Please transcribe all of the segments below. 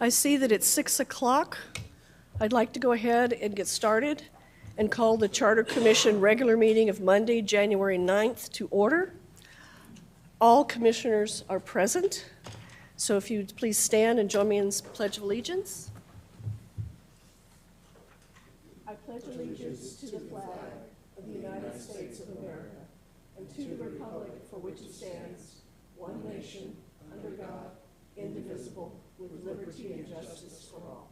I see that it's 6 o'clock. I'd like to go ahead and get started and call the Charter Commission regular meeting of Monday, January 9th to order. All commissioners are present, so if you'd please stand and join me in the Pledge of Allegiance. I pledge allegiance to the flag of the United States of America and to the republic for which it stands, one nation, under God, indivisible, with liberty and justice for all.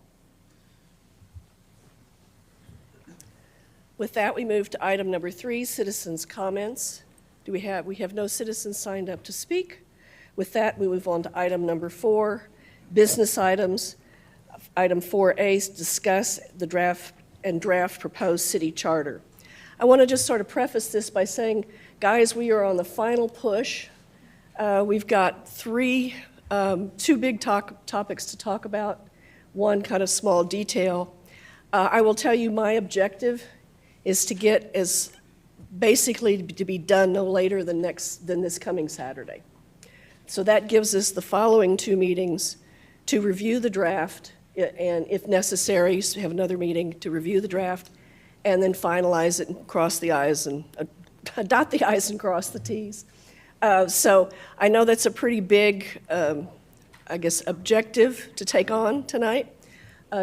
With that, we move to item number 3, citizens' comments. We have no citizens signed up to speak. With that, we move on to item number 4, business items. Item 4A, discuss the draft proposed city charter. I want to just sort of preface this by saying, guys, we are on the final push. We've got two big topics to talk about, one kind of small detail. I will tell you my objective is to get basically to be done no later than this coming Saturday. So that gives us the following 2 meetings to review the draft, and if necessary, have another meeting to review the draft, and then finalize it and cross the I's and dot the I's and cross the T's. So I know that's a pretty big, objective to take on tonight.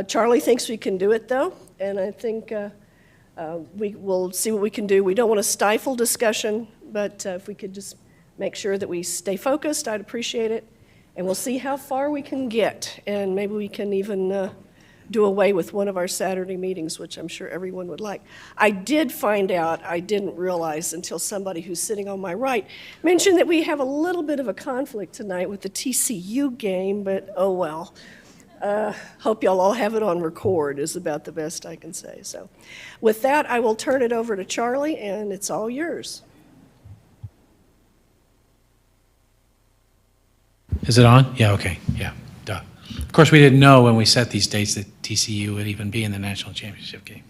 Charlie thinks we can do it, though, and I think we will see what we can do. We don't want to stifle discussion, but if we could just make sure that we stay focused, I'd appreciate it. And we'll see how far we can get, and maybe we can even do away with one of our Saturday meetings, which I'm sure everyone would like. I did find out, I didn't realize until somebody who's sitting on my right mentioned that we have a little bit of a conflict tonight with the TCU game, but oh well. Hope y'all all have it on record is about the best I can say. So with that, I will turn it over to Charlie, and it's all yours. Is it on? Yeah, okay, yeah, duh. Of course, we didn't know when we set these dates that TCU would even be in the national championship game.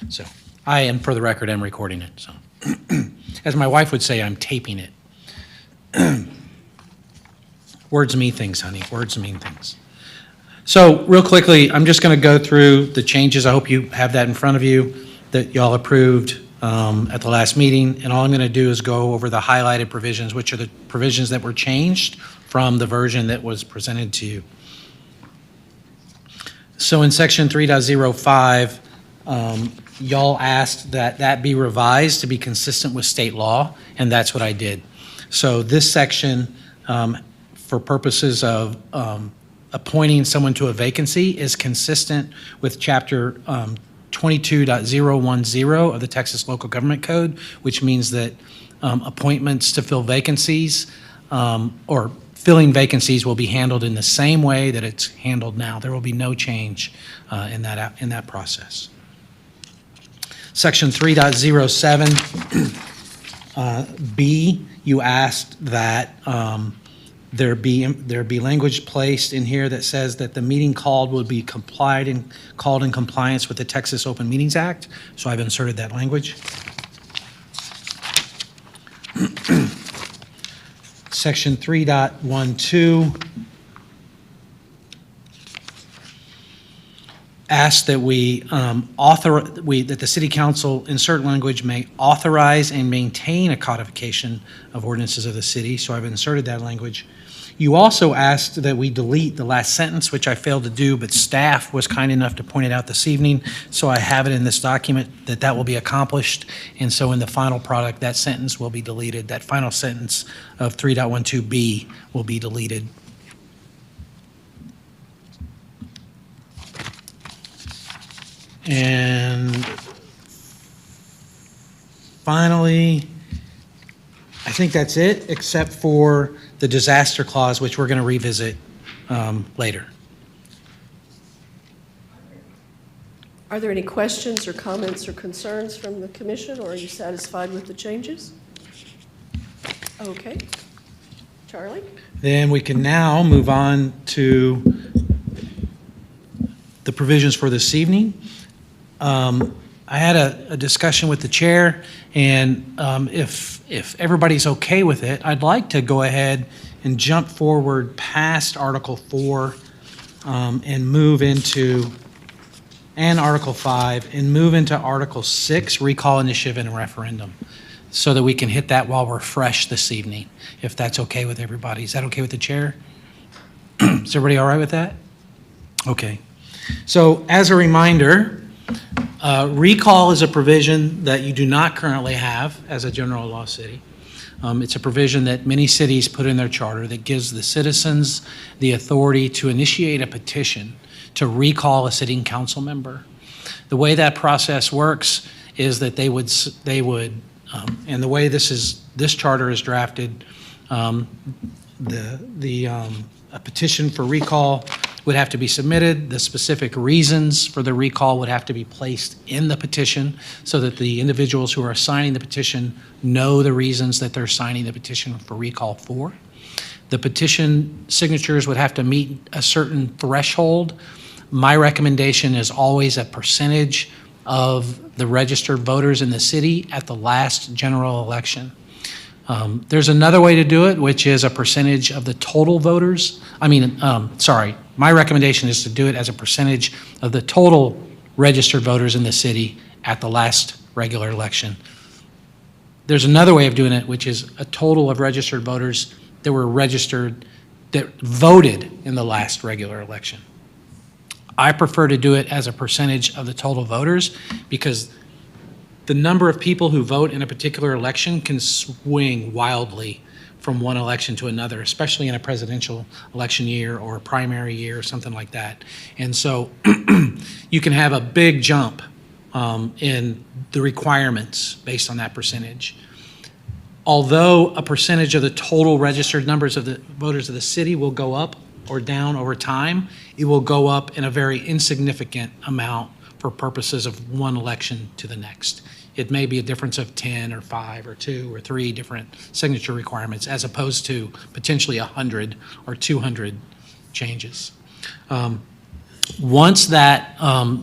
So I am, for the record, am recording it. So as my wife would say, I'm taping it. Words mean things, honey, words mean things. So real quickly, I'm just going to go through the changes. I hope you have that in front of you that y'all approved at the last meeting. And all I'm going to do is go over the highlighted provisions, which are the provisions that were changed from the version that was presented to you. So in section 3.05, y'all asked that be revised to be consistent with state law, and that's what I did. So this section, for purposes of appointing someone to a vacancy, is consistent with chapter 22.010 of the Texas Local Government Code, which means that appointments to fill vacancies or filling vacancies will be handled in the same way that it's handled now. There will be no change in that process. Section 3.07 B, you asked that there be language placed in here that says that the meeting called will be called in compliance with the Texas Open Meetings Act. So I've inserted that language. Section 3.12 asked that that the City Council insert language may authorize and maintain a codification of ordinances of the city. So I've inserted that language. You also asked that we delete the last sentence, which I failed to do, but staff was kind enough to point it out this evening. So I have it in this document that will be accomplished. And so in the final product, that sentence will be deleted. That final sentence of 3.12B will be deleted. And finally, I think that's it, except for the disaster clause, which we're going to revisit later. Are there any questions or comments or concerns from the commission, or are you satisfied with the changes? Okay. Charlie? Then we can now move on to the provisions for this evening. I had a discussion with the chair, and if everybody's okay with it, I'd like to go ahead and jump forward past Article 4 and move into, and Article 5, and move into Article 6, recall initiative and referendum, so that we can hit that while we're fresh this evening, if that's okay with everybody. Is that okay with the chair? Is everybody all right with that? Okay. So as a reminder, recall is a provision that you do not currently have as a general law city. It's a provision that many cities put in their charter that gives the citizens the authority to initiate a petition to recall a sitting council member. The way that process works is that they would, and the way this charter is drafted, a petition for recall would have to be submitted. The specific reasons for the recall would have to be placed in the petition so that the individuals who are signing the petition know the reasons that they're signing the petition for recall for. The petition signatures would have to meet a certain threshold. My recommendation is always a percentage of the registered voters in the city at the last general election. There's another way to do it, which is a percentage of the total voters. My recommendation is to do it as a percentage of the total registered voters in the city at the last regular election. There's another way of doing it, which is a total of registered voters that were registered, that voted in the last regular election. I prefer to do it as a percentage of the total voters because the number of people who vote in a particular election can swing wildly from one election to another, especially in a presidential election year or a primary year or something like that. And so you can have a big jump in the requirements based on that percentage. Although a percentage of the total registered numbers of the voters of the city will go up or down over time, it will go up in a very insignificant amount for purposes of one election to the next. It may be a difference of 10 or 5 or 2 or 3 different signature requirements as opposed to potentially 100 or 200 changes. Once that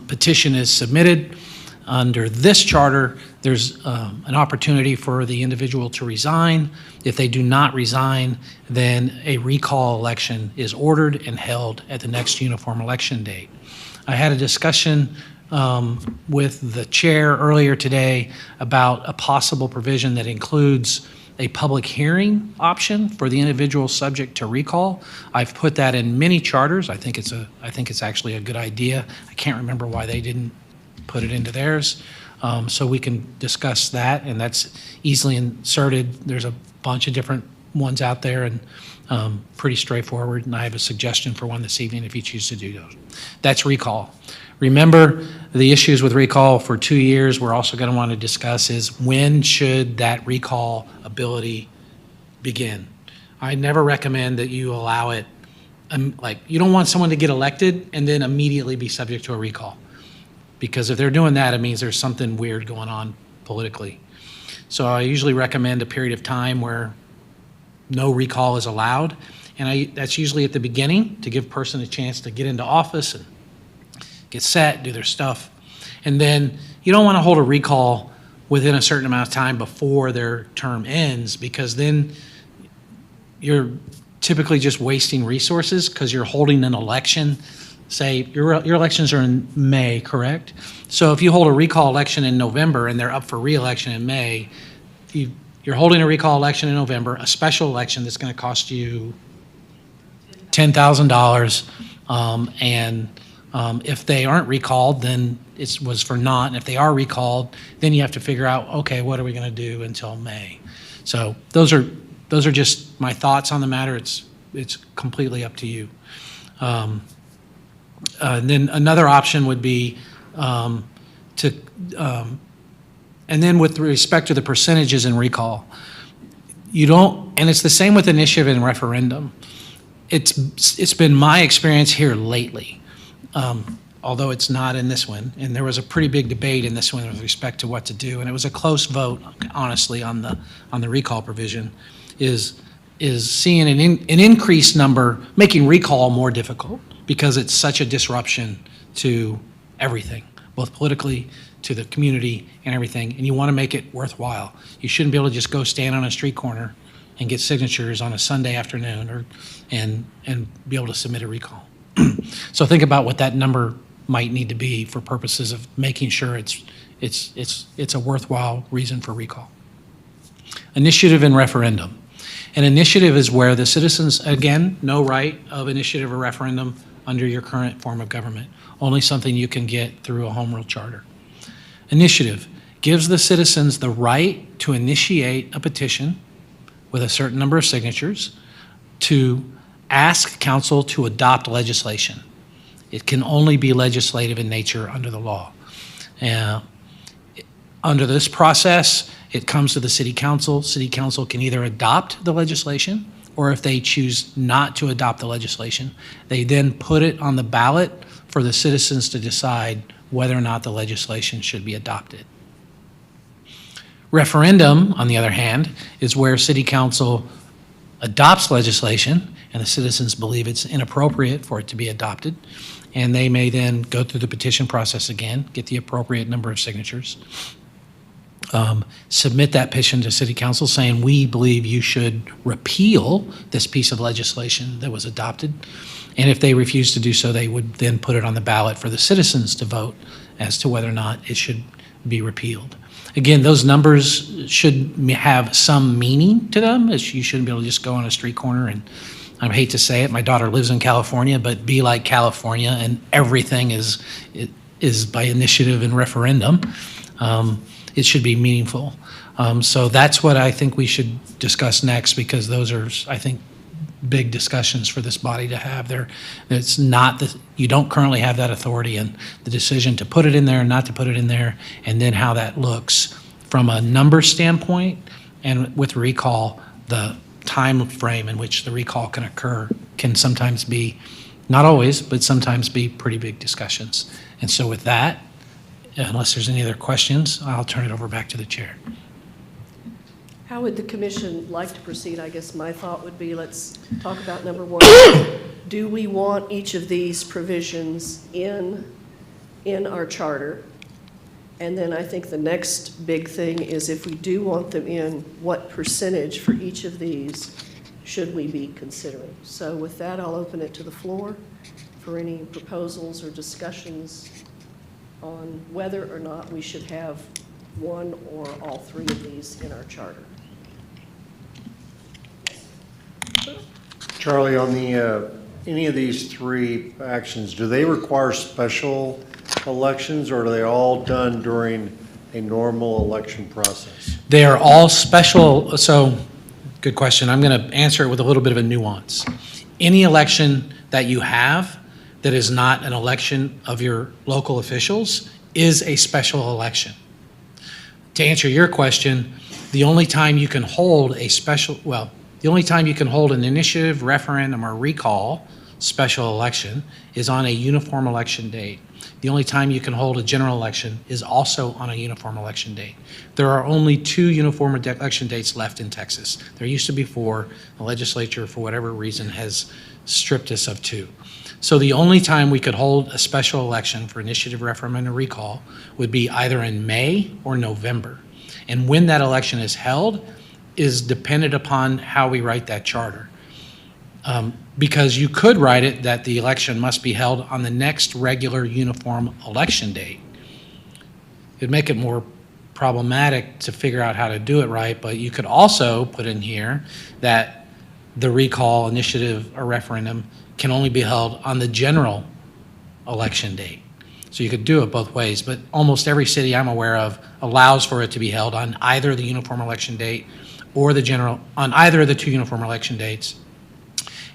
petition is submitted under this charter, there's an opportunity for the individual to resign. If they do not resign, then a recall election is ordered and held at the next uniform election date. I had a discussion with the chair earlier today about a possible provision that includes a public hearing option for the individual subject to recall. I've put that in many charters. I think it's actually a good idea. I can't remember why they didn't put it into theirs. So we can discuss that, and that's easily inserted. There's a bunch of different ones out there, and pretty straightforward, and I have a suggestion for one this evening if you choose to do those. That's recall. Remember, the issues with recall for 2 years we're also going to want to discuss is when should that recall ability begin? I never recommend that you allow it, you don't want someone to get elected and then immediately be subject to a recall. Because if they're doing that, it means there's something weird going on politically. So I usually recommend a period of time where no recall is allowed. And that's usually at the beginning to give a person a chance to get into office and get set, do their stuff. And then you don't want to hold a recall within a certain amount of time before their term ends, because then you're typically just wasting resources because you're holding an election. Say your elections are in May, correct? So if you hold a recall election in November and they're up for re-election in May, you're holding a recall election in November, a special election that's going to cost you $10,000, and if they aren't recalled, then it was for naught. And if they are recalled, then you have to figure out, okay, what are we going to do until May? So those are just my thoughts on the matter. It's completely up to you. And then another option would be and then with respect to the percentages in recall, you don't, and it's the same with initiative and referendum. It's been my experience here lately, although it's not in this one, and there was a pretty big debate in this one with respect to what to do, and it was a close vote, honestly, on the recall provision, is seeing an increased number, making recall more difficult because it's such a disruption to everything, both politically, to the community and everything, and you want to make it worthwhile. You shouldn't be able to just go stand on a street corner and get signatures on a Sunday afternoon and be able to submit a recall. So think about what that number might need to be for purposes of making sure it's a worthwhile reason for recall. Initiative and referendum. An initiative is where the citizens, again, no right of initiative or referendum under your current form of government, only something you can get through a home rule charter. Initiative gives the citizens the right to initiate a petition with a certain number of signatures to ask council to adopt legislation. It can only be legislative in nature under the law. Under this process, it comes to the city council. City council can either adopt the legislation, or if they choose not to adopt the legislation, they then put it on the ballot for the citizens to decide whether or not the legislation should be adopted. Referendum, on the other hand, is where city council adopts legislation and the citizens believe it's inappropriate for it to be adopted, and they may then go through the petition process again, get the appropriate number of signatures, submit that petition to city council saying, we believe you should repeal this piece of legislation that was adopted. And if they refuse to do so, they would then put it on the ballot for the citizens to vote as to whether or not it should be repealed. Again, those numbers should have some meaning to them. You shouldn't be able to just go on a street corner and, I hate to say it, my daughter lives in California, but be like California and everything is by initiative and referendum. It should be meaningful. So that's what I think we should discuss next, because those are, I think, big discussions for this body to have. It's not that you don't currently have that authority, and the decision to put it in there and not to put it in there, and then how that looks from a number standpoint, and with recall, the time frame in which the recall can occur can sometimes be, not always, but sometimes be pretty big discussions. And so with that, unless there's any other questions, I'll turn it over back to the chair. How would the commission like to proceed? I guess my thought would be, let's talk about number one. Do we want each of these provisions in our charter? And then I think the next big thing is, if we do want them in, what percentage for each of these should we be considering? So with that, I'll open it to the floor for any proposals or discussions on whether or not we should have one or all three of these in our charter. Charlie, on the any of these three actions, do they require special elections, or are they all done during a normal election process? They are all special, so good question. I'm going to answer it with a little bit of a nuance. Any election that you have that is not an election of your local officials is a special election. To answer your question, the only time you can hold the only time you can hold an initiative, referendum, or recall special election is on a uniform election date. The only time you can hold a general election is also on a uniform election date. There are only 2 uniform election dates left in Texas. There used to be 4. The legislature, for whatever reason, has stripped us of 2. So the only time we could hold a special election for initiative, referendum, and recall would be either in May or November. And when that election is held is dependent upon how we write that charter. Because you could write it that the election must be held on the next regular uniform election date. It'd make it more problematic to figure out how to do it right, but you could also put in here that the recall, initiative, or referendum can only be held on the general election date. So you could do it both ways, but almost every city I'm aware of allows for it to be held on either the uniform election date or the general, on either of the 2 uniform election dates.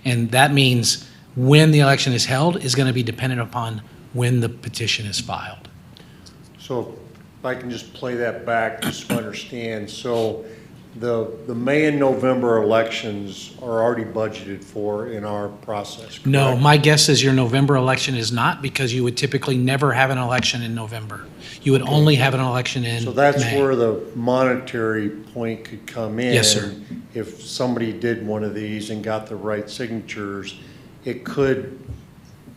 And that means when the election is held is going to be dependent upon when the petition is filed. So if I can just play that back just to understand. So the May and November elections are already budgeted for in our process, correct? No, my guess is your November election is not, because you would typically never have an election in November. You would only have an election in May. So that's where the monetary point could come in. Yes, sir. If somebody did one of these and got the right signatures, it could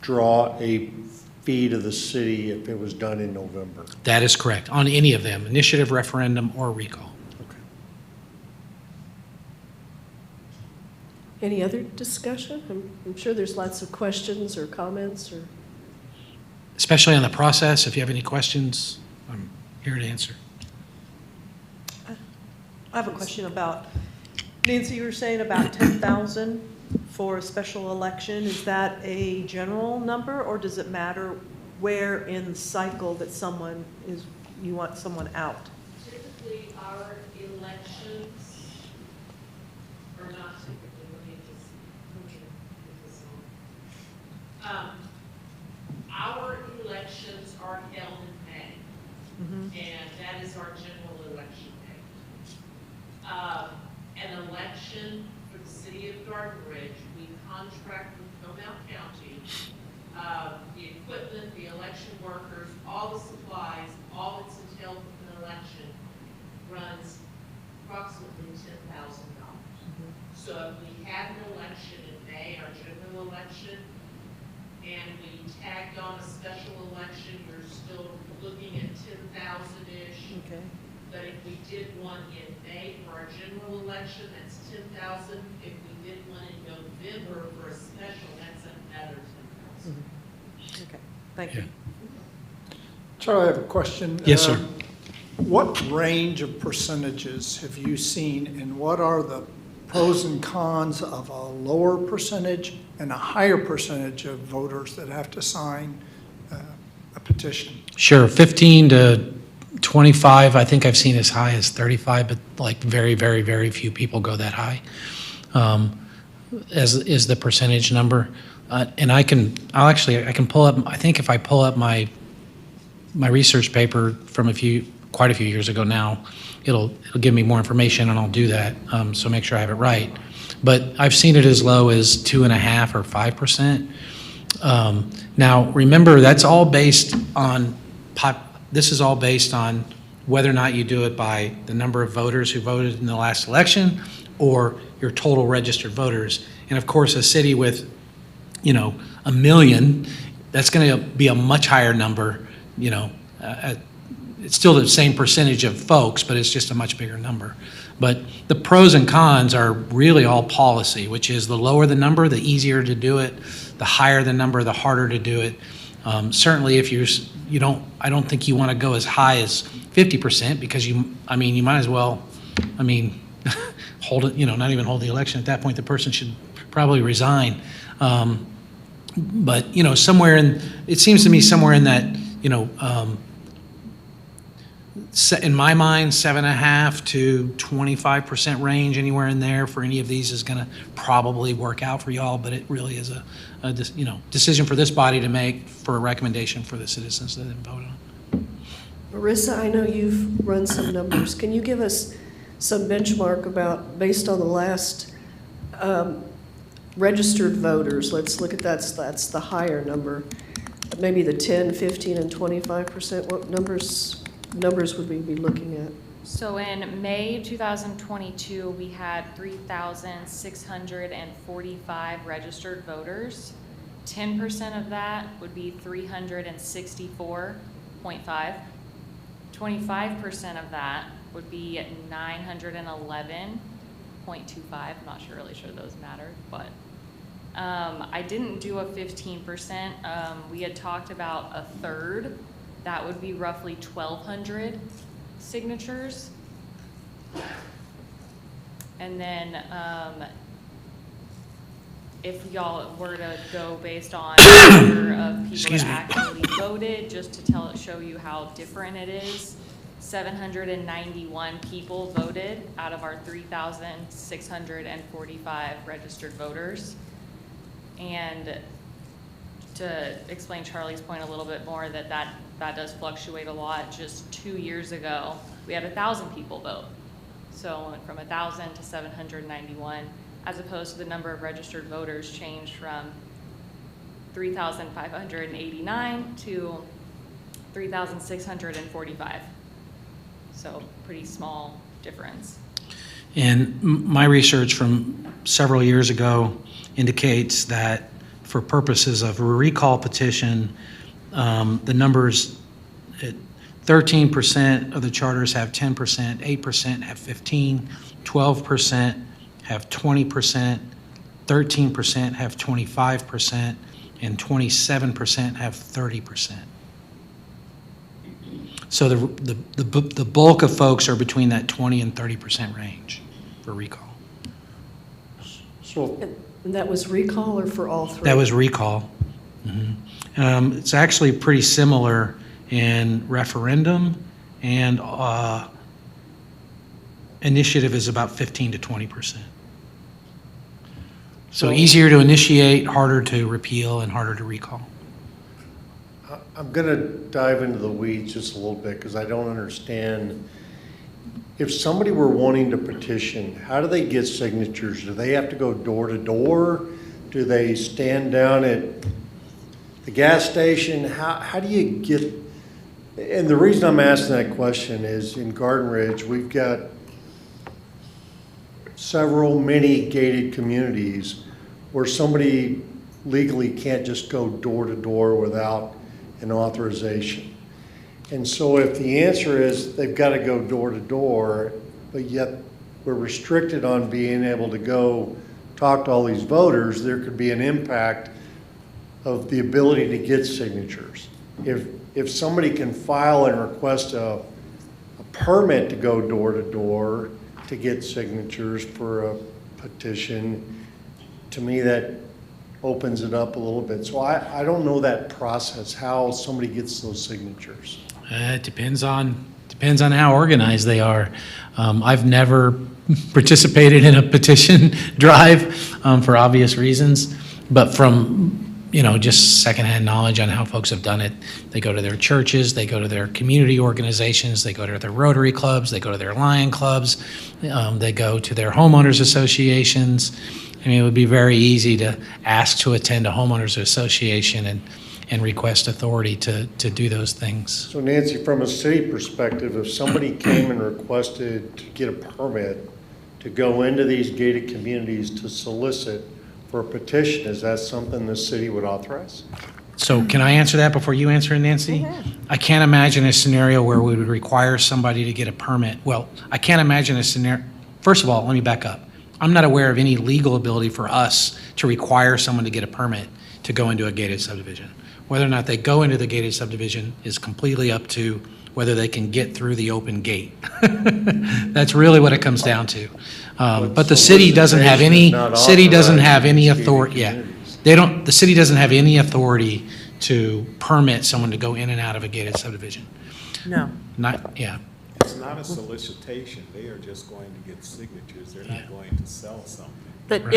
draw a fee to the city if it was done in November. That is correct, on any of them, initiative, referendum, or recall. Okay. Any other discussion? I'm sure there's lots of questions or comments or. Especially on the process, if you have any questions, I'm here to answer. I have a question about, Nancy, you were saying about 10,000 for a special election. Is that a general number, or does it matter where in the cycle that someone is, you want someone out? Typically, our elections, or not typically, let me put this on. Our elections are held in May, and that is our general election day. An election for the city of Garden Ridge, we contract with Comal County. The equipment, the election workers, all the supplies, all that's entailed with an election runs approximately $10,000. So if we had an election in May, our general election, and we tagged on a special election, you're still looking at 10,000-ish. Okay. But if we did one in May for our general election, that's 10,000. If we did one in November for a special, that's another 10,000. Okay, thank you. Charlie, I have a question. Yes, sir. What range of percentages have you seen, and what are the pros and cons of a lower percentage and a higher percentage of voters that have to sign a petition? Sure, 15 to 25, I think I've seen as high as 35, but like very, very, very few people go that high, as is the percentage number. And I can pull up, I think if I pull up my research paper from quite a few years ago now, it'll give me more information, and I'll do that, so make sure I have it right. But I've seen it as low as 2.5% or 5%. Now, remember, that's all based on this is all based on whether or not you do it by the number of voters who voted in the last election or your total registered voters. And of course, a city with, 1 million, that's going to be a much higher number, it's still the same percentage of folks, but it's just a much bigger number. But the pros and cons are really all policy, which is the lower the number, the easier to do it. The higher the number, the harder to do it. Certainly, if I don't think you want to go as high as 50% because you might as well, hold it, not even hold the election. At that point, the person should probably resign. But, it seems to me somewhere in that, in my mind, 7.5% to 25% range, anywhere in there for any of these is going to probably work out for y'all, but it really is a decision for this body to make for a recommendation for the citizens that didn't vote on. Marissa, I know you've run some numbers. Can you give us some benchmark based on the last registered voters? Let's look at that's the higher number. Maybe the 10, 15, and 25%. What numbers would we be looking at? So in May 2022, we had 3,645 registered voters. 10% of that would be 364.5. 25% of that would be 911.25. I'm not really sure those matter, but I didn't do a 15%. We had talked about a third. That would be roughly 1,200 signatures. And then if y'all were to go based on the number of people that actually voted, just to show you how different it is, 791 people voted out of our 3,645 registered voters. And to explain Charlie's point a little bit more, that does fluctuate a lot. Just 2 years ago, we had 1,000 people vote. So it went from 1,000 to 791, as opposed to the number of registered voters changed from 3,589 to 3,645. So pretty small difference. And my research from several years ago indicates that for purposes of a recall petition, the numbers, 13% of the charters have 10%, 8% have 15, 12% have 20%, 13% have 25%, and 27% have 30%. So the bulk of folks are between that 20 and 30% range for recall. So, And that was recall or for all three? That was recall. It's actually pretty similar in referendum, and initiative is about 15 to 20%. So easier to initiate, harder to repeal, and harder to recall. I'm going to dive into the weeds just a little bit because I don't understand. If somebody were wanting to petition, how do they get signatures? Do they have to go door to door? Do they stand down at the gas station? How do you get? And the reason I'm asking that question is in Garden Ridge, we've got several many gated communities where somebody legally can't just go door to door without an authorization. And so if the answer is they've got to go door to door, but yet we're restricted on being able to go talk to all these voters, there could be an impact of the ability to get signatures. If somebody can file and request a permit to go door to door to get signatures for a petition, to me that opens it up a little bit. So I don't know that process, how somebody gets those signatures. It depends on how organized they are. I've never participated in a petition drive for obvious reasons, but from just secondhand knowledge on how folks have done it, they go to their churches, they go to their community organizations, they go to their Rotary clubs, they go to their Lion clubs, they go to their homeowners associations. I mean, it would be very easy to ask to attend a homeowners association and request authority to do those things. So Nancy, from a city perspective, if somebody came and requested to get a permit to go into these gated communities to solicit for a petition, is that something the city would authorize? So can I answer that before you answer it, Nancy? I can't imagine a scenario where we would require somebody to get a permit. Well, I can't imagine a scenario. First of all, let me back up. I'm not aware of any legal ability for us to require someone to get a permit to go into a gated subdivision. Whether or not they go into the gated subdivision is completely up to whether they can get through the open gate. That's really what it comes down to. But the city doesn't have any authority. Yeah, they don't. The city doesn't have any authority to permit someone to go in and out of a gated subdivision. No. Yeah. It's not a solicitation, they are just going to get signatures, they're not going to sell something. But Right.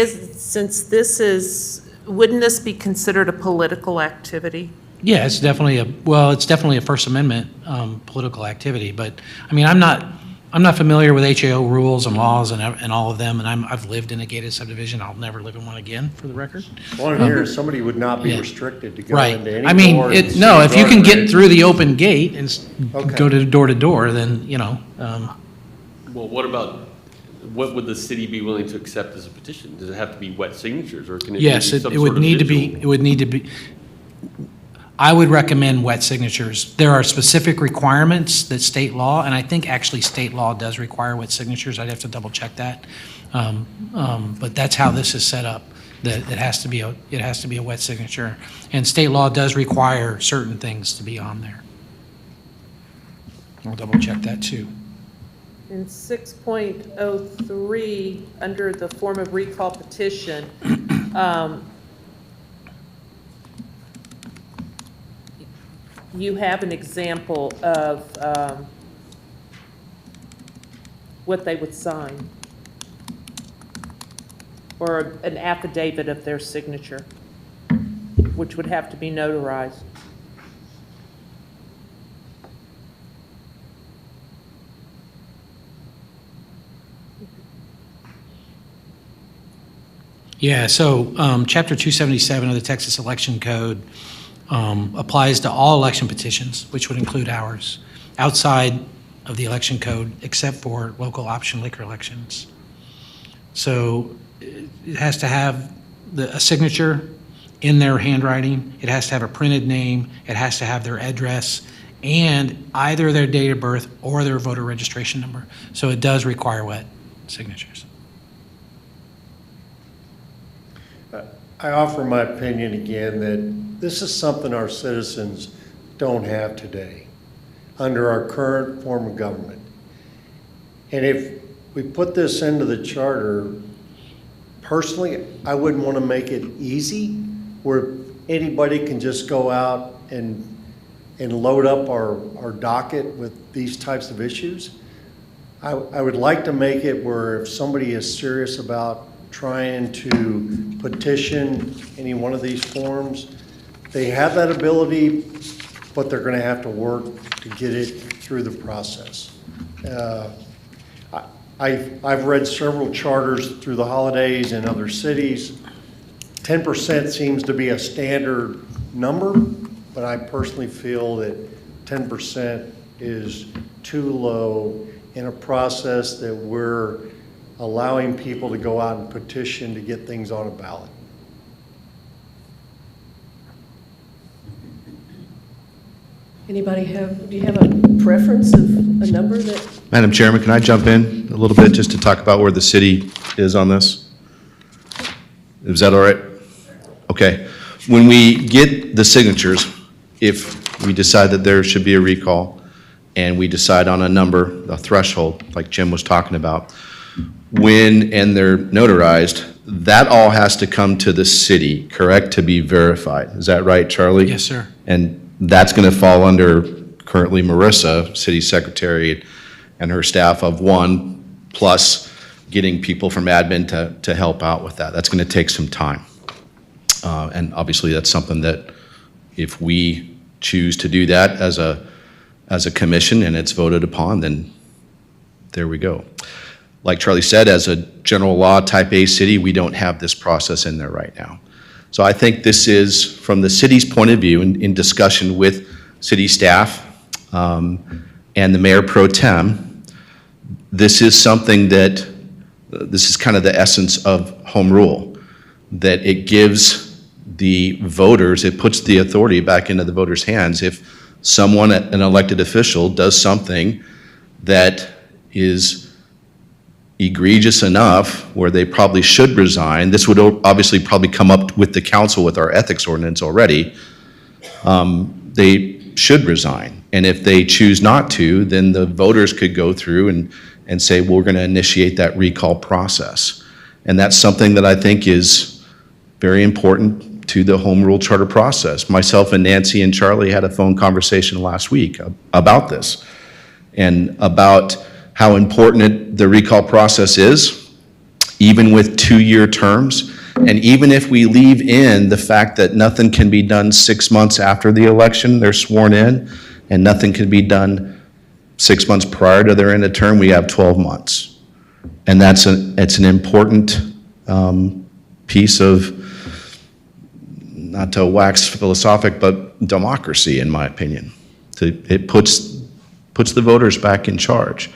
wouldn't this be considered a political activity? Yeah, it's definitely a First Amendment political activity. But I mean, I'm not familiar with HAO rules and laws and all of them. And I've lived in a gated subdivision. I'll never live in one again, for the record. One here, somebody would not be Yeah. restricted to go Right. into any I mean, door in the no, city if you can of get Garden through the open gate and Okay. go to door, then Well, what would the city be willing to accept as a petition? Does it have to be wet signatures, or can it be yes, some it sort would of need to visual? be. It would need to be. I would recommend wet signatures. There are specific requirements that state law, and I think actually state law does require wet signatures. I'd have to double check that. But that's how this is set up. That it has to be a wet signature, and state law does require certain things to be on there. I'll double check that too. In 6.03, under the form of recall petition, you have an example of what they would sign, or an affidavit of their signature, which would have to be notarized. Yeah, so Chapter 277 of the Texas Election Code applies to all election petitions, which would include ours, outside of the election code, except for local option liquor elections. So it has to have a signature, in their handwriting. It has to have a printed name. It has to have their address and either their date of birth or their voter registration number. So it does require wet signatures. I offer my opinion again that this is something our citizens don't have today under our current form of government. And if we put this into the charter, personally, I wouldn't want to make it easy where anybody can just go out and load up our docket with these types of issues. I would like to make it where if somebody is serious about trying to petition any one of these forms, they have that ability, but they're going to have to work to get it through the process. I've read several charters through the holidays in other cities. 10% seems to be a standard number, but I personally feel that 10% is too low in a process that we're allowing people to go out and petition to get things on a ballot. Anybody do you have a preference of a number that, Madam Chairman, can I jump in a little bit just to talk about where the city is on this? Is that all right? Okay. When we get the signatures, if we decide that there should be a recall and we decide on a number, a threshold, like Jim was talking about, and they're notarized, that all has to come to the city, correct, to be verified. Is that right, Charlie? Yes, sir. And that's going to fall under currently Marissa, city secretary, and her staff of one, plus getting people from admin to help out with that. That's going to take some time. And obviously, that's something that if we choose to do that as a commission and it's voted upon, then there we go. Like Charlie said, as a general law type A city, we don't have this process in there right now. So I think this is, from the city's point of view, in discussion with city staff and the mayor pro tem, this is something that, this is kind of the essence of home rule, that it gives the voters, it puts the authority back into the voters' hands. If someone, an elected official, does something that is egregious enough where they probably should resign, this would obviously probably come up with the council with our ethics ordinance already, they should resign. And if they choose not to, then the voters could go through and say, well, we're going to initiate that recall process. And that's something that I think is very important to the home rule charter process. Myself and Nancy and Charlie had a phone conversation last week about this and about how important the recall process is, even with 2-year terms. And even if we leave in the fact that nothing can be done 6 months after the election, they're sworn in, and nothing can be done 6 months prior to their end of term, we have 12 months. And it's an important piece of, not to wax philosophic, but democracy, in my opinion. It puts the voters back in charge.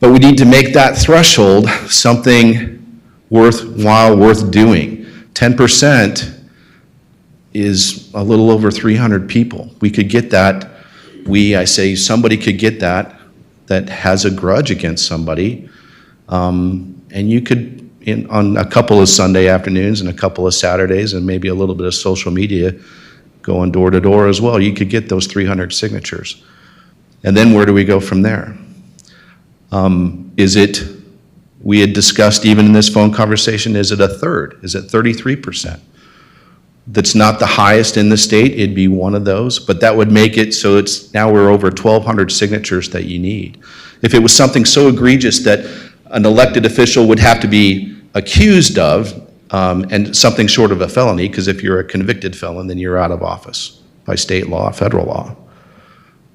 But we need to make that threshold something worthwhile, worth doing. 10% is a little over 300 people. We could get that. I say somebody could get that has a grudge against somebody. And you could, on a couple of Sunday afternoons and a couple of Saturdays and maybe a little bit of social media, going door to door as well, you could get those 300 signatures. And then where do we go from there? We had discussed even in this phone conversation, is it a third? Is it 33%? That's not the highest in the state, it'd be one of those, but that would make it so now we're over 1,200 signatures that you need. If it was something so egregious that an elected official would have to be accused of, and something short of a felony, because if you're a convicted felon, then you're out of office by state law, federal law.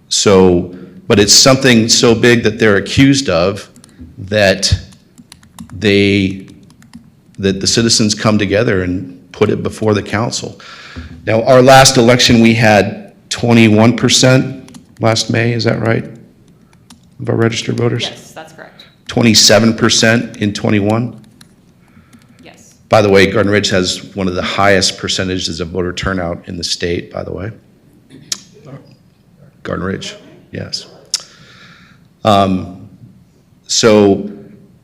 So, but it's something so big that they're accused of that the citizens come together and put it before the council. Now, our last election, we had 21% last May, is that right? Of our registered voters? Yes, that's correct. 27% in 21? Yes. By the way, Garden Ridge has one of the highest percentages of voter turnout in the state, by the way. Garden Ridge, yes. So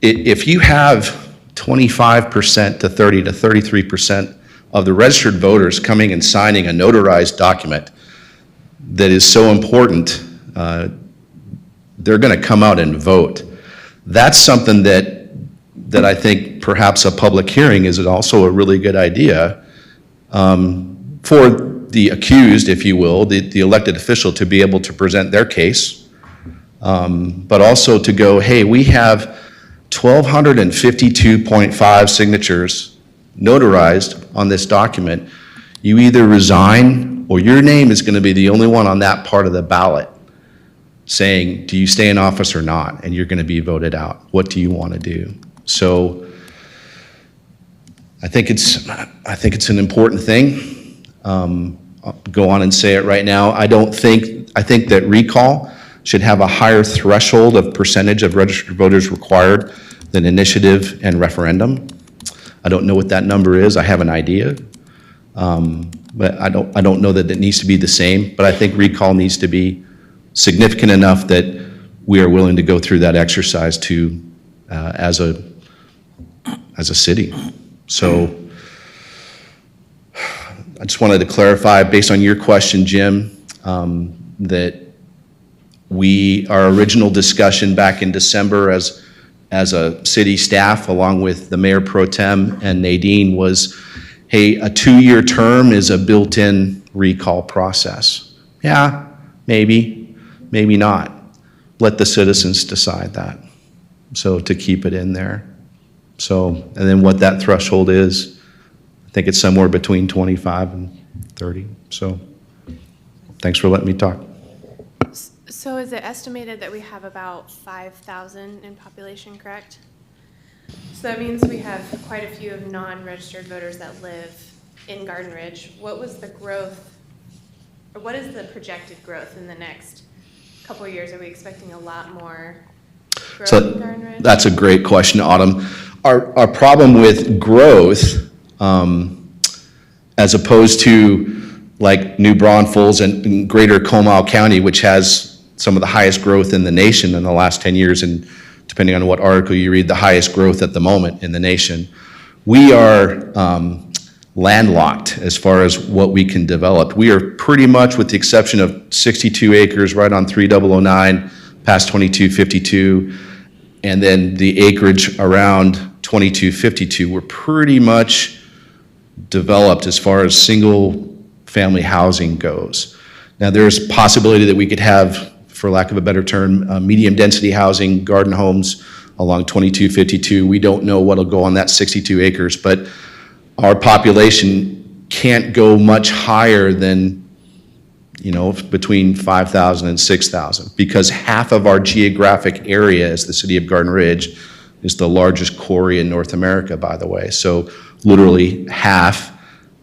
if you have 25% to 30 to 33% of the registered voters coming and signing a notarized document that is so important, they're going to come out and vote. That's something that I think perhaps a public hearing is also a really good idea for the accused, if you will, the elected official to be able to present their case, but also to go, hey, we have 1,252.5 signatures notarized on this document. You either resign or your name is going to be the only one on that part of the ballot saying, do you stay in office or not? And you're going to be voted out. What do you want to do? So I think it's an important thing. I'll go on and say it right now. I think that recall should have a higher threshold of percentage of registered voters required than initiative and referendum. I don't know what that number is. I have an idea. But I don't know that it needs to be the same, but I think recall needs to be significant enough that we are willing to go through that exercise to, as a city. So I just wanted to clarify, based on your question, Jim, that our original discussion back in December as a city staff, along with the mayor pro tem and Nadine, was, hey, a 2-year term is a built-in recall process. Yeah, maybe not. Let the citizens decide that. So to keep it in there. So, and then what that threshold is, I think it's somewhere between 25 and 30. So thanks for letting me talk. So is it estimated that we have about 5,000 in population, correct? So that means we have quite a few of non-registered voters that live in Garden Ridge. What was the growth, or what is the projected growth in the next couple of years? Are we expecting a lot more growth in Garden Ridge? That's a great question, Autumn. Our problem with growth, as opposed to like New Braunfels and Greater Comal County, which has some of the highest growth in the nation in the last 10 years, and depending on what article you read, the highest growth at the moment in the nation. We are landlocked as far as what we can develop. We are pretty much, with the exception of 62 acres right on 3009, past 2252, and then the acreage around 2252, we're pretty much developed as far as single-family housing goes. Now, there's possibility that we could have, for lack of a better term, medium-density housing, garden homes along 2252. We don't know what'll go on that 62 acres, but our population can't go much higher than, between 5,000 and 6,000, because half of our geographic area as the city of Garden Ridge is the largest quarry in North America, by the way. So literally half,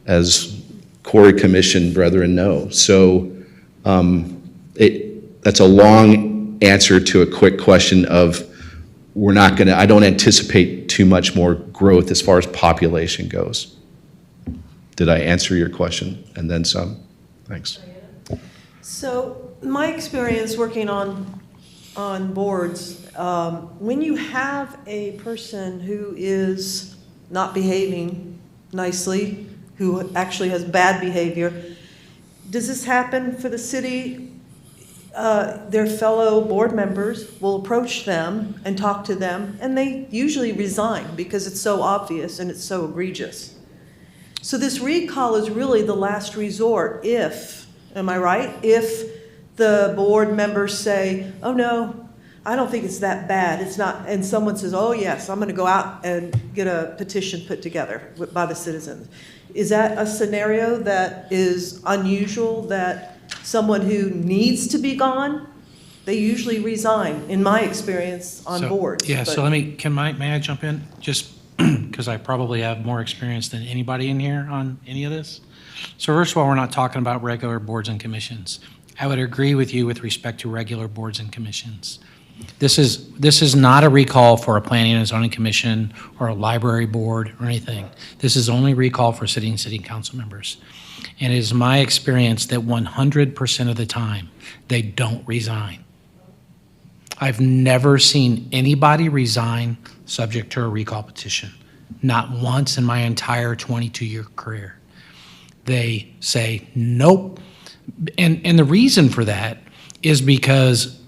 as Quarry Commission brethren know. So that's a long answer to a quick question of I don't anticipate too much more growth as far as population goes. Did I answer your question? And then some? Thanks. So my experience working on boards, when you have a person who is not behaving nicely, who actually has bad behavior, does this happen for the city? Their fellow board members will approach them and talk to them, and they usually resign because it's so obvious and it's so egregious. So this recall is really the last resort if, am I right? If the board members say, oh no, I don't think it's that bad, it's not, and someone says, oh yes, I'm gonna go out and get a petition put together by the citizens. Is that a scenario that is unusual, that someone who needs to be gone, they usually resign, in my experience, on boards? Yeah, but- so may I jump in? Just because I probably have more experience than anybody in here on any of this. So first of all, we're not talking about regular boards and commissions. I would agree with you with respect to regular boards and commissions. This is not a recall for a planning and zoning commission or a library board or anything. This is only recall for sitting city council members. And it is my experience that 100% of the time, they don't resign. I've never seen anybody resign subject to a recall petition. Not once in my entire 22-year career. They say, nope. And the reason for that is because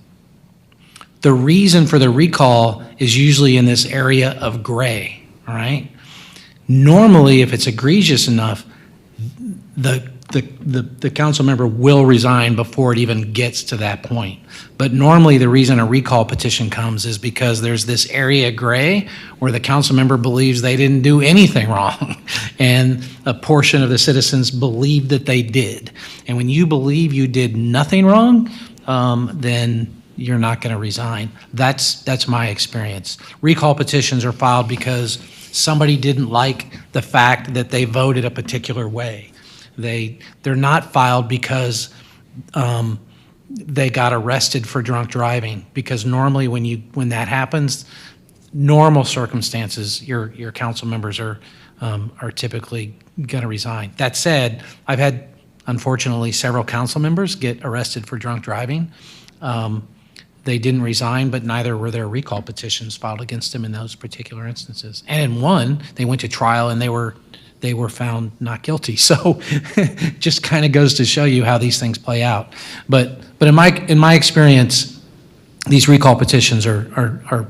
the reason for the recall is usually in this area of gray, all right? Normally, if it's egregious enough, the council member will resign before it even gets to that point. But normally, the reason a recall petition comes is because there's this area gray where the council member believes they didn't do anything wrong, and a portion of the citizens believe that they did. And when you believe you did nothing wrong, then you're not going to resign. That's my experience. Recall petitions are filed because somebody didn't like the fact that they voted a particular way. They're not filed because they got arrested for drunk driving, because normally when that happens, normal circumstances, your council members are typically going to resign. That said, I've had, unfortunately, several council members get arrested for drunk driving. They didn't resign, but neither were their recall petitions filed against them in those particular instances. And in one, they went to trial and they were found not guilty. So just kind of goes to show you how these things play out. But in my experience, these recall petitions are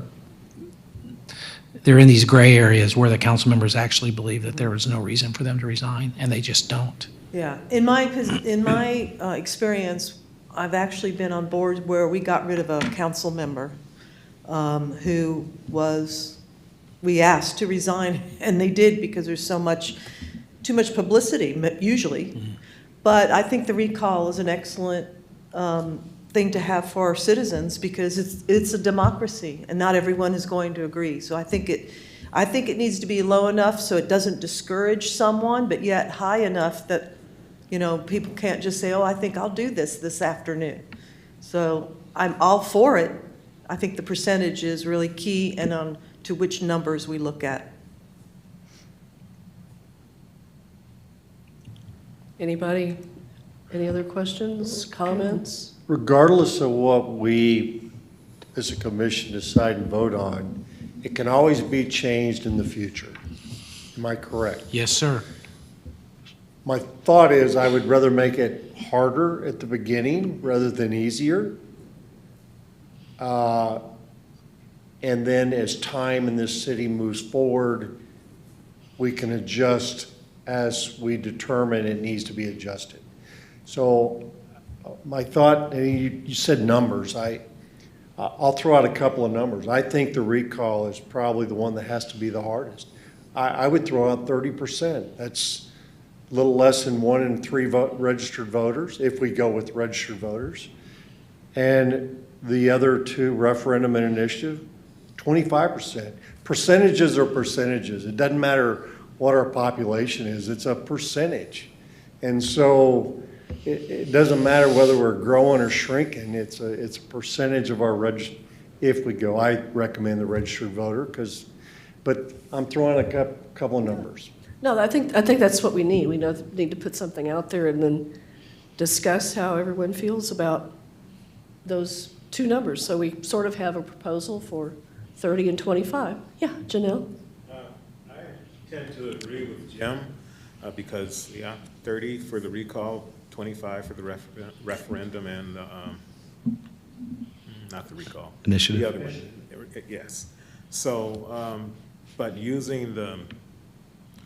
they're in these gray areas where the council members actually believe that there was no reason for them to resign, and they just don't. Yeah, in my experience, I've actually been on boards where we got rid of a council member who we asked to resign, and they did because there's too much publicity, usually. Mm-hmm. But I think the recall is an excellent thing to have for our citizens, because it's a democracy, and not everyone is going to agree. So I think it needs to be low enough so it doesn't discourage someone, but yet high enough that people can't just say, oh, I think I'll do this afternoon. So I'm all for it. I think the percentage is really key, and on to which numbers we look at. Anybody, any other questions, comments? Regardless of what we, as a commission, decide and vote on, it can always be changed in the future. Am I correct? Yes, sir. My thought is I would rather make it harder at the beginning rather than easier. And then as time in this city moves forward, we can adjust as we determine it needs to be adjusted. So my thought, and you said numbers, I'll throw out a couple of numbers. I think the recall is probably the one that has to be the hardest. I would throw out 30%. That's a little less than 1 in 3 registered voters, if we go with registered voters. And the other 2, referendum and initiative, 25%. Percentages are percentages. It doesn't matter what our population is, it's a percentage. And so it doesn't matter whether we're growing or shrinking, it's a percentage of our if we go. I recommend the registered voter, but I'm throwing a couple of numbers. No, I think that's what we need. We need to put something out there and then discuss how everyone feels about those 2 numbers. So we sort of have a proposal for 30 and 25. Yeah, Janelle? I tend to agree with Jim because, 30 for the recall, 25 for the referendum, and not the recall. Initiative. The other one, yes. So, but using the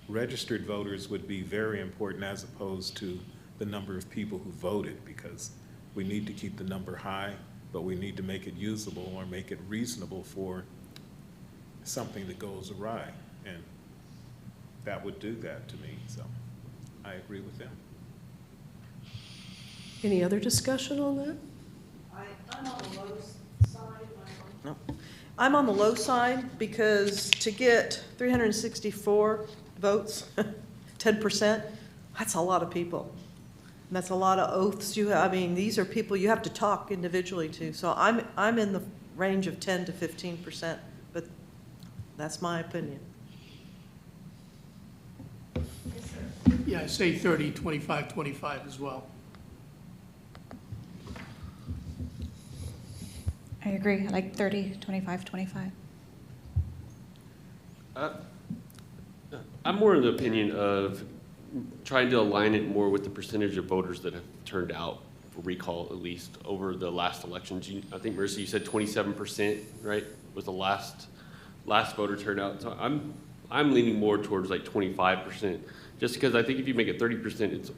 registered voters would be very important as opposed to the number of people who voted, because we need to keep the number high, but we need to make it usable or make it reasonable for something that goes awry. And that would do that to me, so I agree with them. Any other discussion on that? I'm on the low side. No. I'm on the low side because to get 364 votes, 10%, that's a lot of people. And that's a lot of oaths. These are people you have to talk individually to. So I'm in the range of 10 to 15%, but that's my opinion. Yeah, I say 30, 25, 25 as well. I agree, I like 30, 25, 25. I'm more of the opinion of trying to align it more with the percentage of voters that have turned out for recall, at least over the last elections. I think, Marissa, you said 27%, right, was the last voter turnout. So I'm leaning more towards like 25%, just because I think if you make it 30%,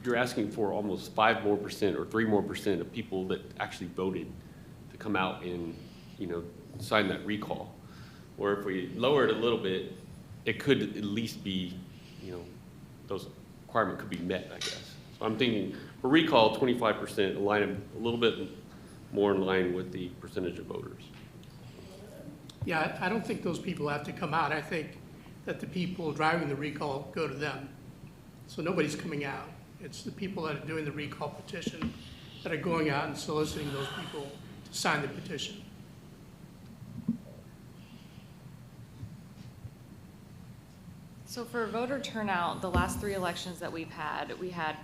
you're asking for almost 5% more or 3% more of people that actually voted to come out and, sign that recall. Or if we lower it a little bit, it could at least be, those requirement could be met, I guess. So I'm thinking for recall, 25%, align them a little bit more in line with the percentage of voters. Yeah, I don't think those people have to come out. I think that the people driving the recall go to them. So nobody's coming out. It's the people that are doing the recall petition that are going out and soliciting those people to sign the petition. So for voter turnout, the last 3 elections that we had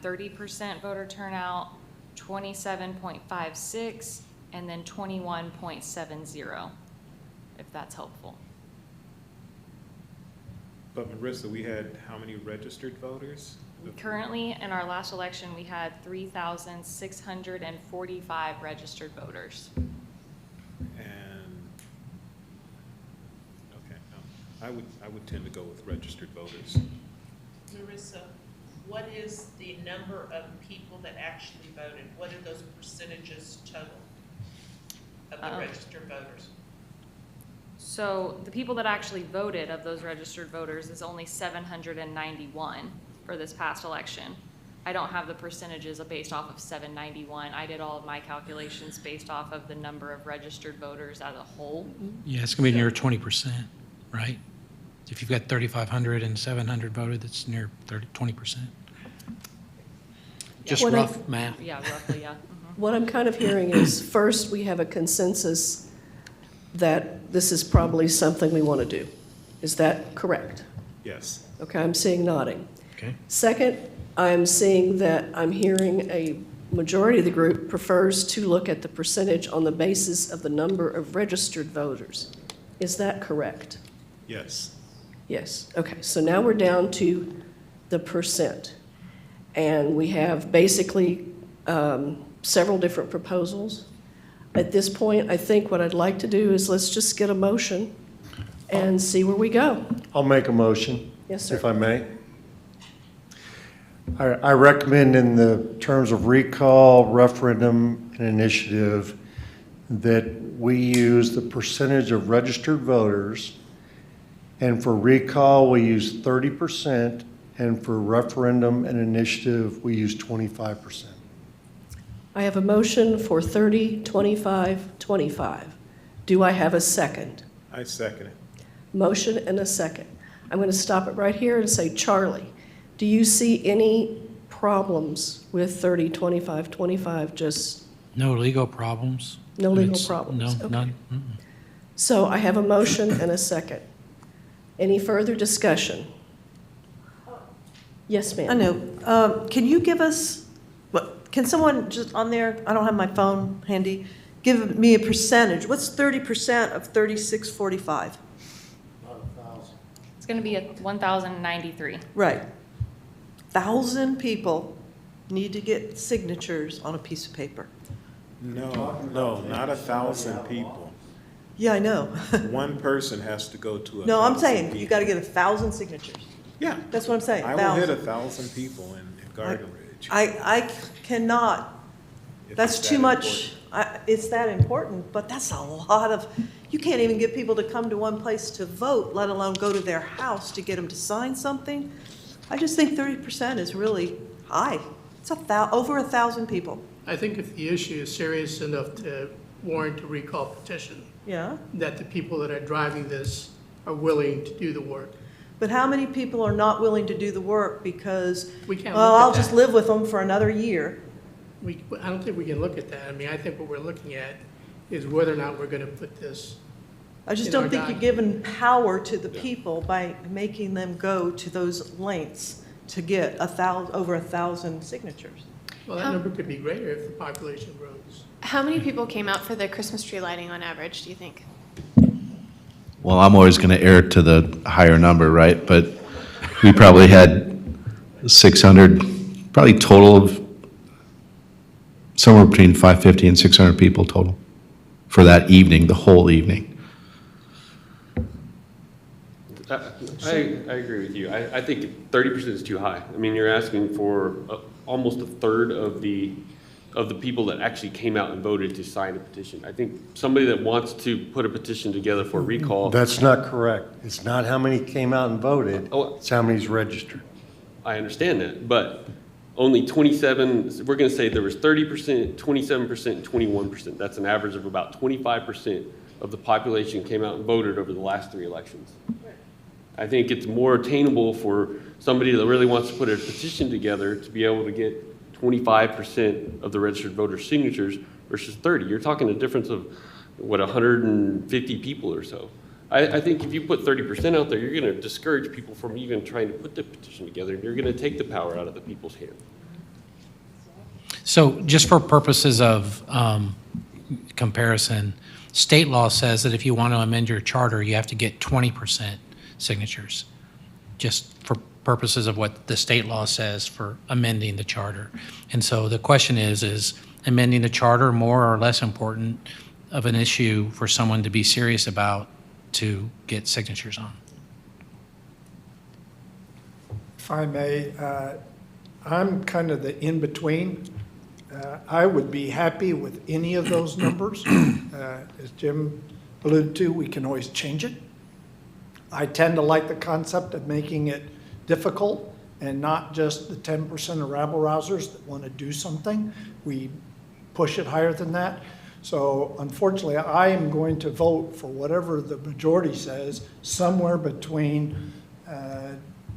30% voter turnout, 27.56, and then 21.70, if that's helpful. But Marissa, we had how many registered voters? Currently, in our last election, we had 3,645 registered voters. I would tend to go with registered voters. Marissa, what is the number of people that actually voted? What are those percentages total of the registered voters? So the people that actually voted of those registered voters is only 791 for this past election. I don't have the percentages based off of 791. I did all of my calculations based off of the number of registered voters as a whole. Yeah, it's going to be near 20%, right? If you've got 3,500 and 700 voted, that's near 20%. Just What rough math. Yeah, roughly, yeah. What I'm kind of hearing is, first, we have a consensus that this is probably something we want to do. Is that correct? Yes. Okay, I'm seeing nodding. Okay. Second, I'm seeing that I'm hearing a majority of the group prefers to look at the percentage on the basis of the number of registered voters. Is that correct? Yes. Yes, okay, so now we're down to the percent. And we have basically several different proposals. At this point, I think what I'd like to do is let's just get a motion and see where we go. I'll make a motion. Yes, sir. If I may. I recommend in the terms of recall, referendum, and initiative that we use the percentage of registered voters. And for recall, we use 30%, and for referendum and initiative, we use 25%. I have a motion for 30, 25, 25. Do I have a second? I second it. Motion and a second. I'm going to stop it right here and say, Charlie, do you see any problems with 30, 25, 25, just No legal problems? no legal It's- problems? No, Okay. none. So I have a motion and a second. Any further discussion? Yes, ma'am. I know. Can you give us, can someone just on there, I don't have my phone handy, give me a percentage? What's 30% of 3645? It's gonna be at 1,093. Right. 1,000 people need to get signatures on a piece of paper. No, not 1,000 people. Yeah, I know. One person has to go to 1,000 No, I'm saying you people. got to get 1,000 signatures. Yeah. That's what I'm saying. I will hit 1,000. 1,000 people in Garden Ridge. I cannot, if that's it's too that much. important. It's that important, but that's a lot of, you can't even get people to come to one place to vote, let alone go to their house to get them to sign something. I just think 30% is really high. It's over 1,000 people. I think if the issue is serious enough to warrant a recall petition, Yeah. that the people that are driving this are willing to do the work. But how many people are not willing to do the work because, We can't well, look at I'll just that. live with them for another year? I don't think we can look at that. I mean, I think what we're looking at is whether or not we're going to put this. I just in our don't think you're document. giving power to the people by making them go to those lengths to get over 1,000 signatures. Well, that number could be greater if the population grows. How many people came out for the Christmas tree lighting on average, do you think? Well, I'm always going to err to the higher number, right? But we probably had 600, probably total of somewhere between 550 and 600 people total for that evening, the whole evening. I agree with you. I think 30% is too high. I mean, you're asking for almost a third of the people that actually came out and voted to sign a petition. I think somebody that wants to put a petition together for a recall. That's not correct. It's not how many came out and voted, it's how many's registered. I understand that, but only 27, we're going to say there was 30%, 27%, and 21%. That's an average of about 25% of the population came out and voted over the last 3 elections. I think it's more attainable for somebody that really wants to put a petition together to be able to get 25% of the registered voter signatures versus 30. You're talking a difference of, 150 people or so. I think if you put 30% out there, you're going to discourage people from even trying to put the petition together, and you're going to take the power out of the people's hands. So just for purposes of comparison, state law says that if you want to amend your charter, you have to get 20% signatures, just for purposes of what the state law says for amending the charter. And so the question is amending the charter more or less important of an issue for someone to be serious about to get signatures on? If I may, I'm kind of the in-between. I would be happy with any of those numbers. As Jim alluded to, we can always change it. I tend to like the concept of making it difficult and not just the 10% of rabble-rousers that want to do something. We push it higher than that. So unfortunately, I am going to vote for whatever the majority says, somewhere between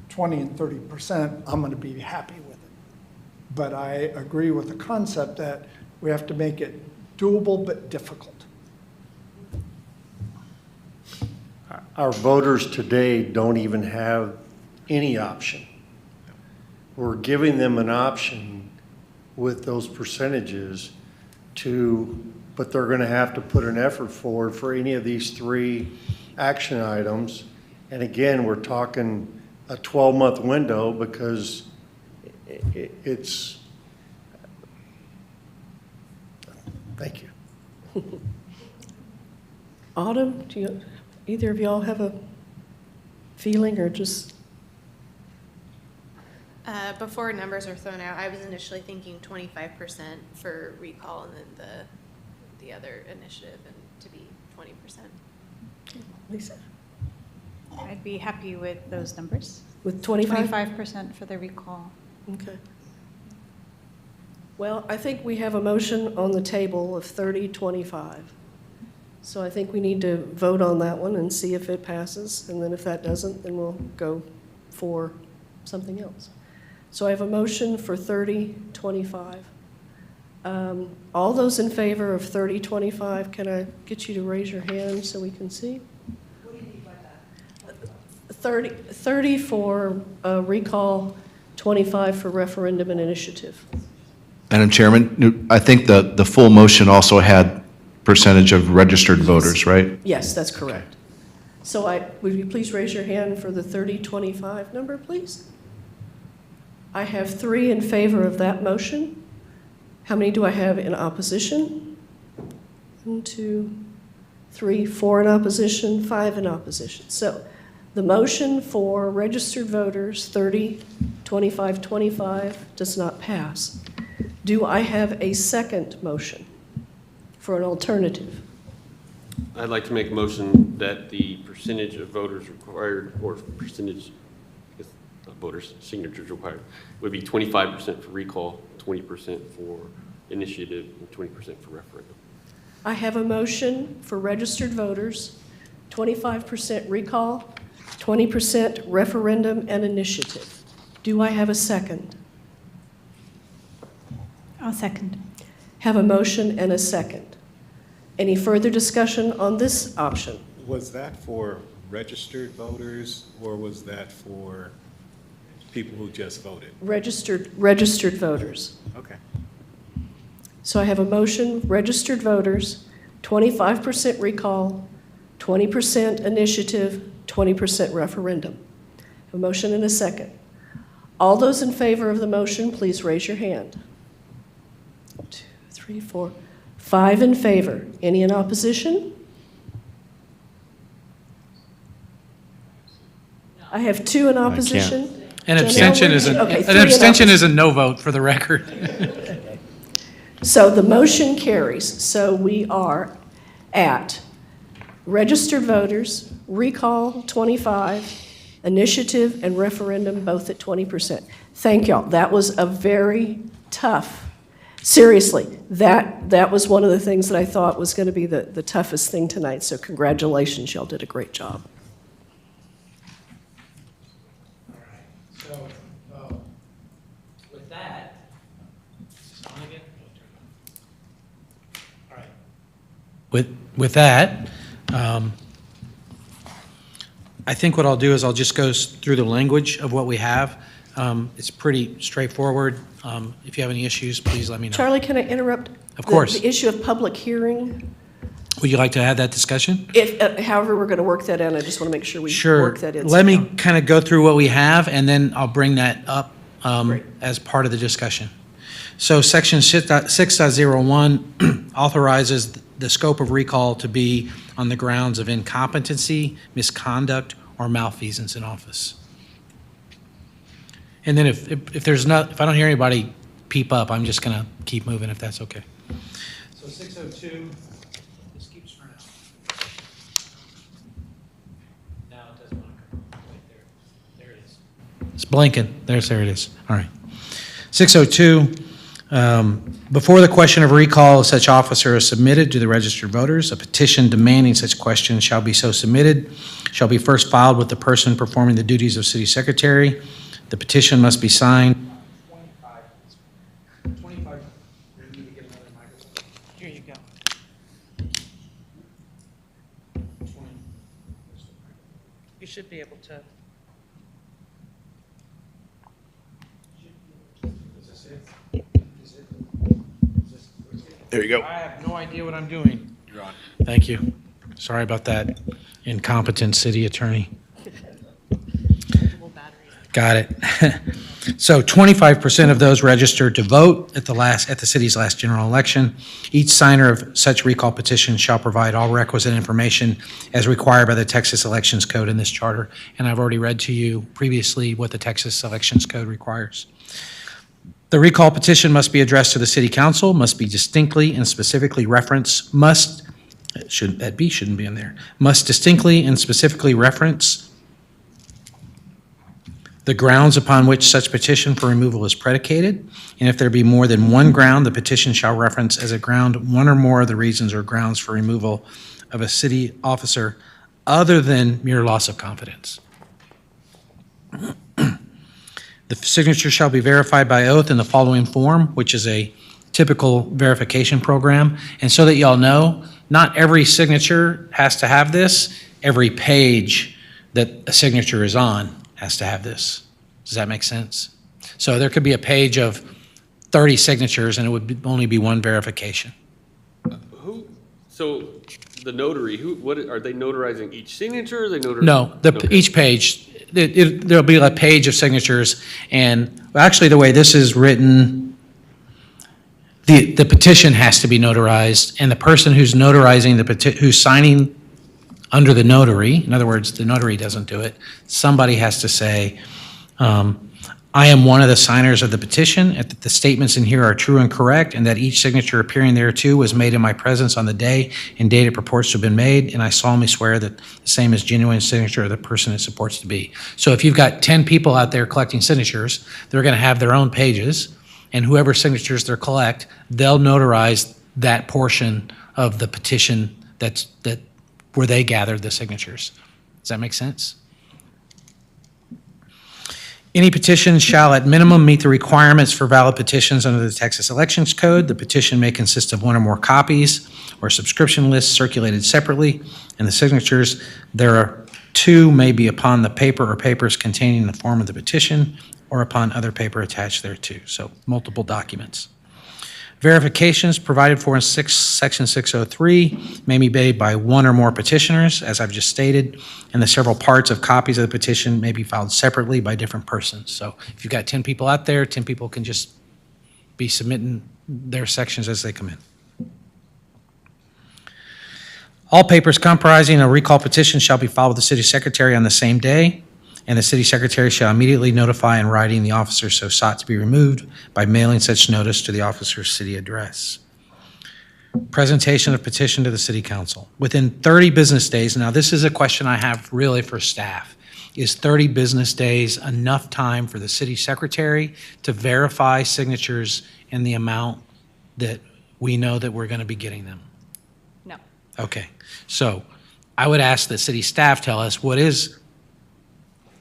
20 and 30%. I'm going to be happy with it. But I agree with the concept that we have to make it doable but difficult. Our voters today don't even have any option. We're giving them an option with those percentages but they're going to have to put an effort forward for any of these 3 action items. And again, we're talking a 12-month window because it's, thank you. Autumn, either of y'all have a feeling or just? Before numbers are thrown out, I was initially thinking 25% for recall and then the other initiative and to be 20%. Lisa? I'd be happy with those numbers. With 25? 25% for the recall. Okay. Well, I think we have a motion on the table of 30-25. So I think we need to vote on that one and see if it passes. And then if that doesn't, then we'll go for something else. So I have a motion for 30-25. All those in favor of 30-25, can I get you to raise your hand so we can see? What do you mean by that? 30 for recall, 25 for referendum and initiative. Madam Chairman, I think the full motion also had percentage of registered voters, right? Yes, that's correct. So would you please raise your hand for the 30-25 number, please? I have 3 in favor of that motion. How many do I have in opposition? 1, 2, 3, 4 in opposition, 5 in opposition. So the motion for registered voters, 30-25-25, does not pass. Do I have a second motion for an alternative? I'd like to make a motion that the percentage of voters required, or percentage, I guess, not voters, signatures required, would be 25% for recall, 20% for initiative, and 20% for referendum. I have a motion for registered voters, 25% recall, 20% referendum and initiative. Do I have a second? I'll second. Have a motion and a second. Any further discussion on this option? Was that for registered voters, or was that for people who just voted? Registered voters. Okay. So I have a motion, registered voters, 25% recall, 20% initiative, 20% referendum. A motion and a second. All those in favor of the motion, please raise your hand. 2, 3, 4, 5 in favor. Any in opposition? I have 2 in opposition. An Janelle, abstention is okay, 3 an in abstention opposition. is a no vote for the record. So the motion carries. So we are at registered voters, recall 25, initiative and referendum both at 20%. Thank y'all. That was a very tough, seriously, that was one of the things that I thought was going to be the toughest thing tonight. So congratulations, y'all did a great job. So, with that, With that, I think what I'll do is I'll just go through the language of what we have. It's pretty straightforward. If you have any issues, please let me know. Charlie, can I interrupt? Of course. The issue of public hearing, Would you like to have that discussion? if, however we're going to work that in, I just want to make sure we Sure. work that in. Let me somehow. kind of go through what we have, and then I'll bring that up Great. as part of the discussion. So section 6.01 authorizes the scope of recall to be on the grounds of incompetency, misconduct, or malfeasance in office. And then if I don't hear anybody peep up, I'm just going to keep moving if that's okay. So 602, this keeps running. Now it doesn't want to come. Wait, there it is. It's blinking. There it is. All right. 602, before the question of recall of such officer is submitted to the registered voters, a petition demanding such question shall be so submitted, shall be first filed with the person performing the duties of city secretary. The petition must be signed. 25. Here you go. You should be able to. There you go. I have no idea what I'm doing. You're on. Thank you. Sorry about that. Incompetent city attorney. Got it. So 25% of those registered to vote at the city's last general election. Each signer of such recall petition shall provide all requisite information as required by the Texas Elections Code in this charter. And I've already read to you previously what the Texas Elections Code requires. The recall petition must be addressed to the city council, must be distinctly and specifically reference, shouldn't be in there, must distinctly and specifically reference the grounds upon which such petition for removal is predicated, and if there be more than one ground, the petition shall reference as a ground one or more of the reasons or grounds for removal of a city officer other than mere loss of confidence. The signature shall be verified by oath in the following form, which is a typical verification program. And so that y'all know, not every signature has to have this. Every page that a signature is on has to have this. Does that make sense? So there could be a page of 30 signatures and it would only be one verification. So the notary, what, are they notarizing each signature? Or are they notarizing? No, each page, there'll be a page of signatures, and actually the way this is written, the petition has to be notarized, and the person who's notarizing who's signing under the notary, in other words, the notary doesn't do it, somebody has to say, I am one of the signers of the petition, and that the statements in here are true and correct, and that each signature appearing thereto was made in my presence on the day and date it purports to have been made, and I solemnly swear that the same is genuine signature of the person it supports to be. So if you've got 10 people out there collecting signatures, they're going to have their own pages, and whoever signatures they collect, they'll notarize that portion of the petition where they gathered the signatures. Does that make sense? Any petition shall at minimum meet the requirements for valid petitions under the Texas Elections Code. The petition may consist of one or more copies or subscription lists circulated separately, and the signatures thereto may be upon the paper or papers containing the form of the petition or upon other paper attached thereto. So multiple documents. Verifications provided for in Section 603 may be made by one or more petitioners, as I've just stated, and the several parts of copies of the petition may be filed separately by different persons. So if you've got 10 people out there, 10 people can just be submitting their sections as they come in. All papers comprising a recall petition shall be filed with the city secretary on the same day, and the city secretary shall immediately notify in writing the officer so sought to be removed by mailing such notice to the officer's city address. Presentation of petition to the city council. Within 30 business days, now this is a question I have really for staff. Is 30 business days enough time for the city secretary to verify signatures in the amount that we know that we're going to be getting them? No. Okay, so I would ask the city staff tell us what is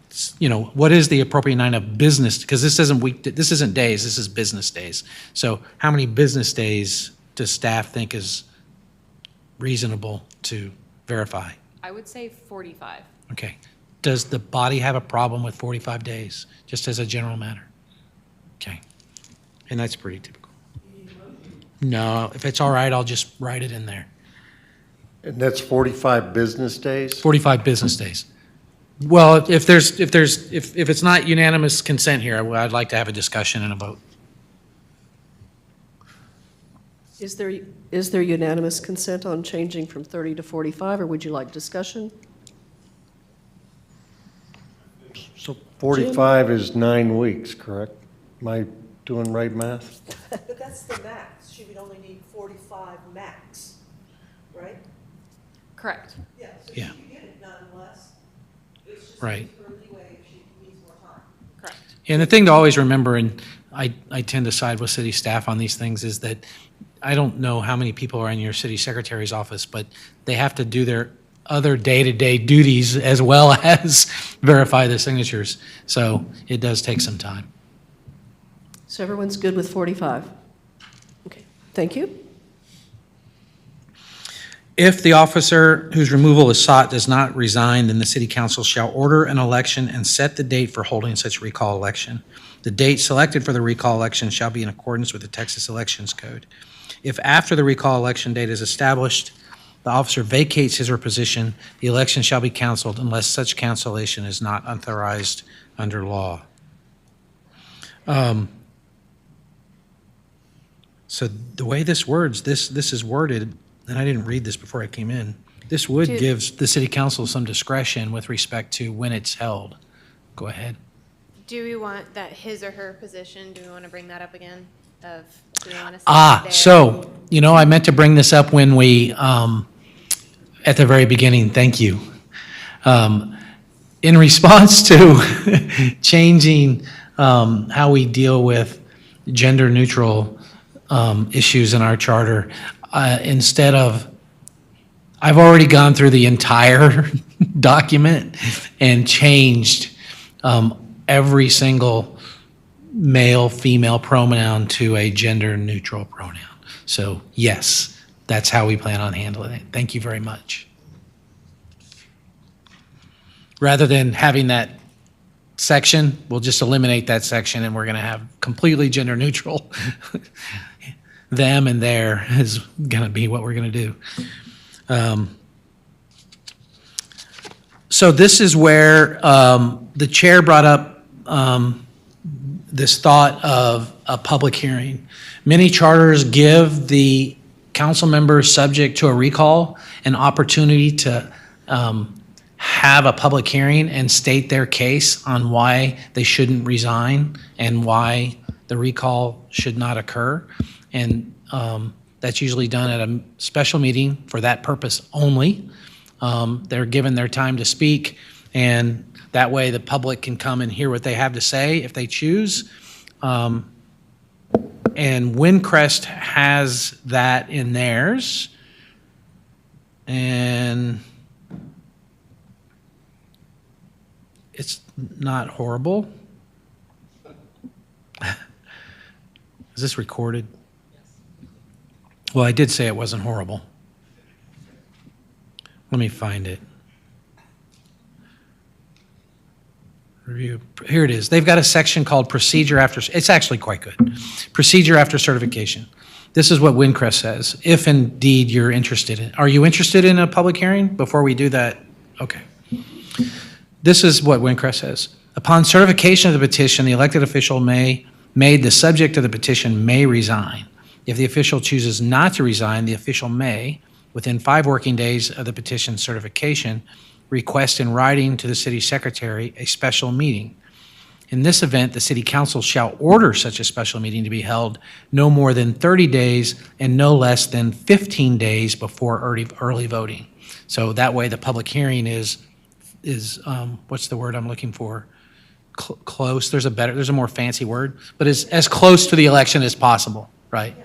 the appropriate amount of business, because this isn't days, this is business days. So how many business days does staff think is reasonable to verify? I would say 45. Okay. Does the body have a problem with 45 days, just as a general matter? Okay. And that's pretty typical. No, if it's all right, I'll just write it in there. And that's 45 business days? 45 business days. Well, if it's not unanimous consent here, I'd like to have a discussion and a vote. Is there unanimous consent on changing from 30 to 45, or would you like discussion? So 45 is 9 weeks, correct? Am I doing right math? But that's the max. She would only need 45 max, right? Correct. Yeah, so Yeah. she could get it done less. It's just Right. her leeway if she needs more time. Correct. And the thing to always remember, and I tend to side with city staff on these things, is that I don't know how many people are in your city secretary's office, but they have to do their other day-to-day duties as well as verify the signatures. So it does take some time. So everyone's good with 45? Okay, thank you. If the officer whose removal is sought does not resign, then the city council shall order an election and set the date for holding such recall election. The date selected for the recall election shall be in accordance with the Texas Elections Code. If after the recall election date is established, the officer vacates his or her position, the election shall be canceled unless such cancellation is not authorized under law. So the way this is worded, and I didn't read this before I came in, this would give the city council some discretion with respect to when it's held. Go ahead. Do we want that his or her position, do we want to bring that up again? Do we want to say there? So, I meant to bring this up when we, at the very beginning, thank you. In response to changing how we deal with gender-neutral issues in our charter, instead of, I've already gone through the entire document and changed every single male, female pronoun to a gender-neutral pronoun. So yes, that's how we plan on handling it. Thank you very much. Rather than having that section, we'll just eliminate that section and we're going to have completely gender-neutral. Them and their is going to be what we're going to do. So this is where the chair brought up this thought of a public hearing. Many charters give the council members subject to a recall an opportunity to have a public hearing and state their case on why they shouldn't resign and why the recall should not occur. And that's usually done at a special meeting for that purpose only. They're given their time to speak, and that way the public can come and hear what they have to say if they choose. And Windcrest has that in theirs. And it's not horrible. Is this recorded? Well, I did say it wasn't horrible. Let me find it. Review, here it is. They've got a section called procedure after, it's actually quite good. Procedure after certification. This is what Windcrest says, if indeed you're interested in. Are you interested in a public hearing before we do that? Okay. This is what Windcrest says. Upon certification of the petition, the elected official made the subject of the petition may resign. If the official chooses not to resign, the official may, within 5 working days of the petition certification, request in writing to the city secretary a special meeting. In this event, the city council shall order such a special meeting to be held no more than 30 days and no less than 15 days before early voting. So that way the public hearing is what's the word I'm looking for? Close, there's a more fancy word, but is as close to the election as possible, right?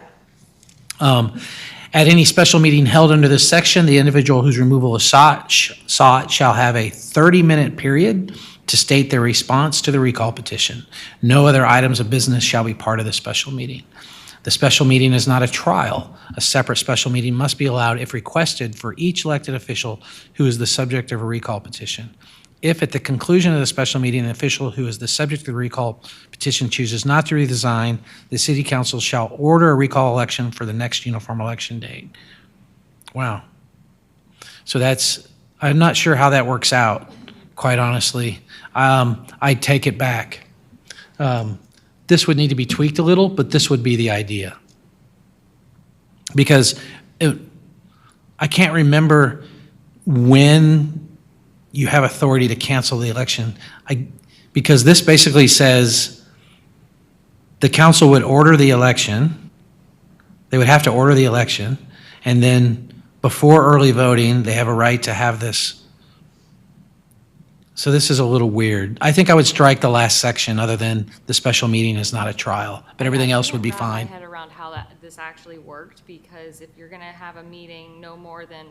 At any special meeting held under this section, the individual whose removal is sought shall have a 30-minute period to state their response to the recall petition. No other items of business shall be part of the special meeting. The special meeting is not a trial. A separate special meeting must be allowed if requested for each elected official who is the subject of a recall petition. If at the conclusion of the special meeting, the official who is the subject of the recall petition chooses not to resign, the city council shall order a recall election for the next uniform election date. Wow. So I'm not sure how that works out, quite honestly. I take it back. This would need to be tweaked a little, but this would be the idea. Because I can't remember when you have authority to cancel the election. Because this basically says the council would order the election, they would have to order the election, and then before early voting, they have a right to have this. So this is a little weird. I think I would strike the last section other than the special meeting is not a trial, but everything else would be fine. I can't wrap my head around how this actually worked, because if you're gonna have a meeting no more than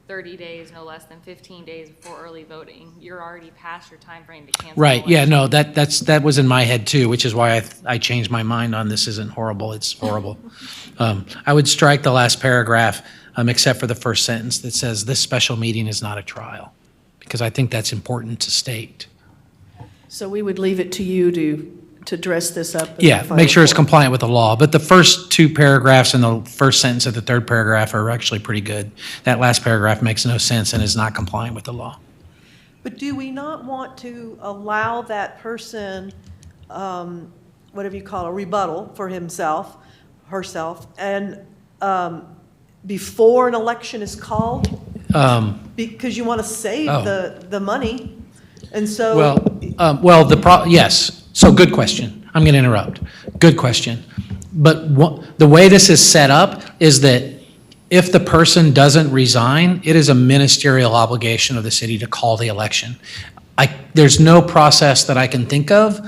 30 days, no less than 15 days before early voting, you're already past your time frame to cancel. Right, yeah, election. no, that was in my head too, which is why I changed my mind on this isn't horrible, it's horrible. I would strike the last paragraph, except for the first sentence that says this special meeting is not a trial, because I think that's important to state. So we would leave it to you to dress this up. in the Yeah, final make sure it's form. compliant with the law, but the first 2 paragraphs and the first sentence of the 3rd paragraph are actually pretty good. That last paragraph makes no sense and is not compliant with the law. But do we not want to allow that person, whatever you call a rebuttal for himself, herself, and before an election is called? Because you want to save Oh. the money, and so. Yes, so good question. I'm going to interrupt. Good question. But the way this is set up is that if the person doesn't resign, it is a ministerial obligation of the city to call the election. There's no process that I can think of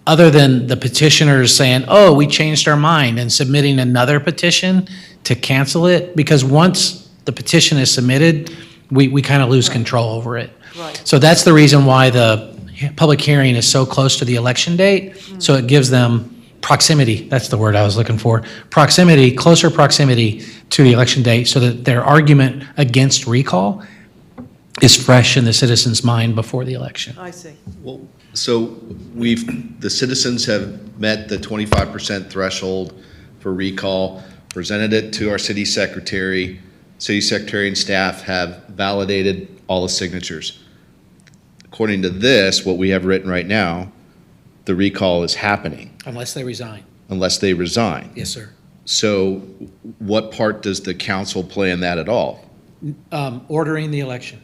other than the petitioners saying, oh, we changed our mind, and submitting another petition to cancel it, because once the petition is submitted, we kind of lose control over it. Right. So that's the reason why the public hearing is so close to the election date, so it gives them proximity, that's the word I was looking for, proximity, closer proximity to the election date, so that their argument against recall is fresh in the citizen's mind before the election. I see. Well, so the citizens have met the 25% threshold for recall, presented it to our city secretary. City secretary and staff have validated all the signatures. According to this, what we have written right now, the recall is happening Unless they resign. unless they resign. Yes, sir. So what part does the council play in that at all? Ordering the election.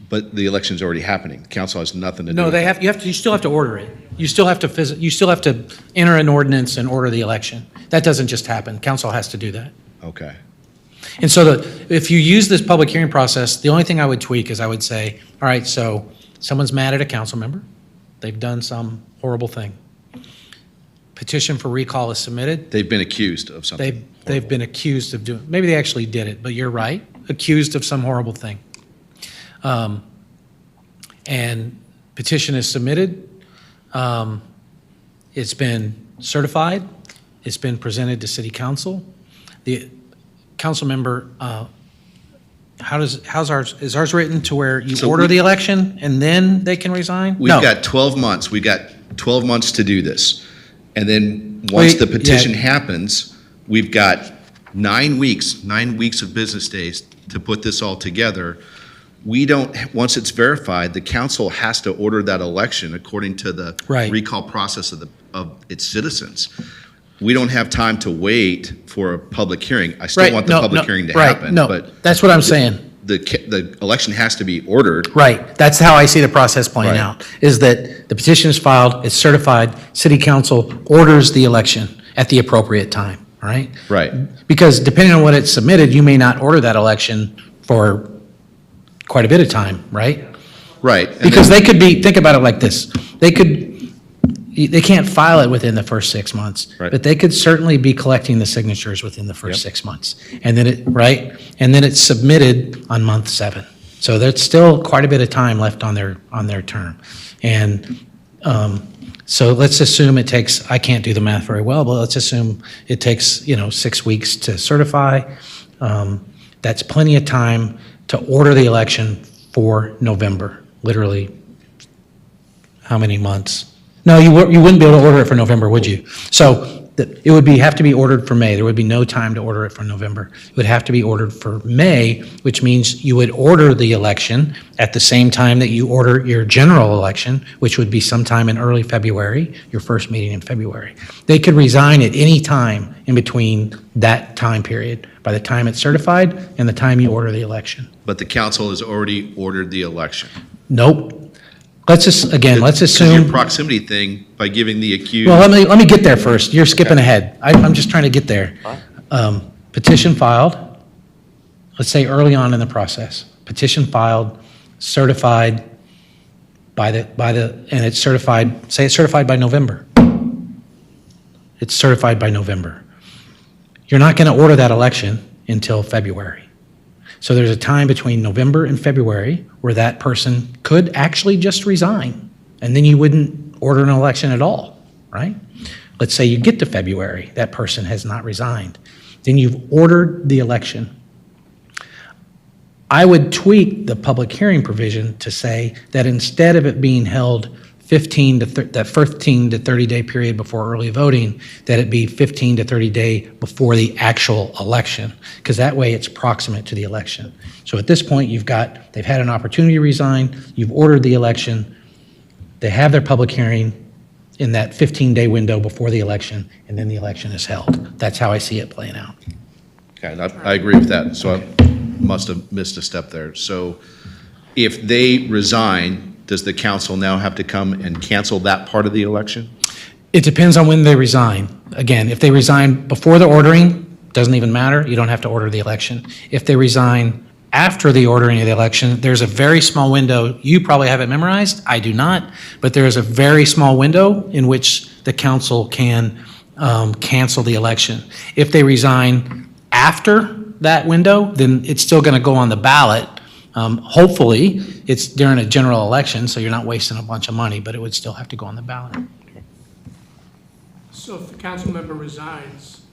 But the election's already happening. The council has nothing to do No, with it. you still have to order it. You still have to enter an ordinance and order the election. That doesn't just happen. Council has to do that. Okay. And so if you use this public hearing process, the only thing I would tweak is I would say, all right, so someone's mad at a council member. They've done some horrible thing. Petition for recall is submitted. They've been accused of something. They've been accused of doing, maybe they actually did it, but you're right, accused of some horrible thing. And petition is submitted. It's been certified. It's been presented to city council. The council member how's ours, is ours written to where you So order we- the election and then they can resign? We've No. got 12 months. We've got 12 months to do this. And then, once Wait, the petition yeah. happens, we've got 9 weeks of business days to put this all together. We don't, once it's verified, the council has to order that election according to the Right. recall process of its citizens. We don't have time to wait for a public hearing. I still Right, want the no, public no, hearing to right, happen, no, but that's what I'm saying. the election has to be ordered. Right, that's how I see the process playing Right. out, is that the petition is filed, it's certified, city council orders the election at the appropriate time, all right? Right. Because depending on what it's submitted, you may not order that election for quite a bit of time, right? Right. And Because then- they could be, think about it like this, they can't file it within the first 6 months. Right. But they could certainly be collecting the signatures within the first Yep. 6 months. And then right? And then it's submitted on month 7. So there's still quite a bit of time left on their term. And so let's assume it takes, I can't do the math very well, but let's assume it takes, 6 weeks to certify. That's plenty of time to order the election for November, literally how many months? No, you wouldn't be able to order it for November, would you? So it would have to be ordered for May. There would be no time to order it for November. It would have to be ordered for May, which means you would order the election at the same time that you order your general election, which would be sometime in early February, your first meeting in February. They could resign at any time in between that time period, by the time it's certified and the time you order the election. But the council has already ordered the election. Nope. Let's assume. Because your proximity thing, by giving the accused. Well, let me get there first. You're skipping ahead. I'm just trying to get there. Petition filed, let's say early on in the process. Petition filed, certified and it's certified, say it's certified by November. It's certified by November. You're not going to order that election until February. So there's a time between November and February where that person could actually just resign, and then you wouldn't order an election at all, right? Let's say you get to February, that person has not resigned. Then you've ordered the election. I would tweak the public hearing provision to say that instead of it being held that 15 to 30-day period before early voting, that it be 15 to 30-day before the actual election, because that way it's proximate to the election. So at this point, they've had an opportunity to resign, you've ordered the election, they have their public hearing in that 15-day window before the election, and then the election is held. That's how I see it playing out. Okay, and I agree with that, so I must have missed a step there. So if they resign, does the council now have to come and cancel that part of the election? It depends on when they resign. Again, if they resign before the ordering, doesn't even matter, you don't have to order the election. If they resign after the ordering of the election, there's a very small window, you probably have it memorized, I do not, but there is a very small window in which the council can cancel the election. If they resign after that window, then it's still going to go on the ballot. Hopefully, it's during a general election, so you're not wasting a bunch of money, but it would still have to go on the ballot. So if the council member resigns,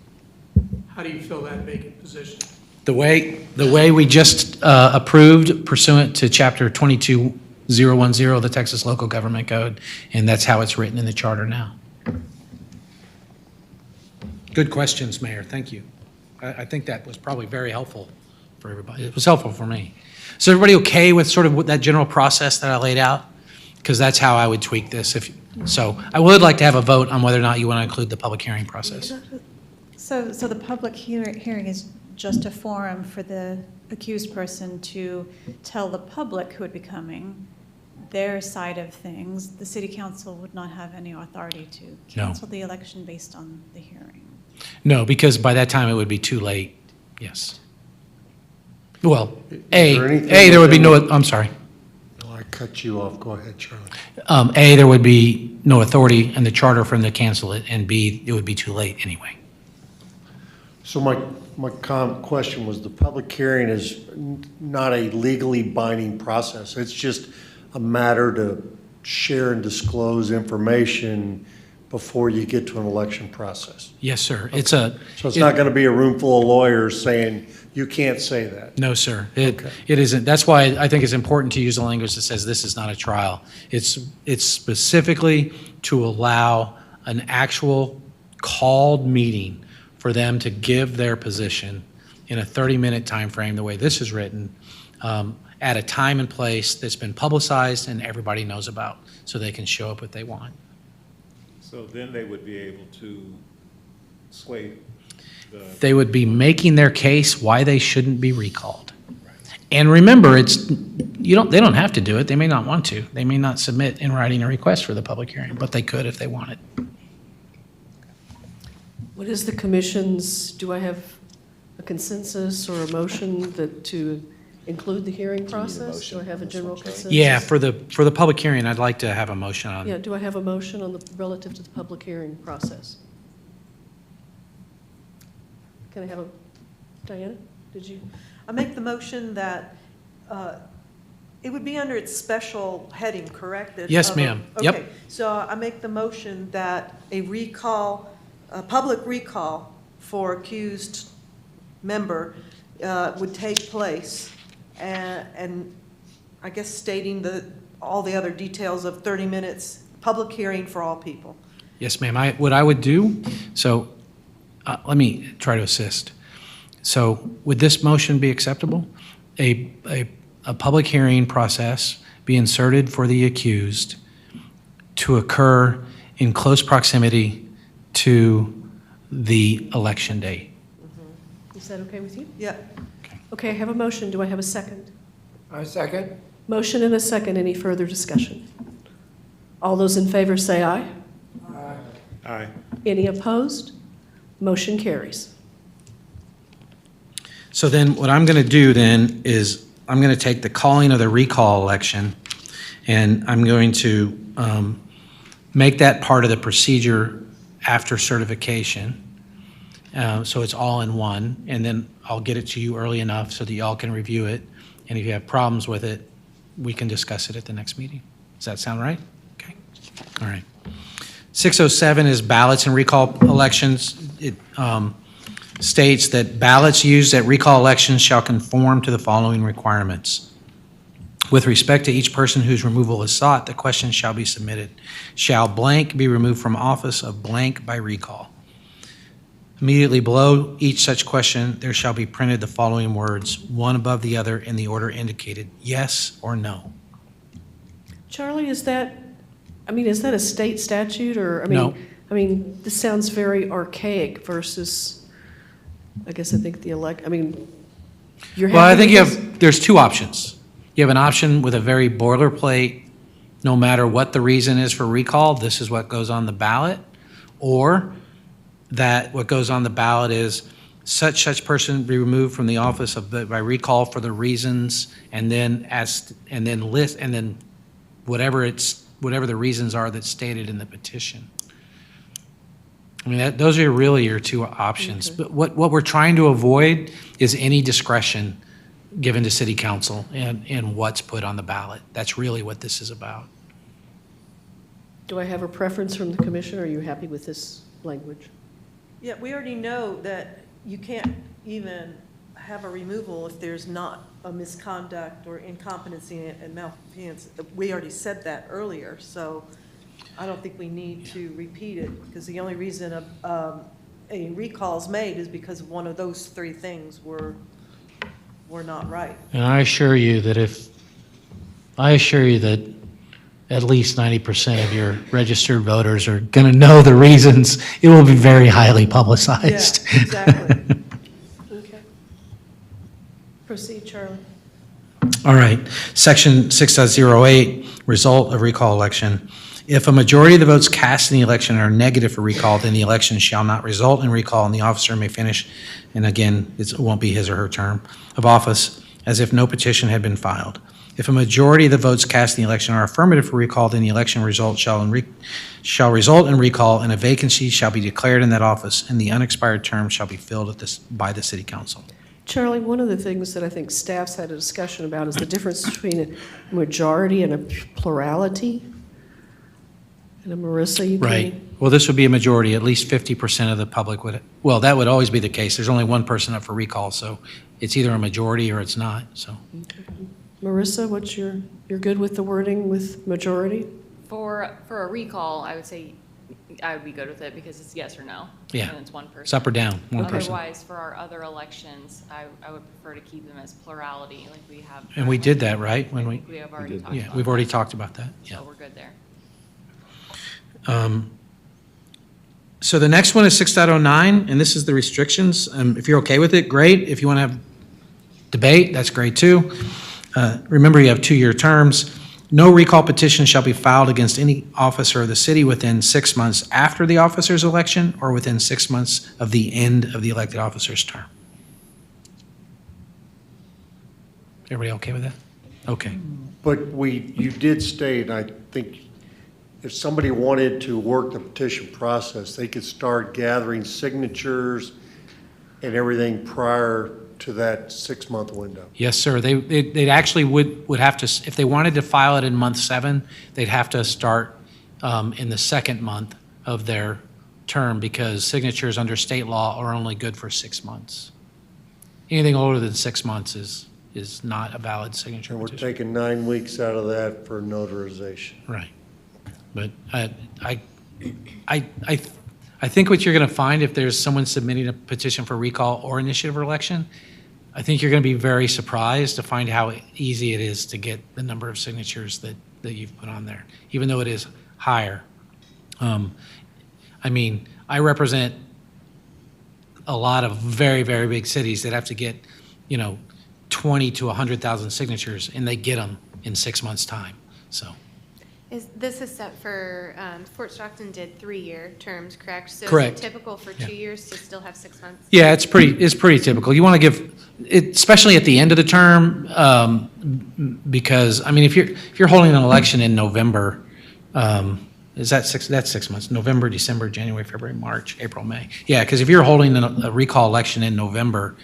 how do you fill that vacant position? The way we just approved pursuant to Chapter 22010 of the Texas Local Government Code, and that's how it's written in the charter now. Good questions, Mayor. Thank you. I think that was probably very helpful for everybody. It was helpful for me. Is everybody okay with sort of that general process that I laid out? Because that's how I would tweak this. So I would like to have a vote on whether or not you want to include the public hearing process. So the public hearing is just a forum for the accused person to tell the public who would be coming their side of things. The city council would not have any authority to No. cancel the election based on the hearing. No, because by that time it would be too late, yes. Well, there anything there would be no, within- I'm sorry. No, I cut you off. Go ahead, Charlie. There would be no authority in the charter for them to cancel it, and B, it would be too late anyway. So my question was, the public hearing is not a legally binding process. It's just a matter to share and disclose information before you get to an election process. Yes, sir. So it's not going to be a room full of lawyers saying, you can't say that. No, sir. Okay. It isn't. That's why I think it's important to use the language that says this is not a trial. It's specifically to allow an actual called meeting for them to give their position in a 30-minute time frame, the way this is written, at a time and place that's been publicized and everybody knows about, so they can show up if they want. So then they would be able to sway the, They would be making their case why they shouldn't be recalled. And remember, they don't have to do it. They may not want to. They may not submit in writing a request for the public hearing, but they could if they wanted. What is the commission's, do I have a consensus or a motion to include the hearing process? Do I have a general consensus? Yeah, for the public hearing, I'd like to have a motion on. Yeah, do I have a motion on relative to the public hearing process? Can I have a, Diana, did you? I make the motion that it would be under its special heading, correct? Yes, ma'am. Yep. Okay, so I make the motion that a public recall for accused member would take place, and I guess stating all the other details of 30 minutes, public hearing for all people. Yes, ma'am. What I would do, so let me try to assist. So would this motion be acceptable? A public hearing process be inserted for the accused to occur in close proximity to the election day. Is that okay with you? Yeah. Okay, I have a motion. Do I have a second? I second. Motion and a second. Any further discussion? All those in favor say aye. aye. Any opposed? Motion carries. So then what I'm going to do then is I'm going to take the calling of the recall election and I'm going to make that part of the procedure after certification. So it's all in one, and then I'll get it to you early enough so that y'all can review it. And if you have problems with it, we can discuss it at the next meeting. Does that sound right? Okay. All right. 607 is ballots and recall elections. It states that ballots used at recall elections shall conform to the following requirements. With respect to each person whose removal is sought, the question shall be submitted. Shall blank be removed from office of blank by recall? Immediately below each such question, there shall be printed the following words, one above the other in the order indicated, yes or no. Charlie, is that a state statute or, No. this sounds very archaic versus, I guess I think you're Well, I think having there's two options. You have an option with a very boilerplate, no matter what the reason is for recall, this is what goes on the ballot, or that what goes on the ballot is such person be removed from the office by recall for the reasons, and then whatever the reasons are that's stated in the petition. I mean, those are really your two options. Okay. But what we're trying to avoid is any discretion given to city council in what's put on the ballot. That's really what this is about. Do I have a preference from the commission, or are you happy with this language? Yeah, we already know that you can't even have a removal if there's not a misconduct or incompetency and malfeasance. We already said that earlier, so I don't think we need to repeat it, because the only reason a recall is made is because one of those three things were not right. And I assure you that at least 90% of your registered voters are going to know the reasons. It will be very highly publicized. Yeah, exactly. Okay. Proceed, Charlie. All right. Section 6.08, result of recall election. If a majority of the votes cast in the election are negative for recall, then the election shall not result in recall, and the officer may finish, and again, it won't be his or her term of office, as if no petition had been filed. If a majority of the votes cast in the election are affirmative for recall, then the election result shall result in recall, and a vacancy shall be declared in that office, and the unexpired term shall be filled by the city council. Charlie, one of the things that I think staff's had a discussion about is the difference between a majority and a plurality. And Marissa, you can. Right. Well, this would be a majority, at least 50% of the public would, well, that would always be the case. There's only one person up for recall, so it's either a majority or it's not, so. Marissa, you're good with the wording with majority? For a recall, I would say I would be good with it because it's yes or no. Yeah. And it's one person. It's up or down, one person. Otherwise, for our other elections, I would prefer to keep them as plurality like we have. And we did that, right? When we, We have already talked yeah, about we've already that, talked about that, yeah. So we're good there. So the next one is 6.09, and this is the restrictions. If you're okay with it, great. If you want to have debate, that's great too. Remember, you have 2-year terms. No recall petition shall be filed against any officer of the city within 6 months after the officer's election or within 6 months of the end of the elected officer's term. Everybody okay with that? Okay. But you did state, I think, if somebody wanted to work the petition process, they could start gathering signatures and everything prior to that 6-month window. Yes, sir. They'd actually would have to, if they wanted to file it in month 7, they'd have to start in the 2nd month of their term because signatures under state law are only good for 6 months. Anything older than 6 months is not a valid signature And we're petition. taking 9 weeks out of that for notarization. Right. But I think what you're going to find if there's someone submitting a petition for recall or initiative or election, I think you're going to be very surprised to find how easy it is to get the number of signatures that you've put on there, even though it is higher. I mean, I represent a lot of very, very big cities that have to get, 20 to 100,000 signatures, and they get them in 6 months' time, so. This is set for, Fort Stockton did 3-year terms, correct? So Correct. is it typical for 2 years to still have 6 months? Yeah, it's pretty typical. You want to give, especially at the end of the term, because, I mean, if you're holding an election in November, that's 6 months, November, December, January, February, March, April, May. Yeah, because if you're holding a recall election in November,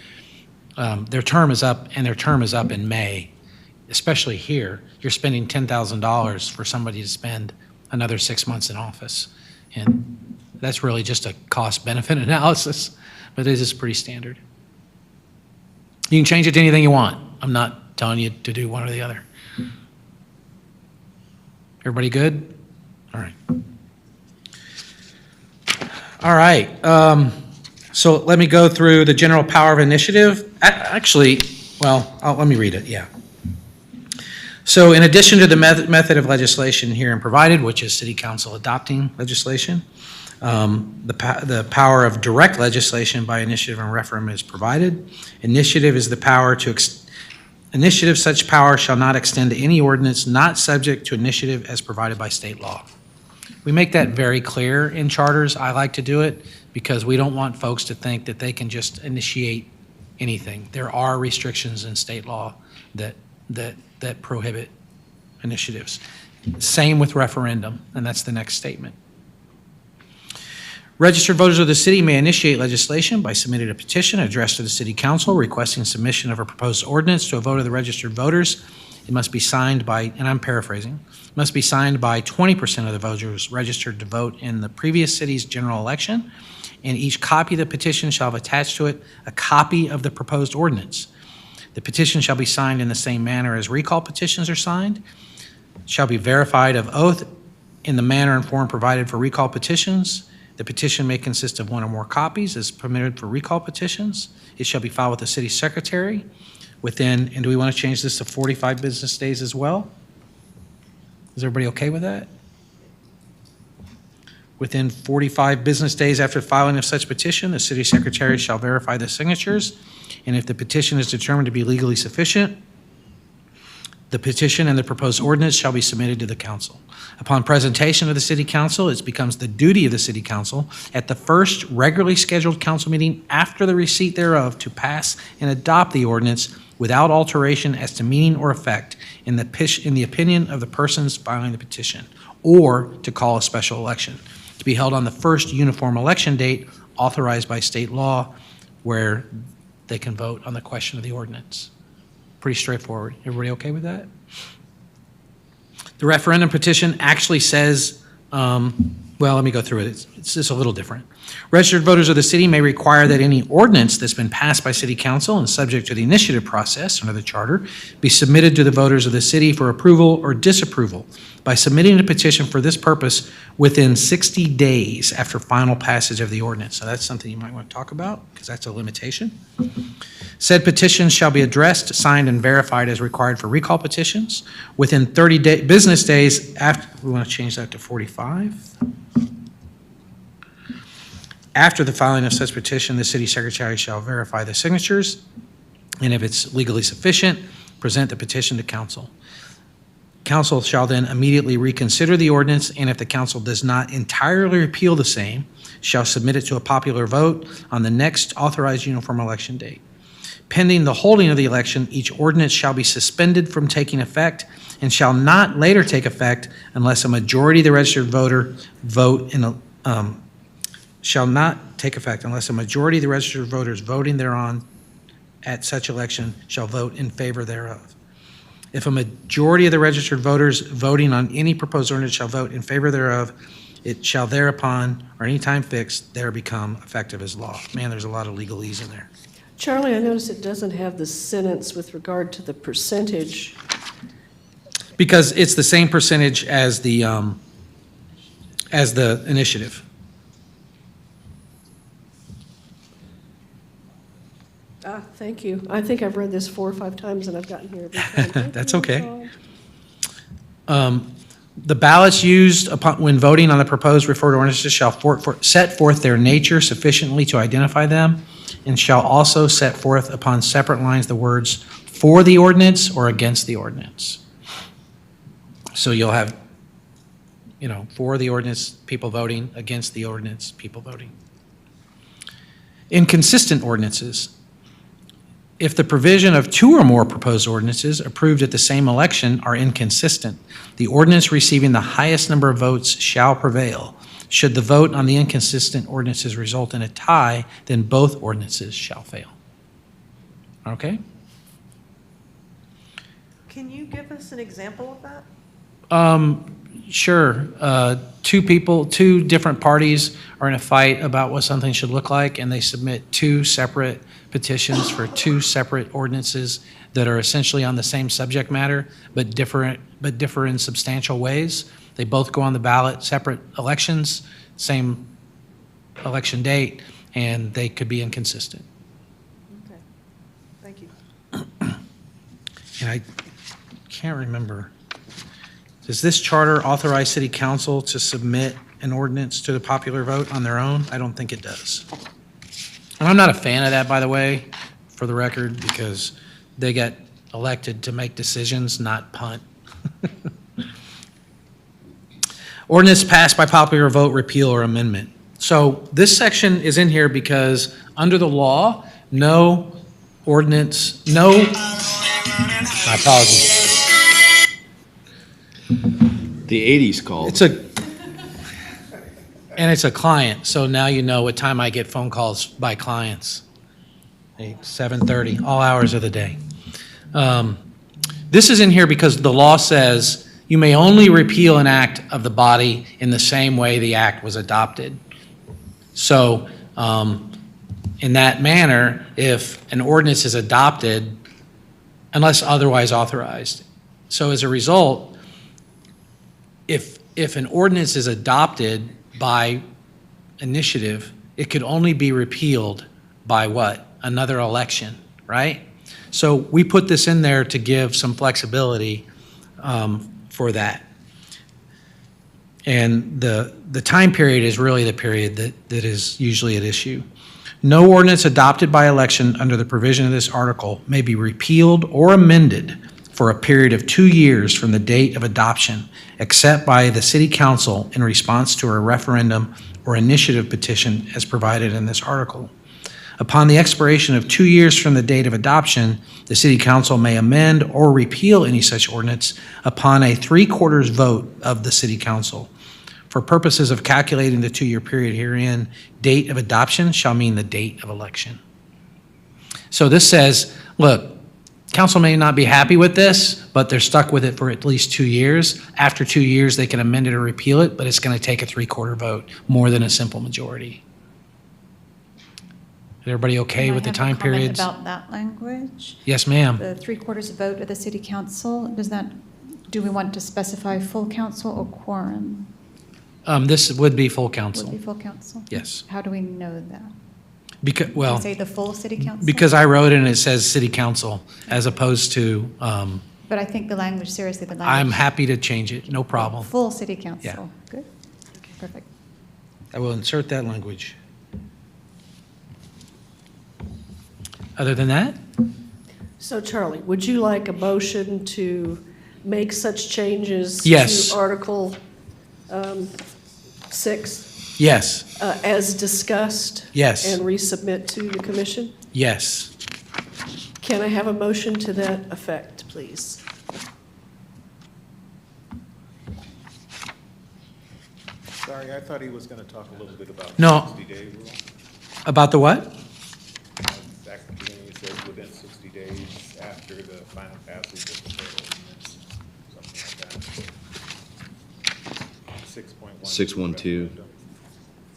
their term is up, and their term is up in May. Especially here, you're spending $10,000 for somebody to spend another 6 months in office. And that's really just a cost-benefit analysis, but it is pretty standard. You can change it to anything you want. I'm not telling you to do one or the other. Everybody good? All right. All right. So let me go through the general power of initiative. Actually, well, let me read it, yeah. So in addition to the method of legislation herein provided, which is city council adopting legislation, the power of direct legislation by initiative and referendum is provided. Initiative is the power to, initiative such power shall not extend to any ordinance not subject to initiative as provided by state law. We make that very clear in charters. I like to do it because we don't want folks to think that they can just initiate anything. There are restrictions in state law that prohibit initiatives. Same with referendum, and that's the next statement. Registered voters of the city may initiate legislation by submitting a petition addressed to the city council requesting submission of a proposed ordinance to a vote of the registered voters. It must be signed by, and I'm paraphrasing, must be signed by 20% of the voters registered to vote in the previous city's general election, and each copy of the petition shall have attached to it a copy of the proposed ordinance. The petition shall be signed in the same manner as recall petitions are signed, shall be verified of oath in the manner and form provided for recall petitions. The petition may consist of one or more copies as permitted for recall petitions. It shall be filed with the city secretary within, and do we want to change this to 45 business days as well? Is everybody okay with that? Within 45 business days after filing of such petition, the city secretary shall verify the signatures, and if the petition is determined to be legally sufficient, the petition and the proposed ordinance shall be submitted to the council. Upon presentation of the city council, it becomes the duty of the city council at the first regularly scheduled council meeting after the receipt thereof to pass and adopt the ordinance without alteration as to meaning or effect in the opinion of the persons filing the petition, or to call a special election to be held on the first uniform election date authorized by state law where they can vote on the question of the ordinance. Pretty straightforward. Everybody okay with that? The referendum petition actually says, well, Well, let me go through it. It's just a little different. Registered voters of the city may require that any ordinance that's been passed by city council and subject to the initiative process under the charter be submitted to the voters of the city for approval or disapproval by submitting a petition for this purpose within 60 days after final passage of the ordinance. So that's something you might want to talk about, because that's a limitation. Said petitions shall be addressed, signed, and verified as required for recall petitions within 30 business days after, we want to change that to 45. After the filing of such petition, the city secretary shall verify the signatures, and if it's legally sufficient, present the petition to council. Council shall then immediately reconsider the ordinance, and if the council does not entirely repeal the same, shall submit it to a popular vote on the next authorized uniform election date. Pending the holding of the election, each ordinance shall be suspended from taking effect and shall not later take effect unless a majority of the registered voter vote in a, shall not take effect unless a majority of the registered voters voting thereon at such election shall vote in favor thereof. If a majority of the registered voters voting on any proposed ordinance shall vote in favor thereof, it shall thereupon, or any time fixed, there become effective as law. Man, there's a lot of legalese in there. Charlie, I notice it doesn't have the sentence with regard to the percentage. Because it's the same percentage as the initiative. Thank you. I think I've read this 4 or 5 times and I've gotten here every time. Thank That's you, okay. Paul. The ballots used upon, when voting on the proposed referred ordinances shall set forth their nature sufficiently to identify them, and shall also set forth upon separate lines the words "for the ordinance" or "against the ordinance." So you'll have, for the ordinance, people voting; against the ordinance, people voting. Inconsistent ordinances. If the provision of 2 or more proposed ordinances approved at the same election are inconsistent, the ordinance receiving the highest number of votes shall prevail. Should the vote on the inconsistent ordinances result in a tie, then both ordinances shall fail. Okay? Can you give us an example of that? Sure. 2 different parties are in a fight about what something should look like, and they submit 2 separate petitions for 2 separate ordinances that are essentially on the same subject matter, but differ in substantial ways. They both go on the ballot, separate elections, same election date, and they could be inconsistent. Okay, thank you. And I can't remember. Does this charter authorize city council to submit an ordinance to the popular vote on their own? I don't think it does. And I'm not a fan of that, by the way, for the record, because they get elected to make decisions, not punt. Ordinance passed by popular vote, repeal or amendment. So this section is in here because under the law, no ordinance, my apologies. The 80s called. It's a client, so now you know what time I get phone calls by clients. 7:30, all hours of the day. This is in here because the law says you may only repeal an act of the body in the same way the act was adopted. So in that manner, if an ordinance is adopted, unless otherwise authorized. So as a result, if an ordinance is adopted by initiative, it could only be repealed by what? Another election, right? So we put this in there to give some flexibility for that. And the time period is really the period that is usually at issue. No ordinance adopted by election under the provision of this article may be repealed or amended for a period of 2 years from the date of adoption, except by the city council in response to a referendum or initiative petition as provided in this article. Upon the expiration of 2 years from the date of adoption, the city council may amend or repeal any such ordinance upon a 3/4 vote of the city council. For purposes of calculating the 2-year period herein, date of adoption shall mean the date of election. So this says, look, council may not be happy with this, but they're stuck with it for at least 2 years. After 2 years, they can amend it or repeal it, but it's going to take a 3/4 vote, more than a simple majority. Is everybody okay with the time periods? I have a comment about that language. Yes, ma'am. The 3/4 vote of the city council, do we want to specify full council or quorum? This would be full Would council. be full council? Yes. How do we know that? Because, Do well, we say the full city council? because I wrote it and it says city council as opposed to, But I think the language, seriously, the language. I'm happy to change it, no problem. Full city council. Good. Perfect. I will insert that language. Other than that, So Charlie, would you like a motion to make such changes? Yes. To Article 6 yes, as discussed? Yes. And resubmit to the commission? yes. Can I have a motion to that effect, please? Sorry, I thought he was gonna talk a little bit about No. the 60-day rule. About the what? Back at the beginning, you said within 60 days after the final passage of the federal ordinance, something like that. 6.1. 612.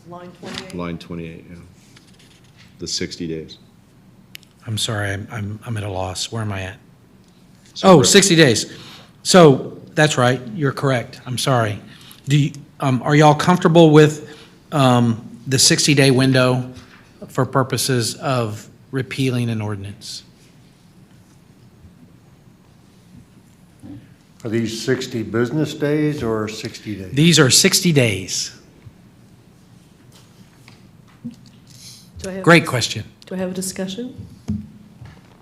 Line 28. Line 28, yeah. The 60 days. I'm sorry, I'm at a loss. Where am I at? Oh, 60 days. So, that's right, you're correct. I'm sorry. Are y'all comfortable with the 60-day window for purposes of repealing an ordinance? Are these 60 business days or 60 days? These are 60 days. Do I have- Great question. Do I have a discussion?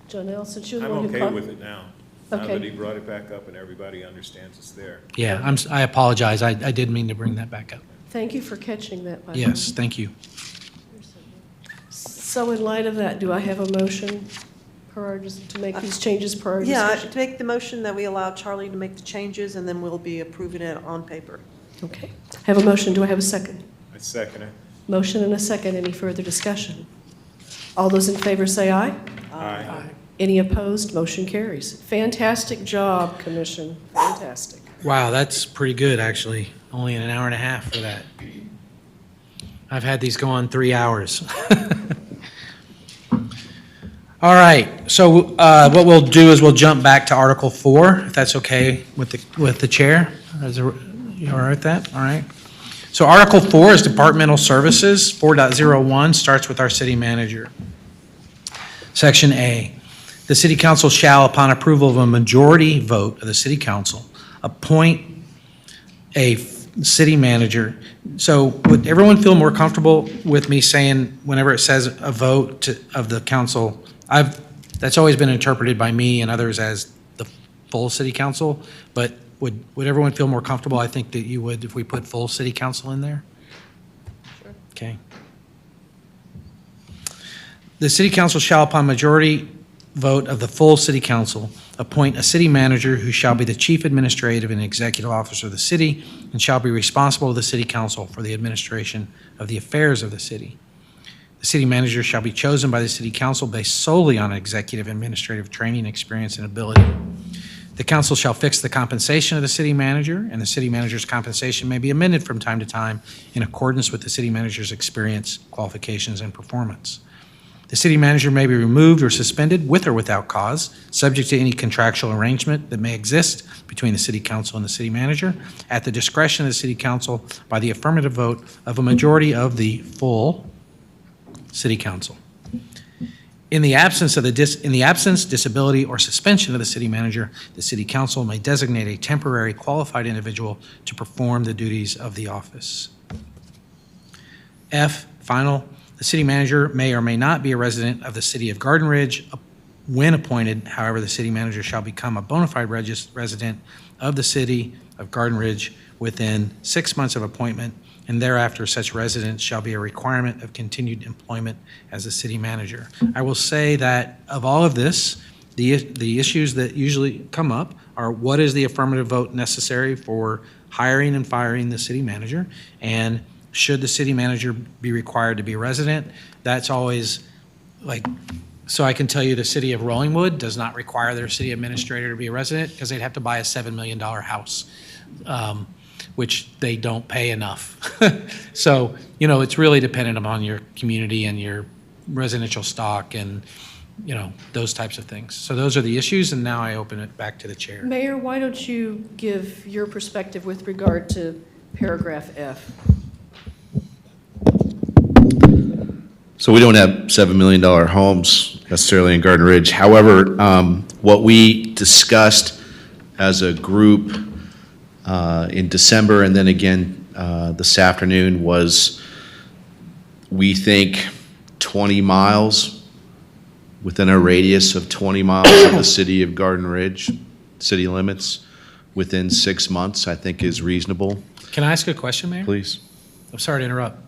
Jonelle, since you're the I'm one who okay caught. with it now. Now Okay. that he brought it back up and everybody understands it's there. Yeah, I apologize. I did mean to bring that back up. Thank you for catching that, by the way. Yes, thank you. So in light of that, do I have a motion to make these changes per our Yeah, discussion? to make the motion that we allow Charlie to make the changes, and then we'll be approving it on paper. Okay. Have a motion. Do I have a second? I second it. Motion and a second. Any further discussion? All those in favor say aye. Aye. Any opposed? Motion carries. Fantastic job, Commission. Fantastic. Wow, that's pretty good, actually. Only an hour and a half for that. I've had these go on 3 hours. All right, so what we'll do is we'll jump back to Article 4, if that's okay with the chair. You all right with that? All right. So Article 4 is Departmental Services. 4.01 starts with our city manager. Section A, the city council shall, upon approval of a majority vote of the city council, appoint a city manager. So would everyone feel more comfortable with me saying whenever it says a vote of the council, that's always been interpreted by me and others as the full city council, but would everyone feel more comfortable? I think that you would if we put full city council in there. Sure. Okay. The city council shall, upon majority vote of the full city council, appoint a city manager who shall be the chief administrative and executive officer of the city and shall be responsible to the city council for the administration of the affairs of the city. The city manager shall be chosen by the city council based solely on executive administrative training, experience, and ability. The council shall fix the compensation of the city manager, and the city manager's compensation may be amended from time to time in accordance with the city manager's experience, qualifications, and performance. The city manager may be removed or suspended with or without cause, subject to any contractual arrangement that may exist between the city council and the city manager, at the discretion of the city council by the affirmative vote of a majority of the full city council. In the absence, disability, or suspension of the city manager, the city council may designate a temporary qualified individual to perform the duties of the office. F, final, the city manager may or may not be a resident of the city of Garden Ridge. When appointed, however, the city manager shall become a bona fide resident of the city of Garden Ridge within 6 months of appointment, and thereafter such residence shall be a requirement of continued employment as a city manager. I will say that of all of this, the issues that usually come up are what is the affirmative vote necessary for hiring and firing the city manager, and should the city manager be required to be a resident? That's always like So I can tell you the city of Rollingwood does not require their city administrator to be a resident because they'd have to buy a $7 million house, which they don't pay enough. So, you know, it's really dependent upon your community and your residential stock and, you know, those types of things. So those are the issues, and now I open it back to the chair. Mayor, why don't you give your perspective with regard to paragraph F? So we don't have $7 million homes necessarily in Garden Ridge. However, what we discussed as a group in December and then again this afternoon was we think 20 miles, within a radius of 20 miles of the city of Garden Ridge, city limits, within 6 months, I think is reasonable. Can I ask a question, Mayor? Please. I'm sorry to interrupt.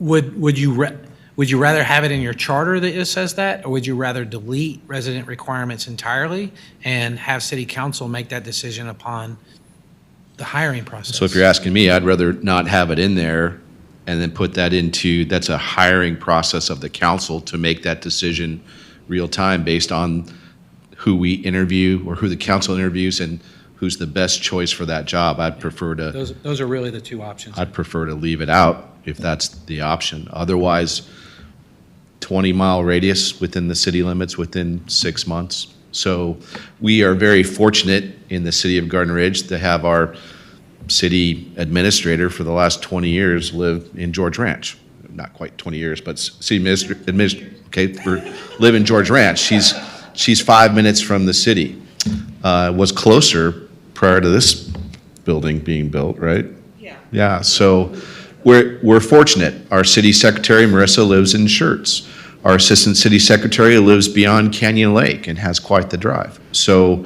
Would you rather have it in your charter that it says that, or would you rather delete resident requirements entirely and have city council make that decision upon the hiring process? So if you're asking me, I'd rather not have it in there and then put that into, that's a hiring process of the council to make that decision real time based on who we interview or who the council interviews and who's the best choice for that job. I'd prefer to. Those are really the two options. I'd prefer to leave it out if that's the option. Otherwise, 20-mile radius within the city limits within 6 months. So we are very fortunate in the city of Garden Ridge to have our city administrator for the last 20 years live in George Ranch. Not quite 20 years, but city administrator, okay, live in George Ranch. She's 5 minutes from the city. Was closer prior to this building being built, right? Yeah. Yeah, so we're fortunate. Our city secretary, Marissa, lives in Schertz. Our assistant city secretary lives beyond Canyon Lake and has quite the drive. So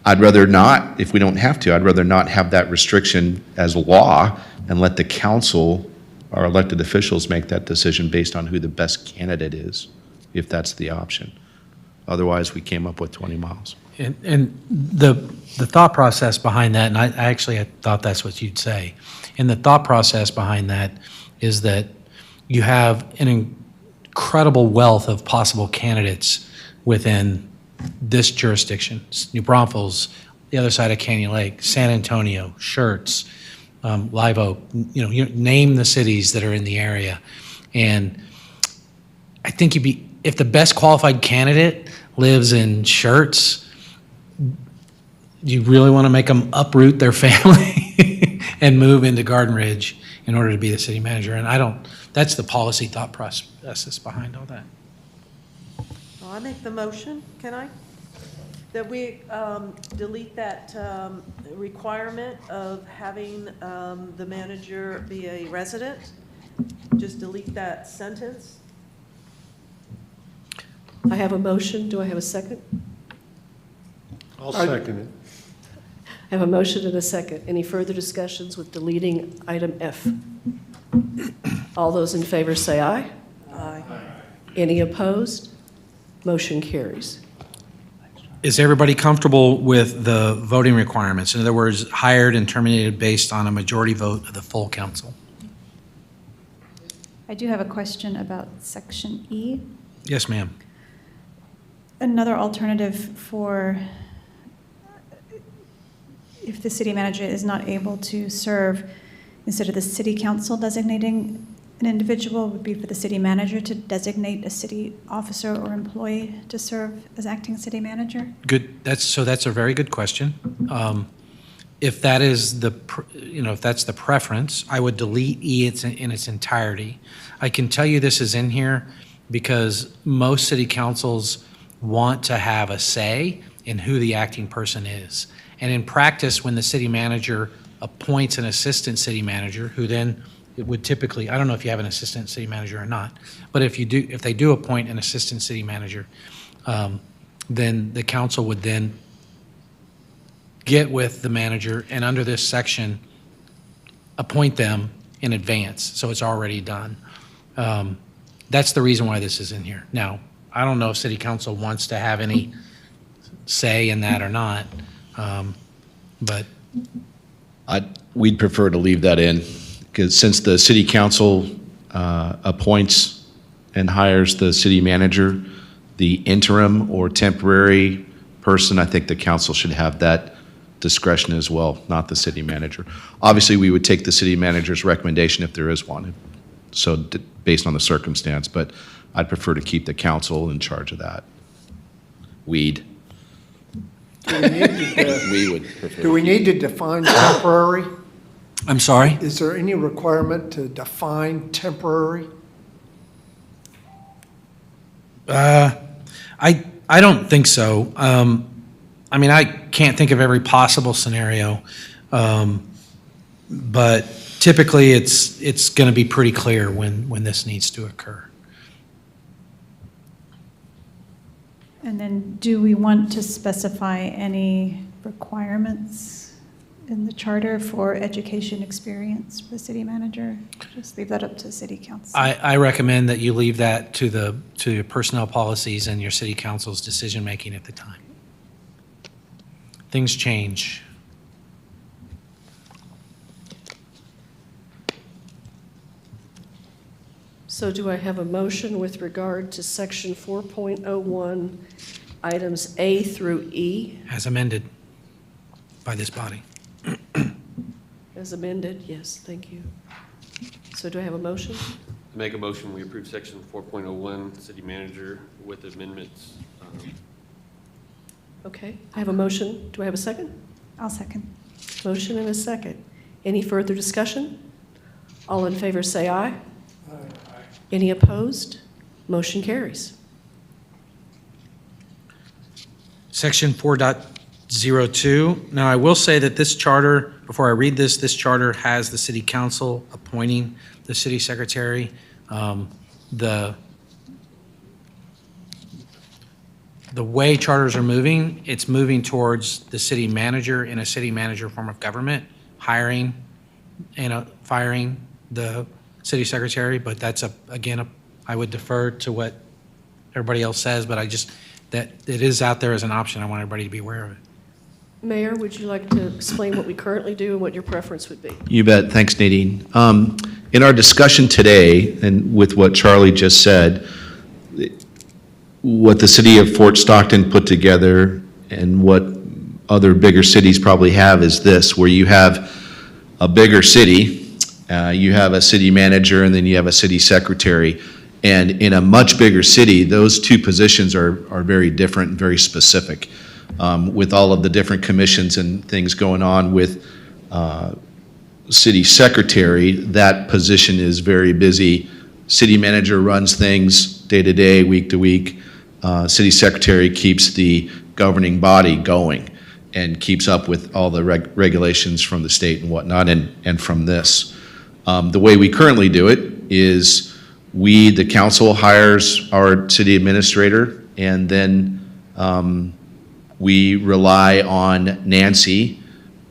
I'd rather not, if we don't have to, I'd rather not have that restriction as law and let the council, our elected officials, make that decision based on who the best candidate is, if that's the option. Otherwise, we came up with 20 miles. And the thought process behind that, and I actually thought that's what you'd say, and the thought process behind that is that you have an incredible wealth of possible candidates within this jurisdiction. New Braunfels, the other side of Canyon Lake, San Antonio, Schertz, Live Oak, you name the cities that are in the area. And I think if the best qualified candidate lives in Schertz, you really want to make them uproot their family and move into Garden Ridge in order to be the city manager. And that's the policy thought process behind all that. Well, I make the motion, can I? That we delete that requirement of having the manager be a resident. Just delete that sentence. I have a motion. Do I have a second? I'll second it. I have a motion and a second. Any further discussions with deleting item F? All those in favor say aye. Aye. Any opposed? Motion carries. Is everybody comfortable with the voting requirements? In other words, hired and terminated based on a majority vote of the full council? I do have a question about section E. Yes, ma'am. Another alternative for if the city manager is not able to serve, instead of the city council designating an individual, would be for the city manager to designate a city officer or employee to serve as acting city manager? Good. That's a very good question. If that is if that's the preference, I would delete E in its entirety. I can tell you this is in here because most city councils want to have a say in who the acting person is. And in practice, when the city manager appoints an assistant city manager, who then it would typically, I don't know if you have an assistant city manager or not, but if they do appoint an assistant city manager, then the council would then get with the manager and under this section, appoint them in advance, so it's already done. That's the reason why this is in here. Now, I don't know if city council wants to have any say in that or not, but. We'd prefer to leave that in, because since the city council appoints and hires the city manager, the interim or temporary person, I think the council should have that discretion as well, not the city manager. Obviously, we would take the city manager's recommendation if there is one, so based on the circumstance, but I'd prefer to keep the council in charge of that. Weed. We would prefer. Do we need to define temporary? I'm sorry? Is there any requirement to define temporary? I don't think so. I mean, I can't think of every possible scenario, but typically it's going to be pretty clear when this needs to occur. And then do we want to specify any requirements in the charter for education experience for the city manager? Just leave that up to city council. I recommend that you leave that to your personnel policies and your city council's decision-making at the time. Things change. So do I have a motion with regard to section 4.01, items A through E, As amended by this body. as amended? Yes, thank you. So do I have a motion? Make a motion, we approve section 4.01, city manager with amendments. Okay, I have a motion. Do I have a second? I'll second. Motion and a second. Any further discussion? All in favor say aye. Any opposed? Motion carries. Section 4.02. Now, I will say that this charter, before I read this charter has the city council appointing the city secretary. The way charters are moving, it's moving towards the city manager in a city manager form of government, hiring and firing the city secretary, but that's I would defer to what everybody else says, but that it is out there as an option. I want everybody to be aware of it. Mayor, would you like to explain what we currently do and what your preference would be? You bet. Thanks, Nadine. In our discussion today, and with what Charlie just said, what the city of Fort Stockton put together and what other bigger cities probably have is this, where you have a bigger city, you have a city manager, and then you have a city secretary. And in a much bigger city, those two positions are very different and very specific. With all of the different commissions and things going on with city secretary, that position is very busy. City manager runs things day to day, week to week. City secretary keeps the governing body going and keeps up with all the regulations from the state and whatnot and from this. The way we currently do it is the council hires our city administrator, and then we rely on Nancy,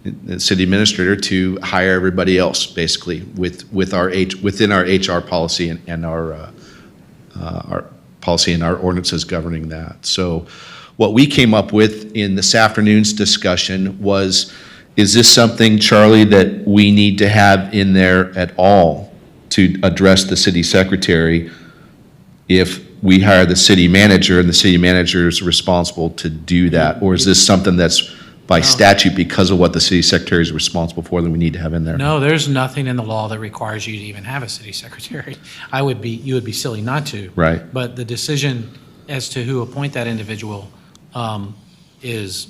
the city administrator, to hire everybody else, basically, within our HR policy and our policy and our ordinances governing that. So what we came up with in this afternoon's discussion was, is this something, Charlie, that we need to have in there at all to address the city secretary if we hire the city manager and the city manager is responsible to do that? Or is this something that's by statute, because of what the city secretary is responsible for, that we need to have in there? No, there's nothing in the law that requires you to even have a city secretary. You would be silly not to. Right. But the decision as to who appoint that individual is,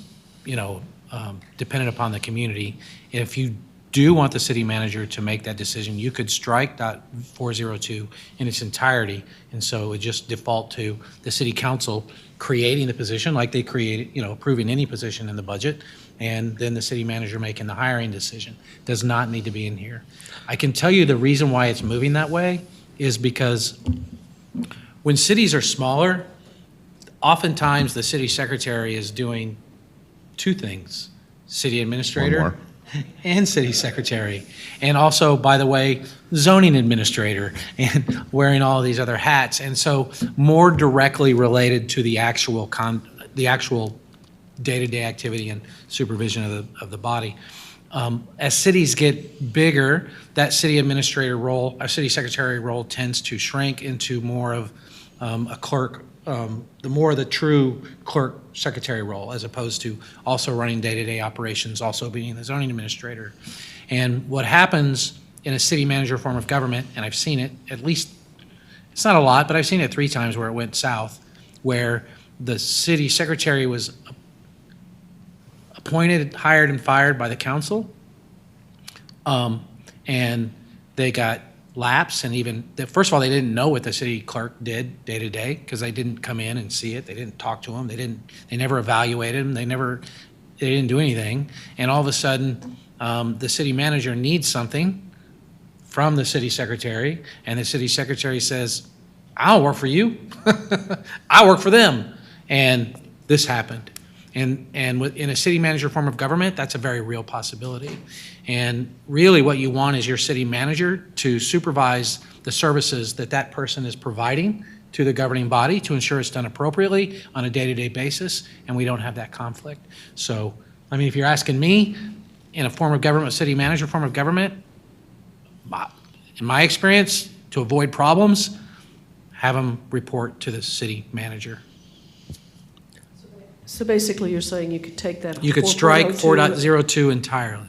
dependent upon the community. If you do want the city manager to make that decision, you could strike that 402 in its entirety, and so it would just default to the city council creating the position like they created, approving any position in the budget, and then the city manager making the hiring decision. Does not need to be in here. I can tell you the reason why it's moving that way is because when cities are smaller, oftentimes the city secretary is doing two things: city administrator and city secretary, and also, by the way, zoning administrator, and wearing all of these other hats. And so more directly related to the actual day-to-day activity and supervision of the body. As cities get bigger, that city administrator role, a city secretary role tends to shrink into more of a clerk, the more of the true clerk secretary role, as opposed to also running day-to-day operations, also being the zoning administrator. And what happens in a city manager form of government, and I've seen it at least, it's not a lot, but I've seen it 3 times where it went south, where the city secretary was appointed, hired, and fired by the council. And they got lapse, and even, first of all, they didn't know what the city clerk did day to day, because they didn't come in and see it. They didn't talk to him. They never evaluated him. They didn't do anything. And all of a sudden, the city manager needs something from the city secretary, and the city secretary says, I don't work for you. I work for them. And this happened. And in a city manager form of government, that's a very real possibility. And really what you want is your city manager to supervise the services that that person is providing to the governing body to ensure it's done appropriately on a day-to-day basis, and we don't have that conflict. So, I mean, if you're asking me, in a form of government, a city manager form of government, in my experience, to avoid problems, have them report to the city manager. So basically, you're saying you could take that. You could strike 4.02. 4.02 entirely.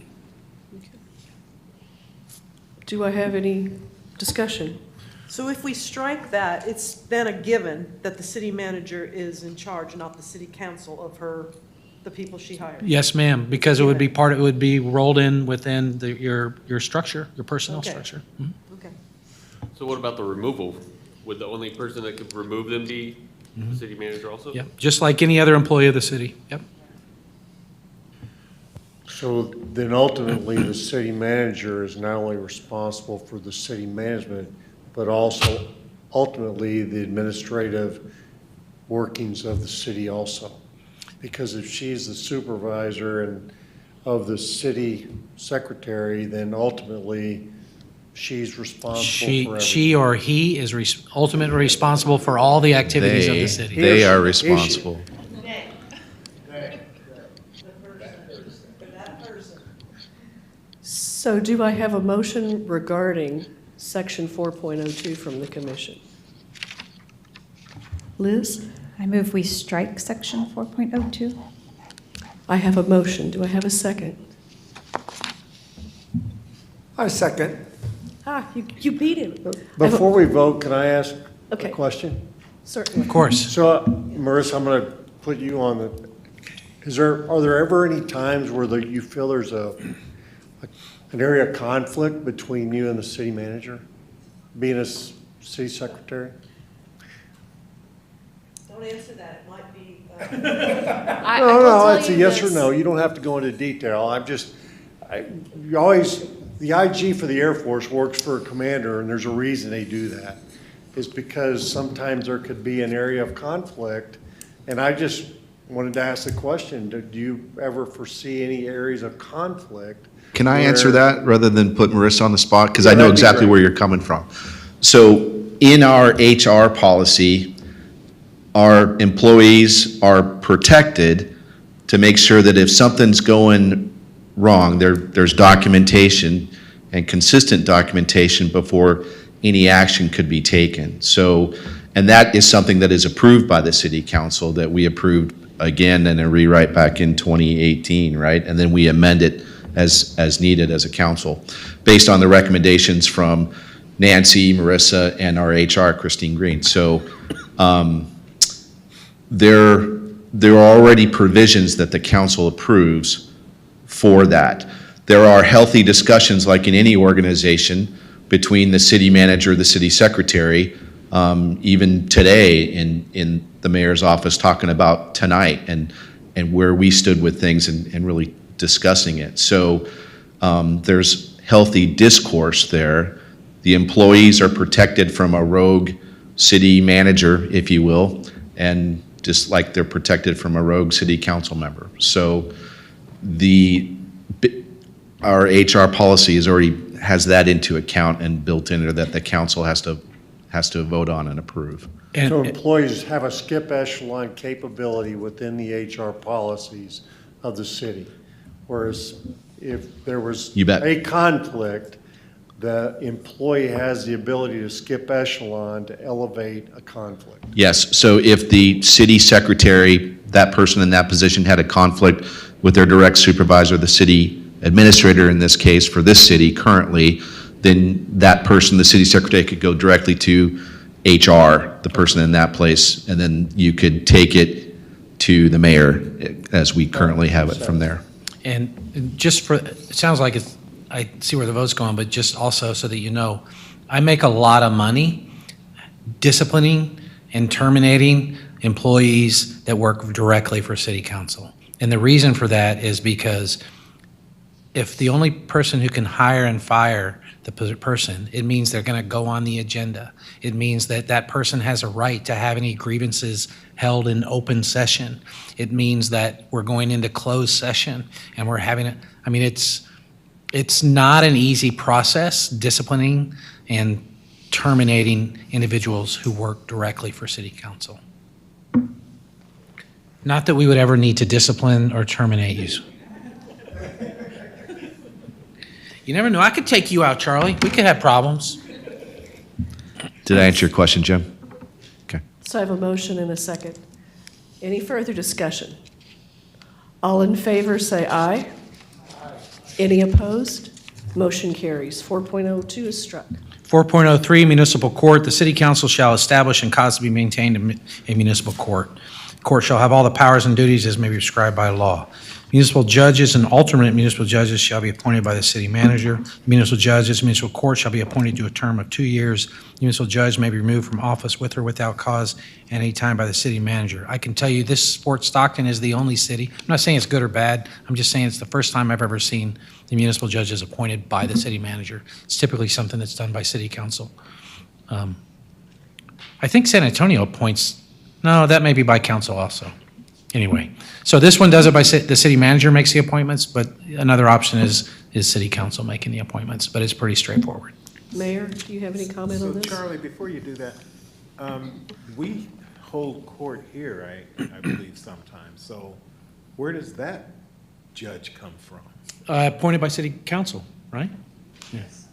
Do I have any discussion? So if we strike that, it's then a given that the city manager is in charge, not the city council of the people she hired? Yes, ma'am, because it would be it would be rolled in within your structure, your personnel Okay. structure. Mhm. Okay. So what about the removal? Would the only person that could remove them be the city manager also? Yep, just like any other employee of the city. Yep. So then ultimately, the city manager is not only responsible for the city management, but also ultimately the administrative workings of the city also. Because if she's the supervisor and of the city secretary, then ultimately she's responsible for everything. She or he is ultimately responsible for all the activities of the city. They are responsible. So do I have a motion regarding section 4.02 from the commission? Liz? I move we strike section 4.02. I have a motion. Do I have a second? I second. You beat him. Before we vote, can I ask a Okay. question? Certainly. Of course. So, Marissa, I'm going to put you on are there ever any times where you feel there's an area of conflict between you and the city manager, being a city secretary? Don't answer that, it might be. No, it's a yes or no. You don't have to go into detail. The IG for the Air Force works for a commander, and there's a reason they do that. It's because sometimes there could be an area of conflict, and I just wanted to ask the question, do you ever foresee any areas of conflict? Can I answer where- that rather than put Marissa on the spot? Because I Yeah, know that'd be exactly great. where you're coming from. So in our HR policy, our employees are protected to make sure that if something's going wrong, there's documentation and consistent documentation before any action could be taken. So, and that is something that is approved by the city council that we approved again in a rewrite back in 2018, right? And then we amend it as needed as a council, based on the recommendations from Nancy, Marissa, and our HR, Christine Green. So there are already provisions that the council approves for that. There are healthy discussions, like in any organization, between the city manager, the city secretary, even today in the mayor's office, talking about tonight and where we stood with things and really discussing it. So there's healthy discourse there. The employees are protected from a rogue city manager, if you will, and just like they're protected from a rogue city council member. So our HR policy has that into account and built in there that the council has to vote on and approve. So employees have a skip echelon capability within the HR policies of the city, whereas if there was You bet. a conflict, the employee has the ability to skip echelon to elevate a conflict. Yes, so if the city secretary, that person in that position had a conflict with their direct supervisor, the city administrator in this case for this city currently, then that person, the city secretary, could go directly to HR, the person in that place, and then you could take it to the mayor as we currently have it from there. And just for, it sounds like it's, I see where the vote's going, but just also so that you know, I make a lot of money disciplining and terminating employees that work directly for city council. And the reason for that is because if the only person who can hire and fire the person, it means they're going to go on the agenda. It means that that person has a right to have any grievances held in open session. It means that we're going into closed session and we're having it. I mean, it's not an easy process disciplining and terminating individuals who work directly for city council. Not that we would ever need to discipline or terminate you. You never know. I could take you out, Charlie. We could have problems. Did I answer your question, Jim? Okay. So I have a motion and a second. Any further discussion? All in favor, say aye. Any opposed? Motion carries. 4.02 is struck. 4.03 Municipal Court. The city council shall establish and cause to be maintained a municipal court. Court shall have all the powers and duties as may be prescribed by law. Municipal judges and alternate municipal judges shall be appointed by the city manager. Municipal judges, municipal court shall be appointed to a term of 2 years. Municipal judge may be removed from office with or without cause at any time by the city manager. I can tell you this, Fort Stockton is the only city. I'm not saying it's good or bad. I'm just saying it's the first time I've ever seen the municipal judges appointed by the city manager. It's typically something that's done by city council. I think San Antonio appoints, no, that may be by council also. Anyway, so this one does it by, the city manager makes the appointments, but another option is city council making the appointments, but it's pretty straightforward. Mayor, do you have any comment on So this? Charlie, before you do that, we hold court here, I believe sometimes. So where does that judge come from? Appointed by city council, right? Yes.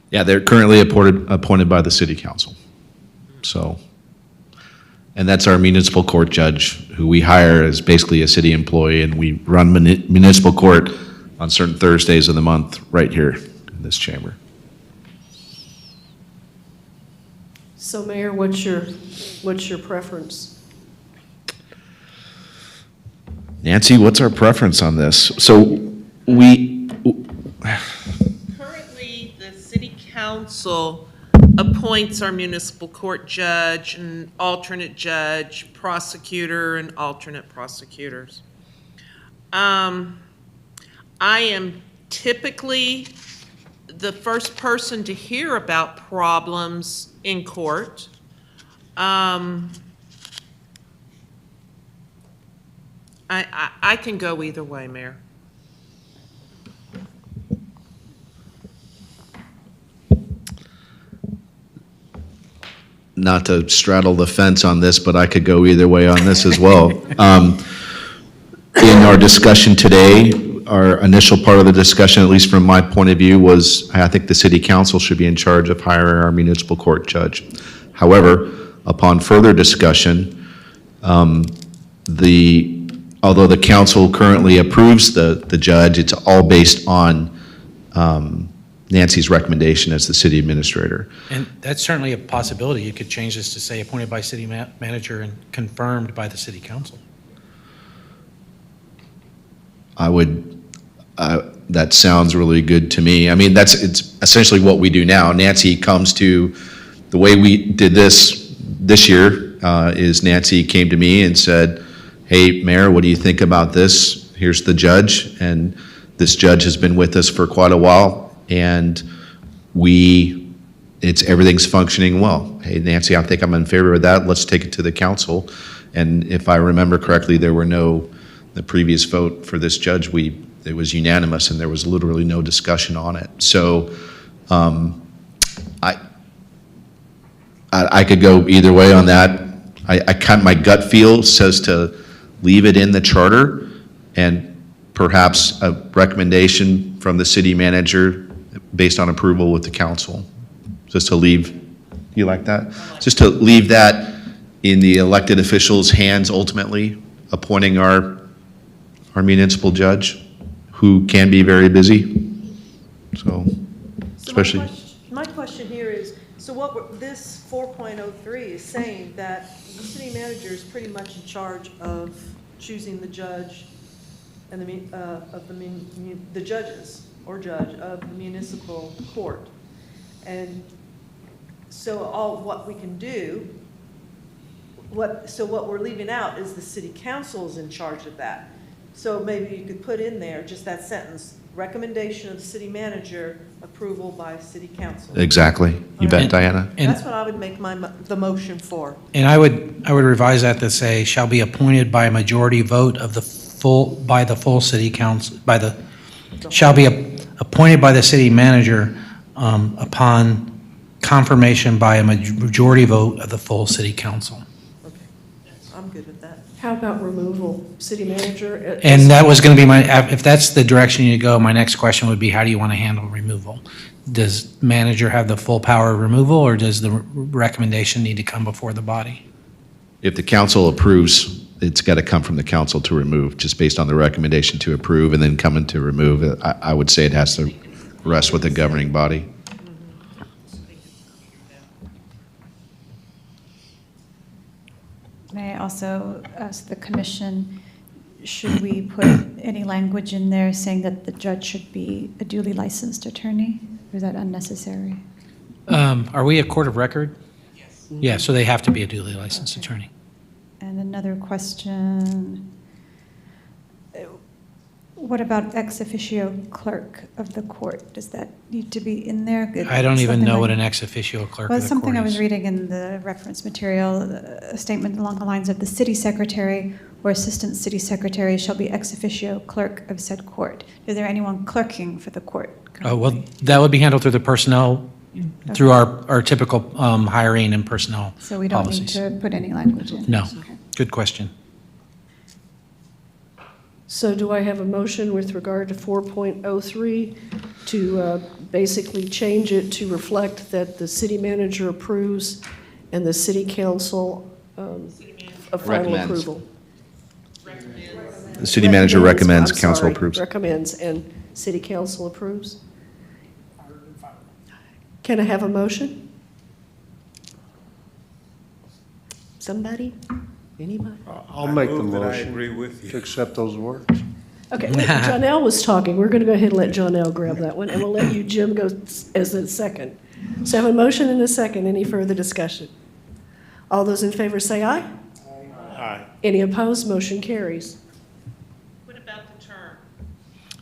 Yeah, they're currently appointed by the city council. So, and that's our municipal court judge, who we hire as basically a city employee, and we run municipal court on certain Thursdays of the month right here in this chamber. So Mayor, what's your preference? Nancy, what's our preference on this? So we, Currently, the city council appoints our municipal court judge and alternate judge, prosecutor, and alternate prosecutors. I am typically the first person to hear about problems in court. I can go either way, Mayor. not to straddle the fence on this, but I could go either way on this as well. In our discussion today, our initial part of the discussion, at least from my point of view, was I think the city council should be in charge of hiring our municipal court judge. However, upon further discussion, although the council currently approves the judge, it's all based on Nancy's recommendation as the city administrator. And that's certainly a possibility. You could change this to say appointed by city manager and confirmed by the city council. That sounds really good to me. I mean, it's essentially what we do now. Nancy comes to, the way we did this year, is Nancy came to me and said, hey, Mayor, what do you think about this? Here's the judge, and this judge has been with us for quite a while, and everything's functioning well. Hey, Nancy, I think I'm in favor of that. Let's take it to the council. And if I remember correctly, the previous vote for this judge, it was unanimous, and there was literally no discussion on it. So I could go either way on that. My gut feel says to leave it in the charter, and perhaps a recommendation from the city manager based on approval with the council. Just to leave, you like that? Just to leave that in the elected officials' hands ultimately, appointing our municipal judge, who can be very busy. So, especially. My question here is, so this 4.03 is saying that the city manager is pretty much in charge of choosing the judge and the judges or judge of the municipal court. And so what we can do, what we're leaving out is the city council is in charge of that. So maybe you could put in there just that sentence, recommendation of the city manager, approval by city council. Exactly. You bet, Diana. That's what I would make the motion for. And I would revise that to say, shall be appointed by a majority vote of the full city council, shall be appointed by the city manager upon confirmation by a majority vote of the full city council. Okay, I'm good with that. How about removal, city manager? And that was going to be if that's the direction you go, my next question would be, how do you want to handle removal? Does manager have the full power of removal, or does the recommendation need to come before the body? If the council approves, it's got to come from the council to remove, just based on the recommendation to approve and then coming to remove. I would say it has to rest with the governing body. May I also ask the commission, should we put any language in there saying that the judge should be a duly licensed attorney? Or is that unnecessary? Are we a court of record? Yes. Yeah, so they have to be a duly licensed attorney. And another question, what about ex officio clerk of the court? Does that need to be in there? I don't even Something know like- what an ex officio clerk Well, of the something court I was is. reading in the reference material, a statement along the lines of the city secretary or assistant city secretary shall be ex officio clerk of said court. Is there anyone clerking for the court? Oh, well, that would be handled through the personnel, through our typical hiring and personnel So we don't need policies. to put any language in? No. Okay. Good question. So do I have a motion with regard to 4.03 to basically change it to reflect that the city manager approves and the city council a final Recommends. approval? The city manager recommends, I'm council sorry, approves. Recommends and city council approves? Can I have a motion? Somebody? Anybody? I'll make the move that I motion agree with you. to accept those words. Okay, Jonelle was talking. We're going to go ahead and let Jonelle grab that one, and we'll let you, Jim, go as a second. So I have a motion and a second. Any further discussion? All those in favor say aye. Aye. Any opposed? Motion carries. What about the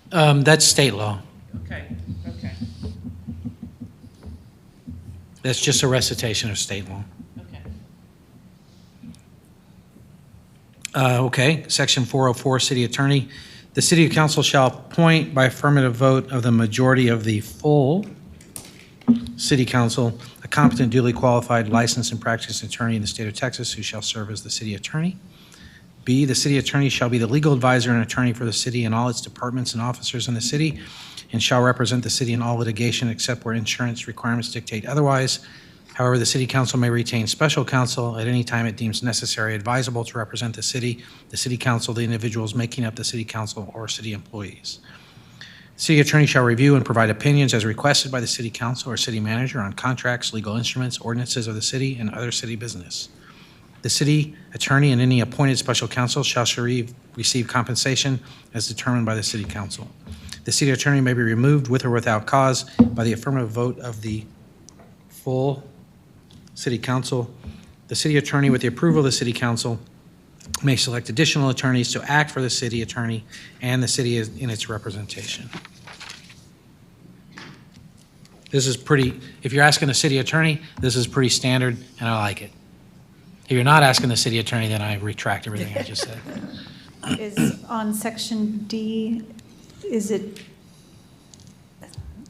term? That's state law. Okay, okay, That's just a recitation of state law. okay. Okay, section 404, city attorney. The city council shall appoint by affirmative vote of the majority of the full city council a competent, duly qualified, licensed, and practicing attorney in the state of Texas who shall serve as the city attorney. B, the city attorney shall be the legal advisor and attorney for the city and all its departments and officers in the city, and shall represent the city in all litigation except where insurance requirements dictate otherwise. However, the city council may retain special counsel at any time it deems necessary, advisable to represent the city council, the individuals making up the city council, or city employees. City attorney shall review and provide opinions as requested by the city council or city manager on contracts, legal instruments, ordinances of the city, and other city business. The city attorney and any appointed special counsel shall receive compensation as determined by the city council. The city attorney may be removed with or without cause by the affirmative vote of the full city council. The city attorney, with the approval of the city council, may select additional attorneys to act for the city attorney and the city in its representation. This is pretty, if you're asking the city attorney, this is pretty standard, and I like it. If you're not asking the city attorney, then I retract everything I just said. Is on section D, is it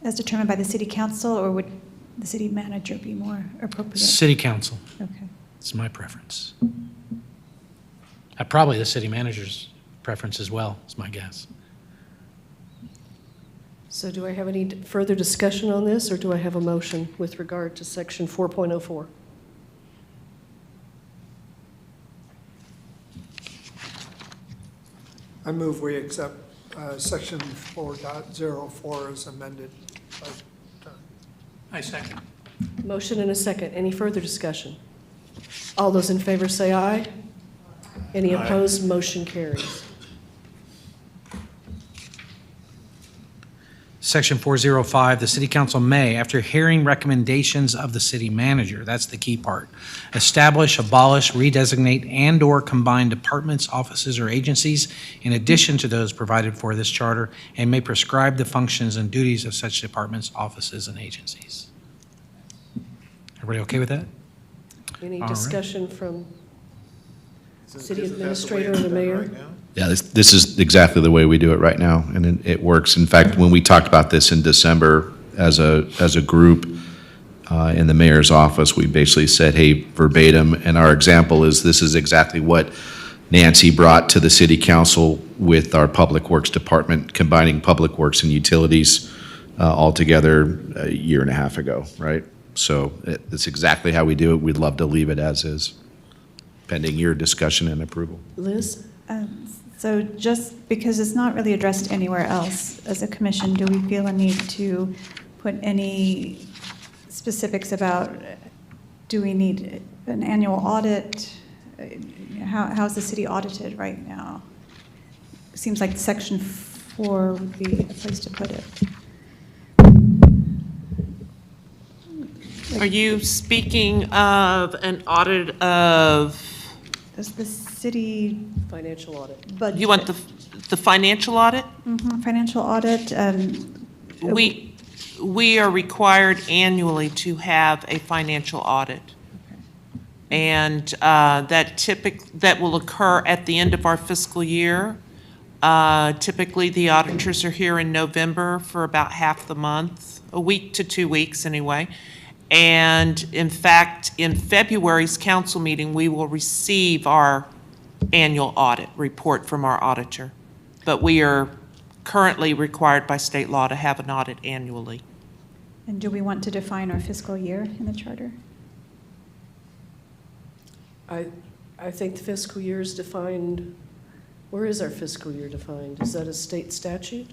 as determined by the city council, or would the city manager be more appropriate? City council, Okay. it's my preference. Probably the city manager's preference as well, is my guess. So do I have any further discussion on this, or do I have a motion with regard to section 4.04? I move we accept section 4.04 as amended. I second. Motion and a second. Any further discussion? All those in favor say aye. Any opposed? Motion carries. Section 405, the city council may, after hearing recommendations of the city manager, that's the key part, establish, abolish, redesignate, and/or combine departments, offices, or agencies in addition to those provided for this charter, and may prescribe the functions and duties of such departments, offices, and agencies. Everybody okay with that? Any All right. discussion from city Isn't that the way administrator or it's the done mayor? right now? Yeah, this is exactly the way we do it right now, and it works. In fact, when we talked about this in December as a group in the mayor's office, we basically said, hey, verbatim, and our example is this is exactly what Nancy brought to the city council with our Public Works Department, combining Public Works and Utilities all together a year and a half ago, right? So it's exactly how we do it. We'd love to leave it as is, pending your discussion and approval. Liz? So just because it's not really addressed anywhere else, as a commission, do we feel a need to put any specifics about, do we need an annual audit? How's the city audited right now? Seems like section 4 would be a place to put it. Are you speaking of an audit of, Does the city Financial audit. budget? you want the financial audit? Financial audit, We are required annually to have a financial audit. And that will occur at the end of our fiscal year. Typically, the auditors are here in November for about half the month, a week to 2 weeks anyway. And in fact, in February's council meeting, we will receive our annual audit report from our auditor. But we are currently required by state law to have an audit annually. and do we want to define our fiscal year in the charter? I think the fiscal year is defined, where is our fiscal year defined? Is that a state statute?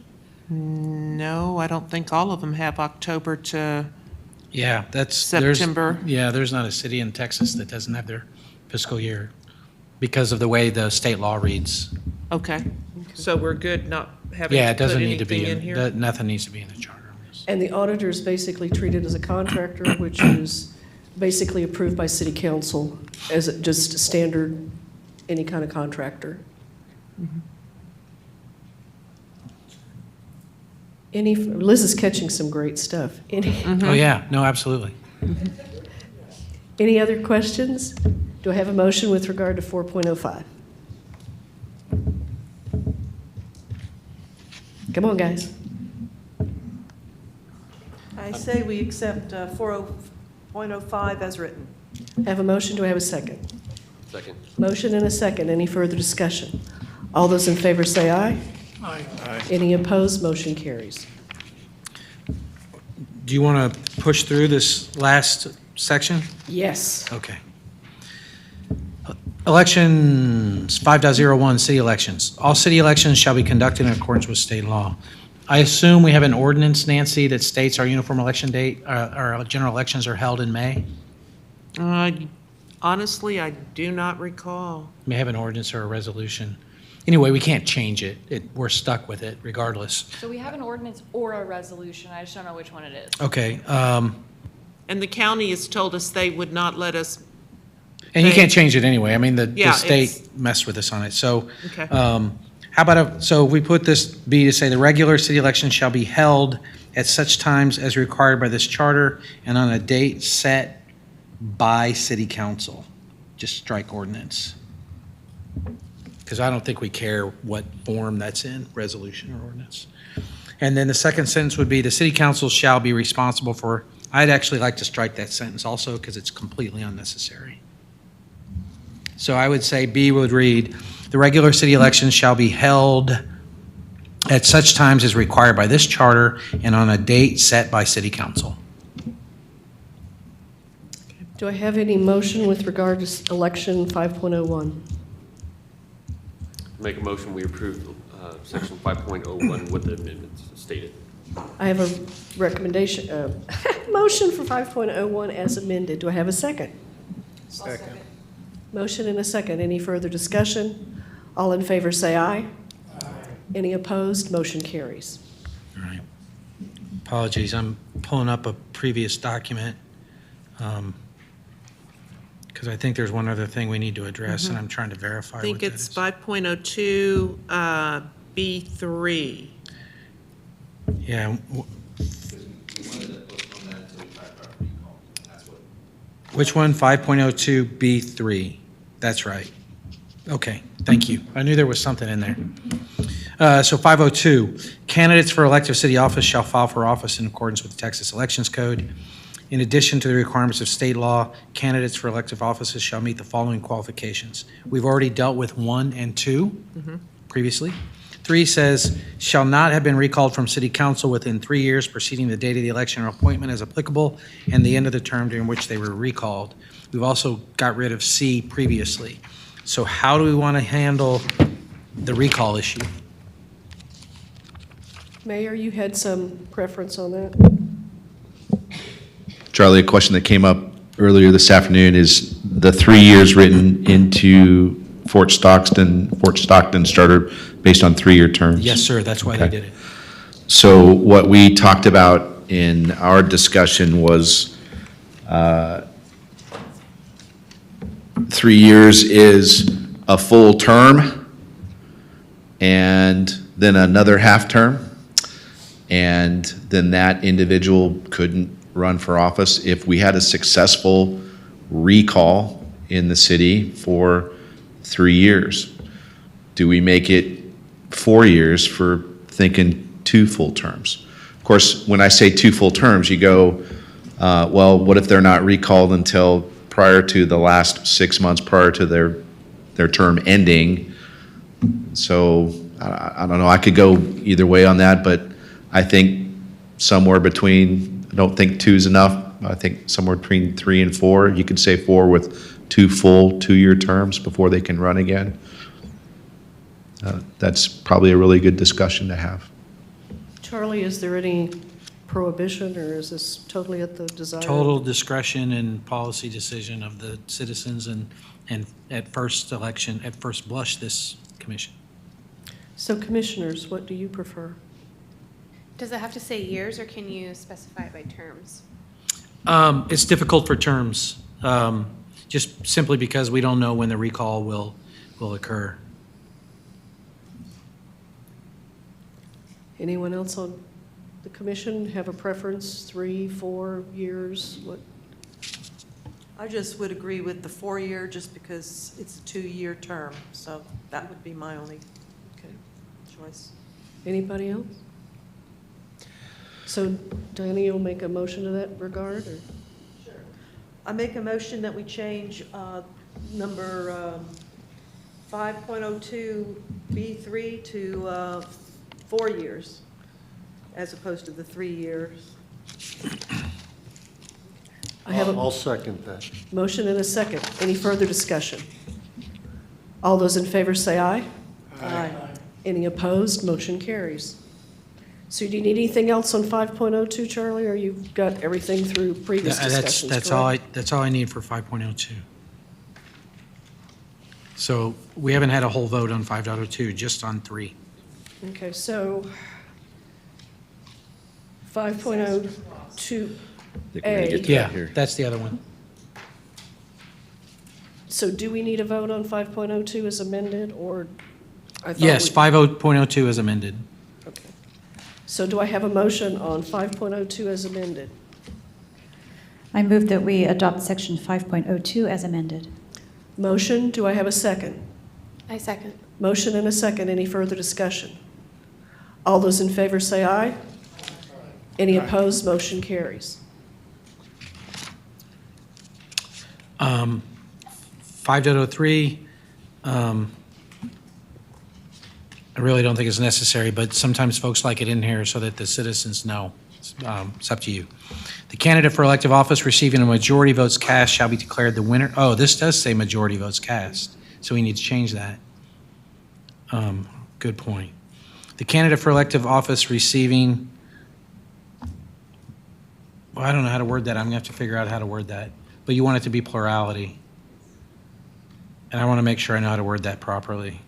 No, I don't think all of them have October to, Yeah, there's September. Yeah, there's not a city in Texas that doesn't have their fiscal year because of the way the state law reads. okay. So we're good not having Yeah, to it put doesn't need to be anything in here? nothing needs to be in the charter on this. And the auditor is basically treated as a contractor, which is basically approved by city council as just a standard, any kind of contractor. Liz is catching some great stuff. Oh, yeah, no, absolutely. Any other questions? Do I have a motion with regard to 4.05? Come on, guys. I say we accept 4.05 as written. Have a motion, do I have a second? Second. Motion and a second, any further discussion? All those in favor say aye. Aye. Any opposed, motion carries. Do you want to push through this last section? Yes. Okay. Elections, 5.01, city elections. All city elections shall be conducted in accordance with state law. I assume we have an ordinance, Nancy, that states our uniform election date, our general elections are held in May? Honestly, I do not recall. We may have an ordinance or a resolution. Anyway, we can't change it. We're stuck with it regardless. So we have an ordinance or a resolution, I just don't know which one it is. Okay, And the county has told us they would not let us, and you can't change it anyway. I mean, the Yeah, state messed with us on it. So, Okay. how about, so we put this B to say the regular city election shall be held at such times as required by this charter and on a date set by city council. Just strike ordinance. Because I don't think we care what form that's in, resolution or ordinance. And then the second sentence would be the city council shall be responsible for, I'd actually like to strike that sentence also because it's completely unnecessary. So I would say B would read, the regular city elections shall be held at such times as required by this charter and on a date set by city council. Do I have any motion with regard to election 5.01? Make a motion, we approve section 5.01 with the amendments stated. I have a recommendation, motion for 5.01 as amended. Do I have a second? Second. Motion and a second. Any further discussion? All in favor say aye. Any opposed? Motion carries. All right. Apologies, I'm pulling up a previous document, because I think there's one other thing we need to address, and I'm trying to verify I what think that it's is. 5.02, B3. Yeah. Which one? 5.02B3. That's right. Okay, thank you. I knew there was something in there. So 502, candidates for elective city office shall file for office in accordance with the Texas Elections Code. In addition to the requirements of state law, candidates for elective offices shall meet the following qualifications. We've already dealt with 1 and 2 previously. 3 says, shall not have been recalled from city council within 3 years preceding the date of the election or appointment as applicable and the end of the term during which they were recalled. We've also got rid of C previously. So how do we want to handle the recall issue? Mayor, you had some preference on that? Charlie, a question that came up earlier this afternoon is the 3 years written into Fort Stockton's charter based on 3-year terms? Yes, sir, that's why they Okay. did it. So what we talked about in our discussion was 3 years is a full term and then another half term. And then that individual couldn't run for office if we had a successful recall in the city for 3 years. Do we make it 4 years for thinking 2 full terms? Of course, when I say 2 full terms, you go, well, what if they're not recalled until prior to the last 6 months prior to their term ending? So I don't know, I could go either way on that, but I think somewhere between, I don't think 2 is enough. I think somewhere between 3 and 4. You could say 4 with 2 full 2-year terms before they can run again. That's probably a really good discussion to have. Charlie, is there any prohibition, or is this totally at the desire? Total discretion and policy decision of the citizens and at first election, at first blush, this commission. So commissioners, what do you prefer? Does it have to say years, or can you specify it by terms? It's difficult for terms, just simply because we don't know when the recall will occur. Anyone else on the commission have a preference, 3, 4 years? What? I just would agree with the 4-year, just because it's a 2-year term, so that would be my only choice. Anybody else? So Danny will make a motion to that regard, or? Sure. I make a motion that we change number 5.02B3 to 4 years, as opposed to the 3 years. I have a I'll second that. motion and a second. Any further discussion? All those in favor say aye. Aye. Any opposed? Motion carries. So do you need anything else on 5.02, Charlie, or you've got everything through previous discussions? That's all I need for 5.02. So we haven't had a whole vote on 5.02, just on 3. Okay, so 5.02A. Yeah, that's the other one. So do we need a vote on 5.02 as amended, or? I thought Yes, we- 5.02 is amended. Okay. So do I have a motion on 5.02 as amended? I move that we adopt section 5.02 as amended. Motion, do I have a second? I second. Motion and a second. Any further discussion? All those in favor say aye. Any opposed? Motion carries. 5.03, I really don't think it's necessary, but sometimes folks like it in here so that the citizens know. It's up to you. The candidate for elective office receiving a majority votes cast shall be declared the winner. Oh, this does say majority votes cast, so we need to change that. Good point. The candidate for elective office receiving, well, I don't know how to word that. I'm going to have to figure out how to word that. But you want it to be plurality. And I want to make sure I know how to word that properly.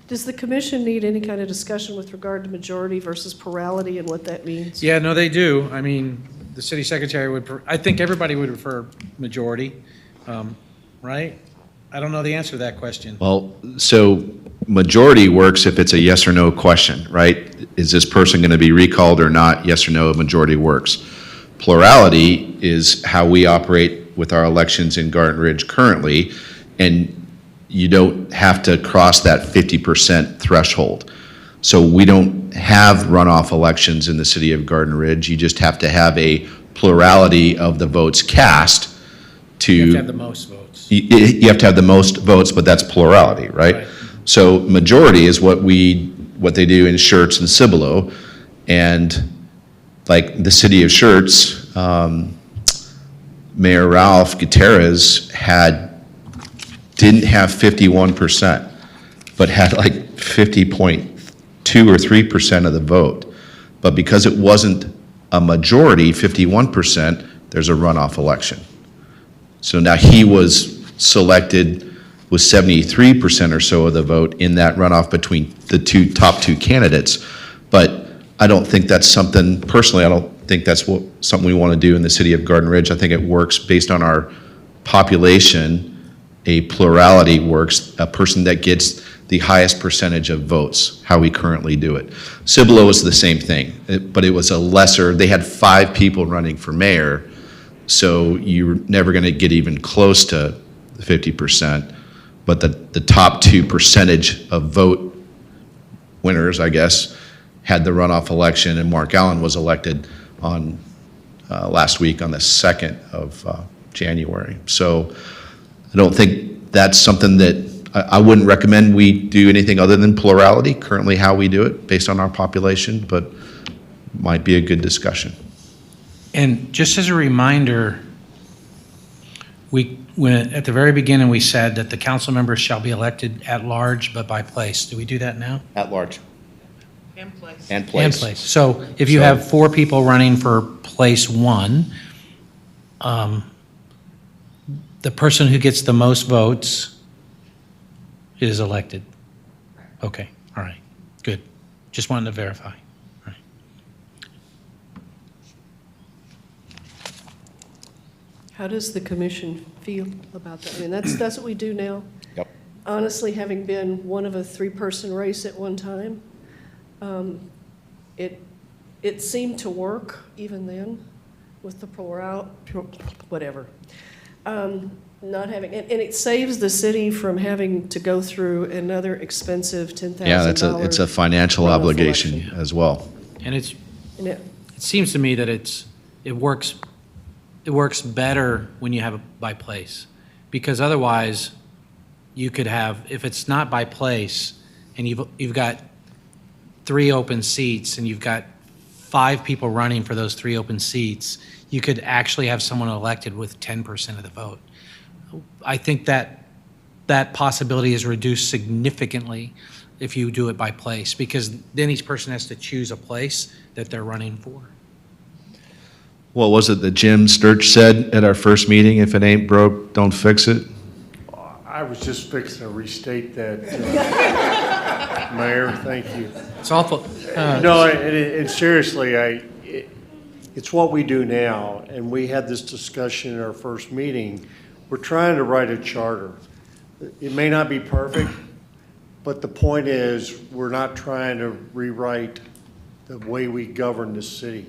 Does the commission need any kind of discussion with regard to majority versus plurality and what that means? Yeah, no, they do. I mean, the city secretary would, I think everybody would prefer majority, right? I don't know the answer to that question. Well, so majority works if it's a yes or no question, right? Is this person going to be recalled or not? Yes or no, majority works. Plurality is how we operate with our elections in Garden Ridge currently, and you don't have to cross that 50% threshold. So we don't have runoff elections in the city of Garden Ridge. You just have to have a plurality of the votes cast to. You have to have the most votes. You have to have the most votes, but that's plurality, right? So majority is what they do in Schertz and Cibolo, and like the city of Schertz, Mayor Ralph Gutierrez didn't have 51%, but had like 50.2 or 3% of the vote. But because it wasn't a majority, 51%, there's a runoff election. So now he was selected with 73% or so of the vote in that runoff between the top two candidates. But I don't think that's something, personally, I don't think that's something we want to do in the city of Garden Ridge. I think it works based on our population. A plurality works, a person that gets the highest percentage of votes, how we currently do it. Cibolo was the same thing, but it was a lesser, they had 5 people running for mayor, so you're never going to get even close to 50%. But the top 2 percentage of vote winners, I guess, had the runoff election, and Mark Allen was elected on last week on the 2nd of January. So I don't think that's something that, I wouldn't recommend we do anything other than plurality, currently how we do it, based on our population, but might be a good discussion. And just as a reminder, at the very beginning, we said that the council members shall be elected at large, but by place. Do we do that now? At large. And place. And place. And place. So if you have 4 people running for place 1, the person who gets the most votes is elected. Okay, all right, good. Just wanted to verify. All right. How does the commission feel about that? I mean, that's what we do now. Yep. Honestly, having been one of a 3-person race at one time, it seemed to work even then with the whatever. Not having, and it saves the city from having to go through another expensive $10,000. Yeah, it's a financial runoff obligation election. as well. And it And seems to me that it works better when you have it by place, because otherwise you could have, if it's not by place and you've got 3 open seats and you've got 5 people running for those 3 open seats, you could actually have someone elected with 10% of the vote. I think that possibility is reduced significantly if you do it by place, because then each person has to choose a place that they're running for. What was it that Jim Sturch said at our first meeting? If it ain't broke, don't fix it. I was just fixing to restate that, Mayor, thank you. It's awful. No, and seriously, it's what we do now, and we had this discussion in our first meeting. We're trying to write a charter. It may not be perfect, but the point is, we're not trying to rewrite the way we govern this city.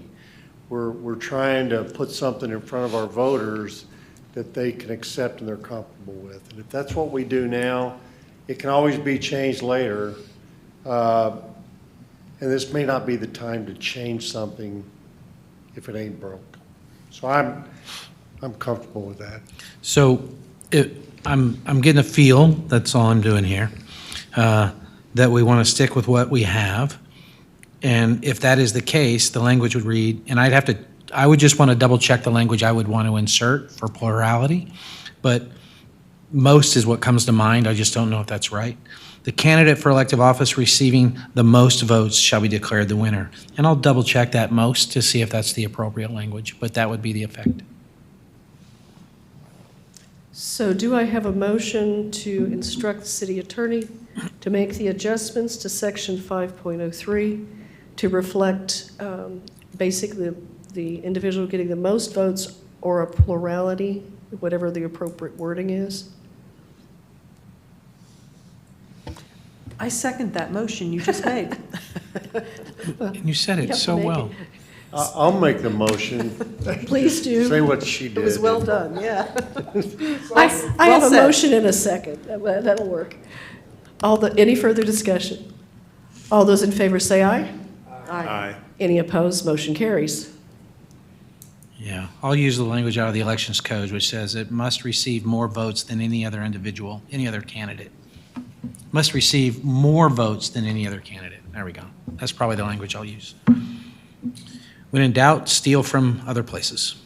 We're trying to put something in front of our voters that they can accept and they're comfortable with. And if that's what we do now, it can always be changed later. And this may not be the time to change something if it ain't broke. So I'm comfortable with that. So I'm getting a feel, that's all I'm doing here. that we want to stick with what we have. And if that is the case, the language would read, and I would just want to double check the language I would want to insert for plurality, but most is what comes to mind. I just don't know if that's right. The candidate for elective office receiving the most votes shall be declared the winner. And I'll double check that most to see if that's the appropriate language, but that would be the effect. So do I have a motion to instruct the city attorney to make the adjustments to section 5.03 to reflect basically the individual getting the most votes or a plurality, whatever the appropriate wording is? I second that motion you just made. And you said You it have to so make well. I'll make the motion. Please do. Say what she did. It was well done, yeah. I have a Well said. motion and a second. That'll work. Any further discussion? All those in favor say aye. Aye. Any opposed? Motion carries. Yeah, I'll use the language out of the elections code, which says it must receive more votes than any other individual, any other candidate. Must receive more votes than any other candidate. There we go. That's probably the language I'll use. When in doubt, steal from other places.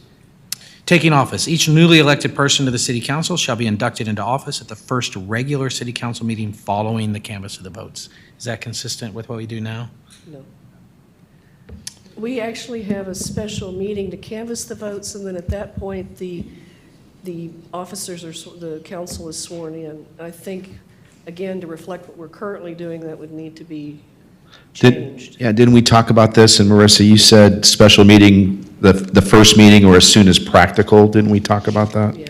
Taking office. Each newly elected person to the city council shall be inducted into office at the first regular city council meeting following the canvass of the votes. Is that consistent with what we do now? No. We actually have a special meeting to canvass the votes, and then at that point, the officers the council is sworn in. I think, again, to reflect what we're currently doing, that would need to be changed. Didn't we talk about this? And Marissa, you said special meeting, the first meeting or as soon as practical. Didn't we talk about that? Yeah.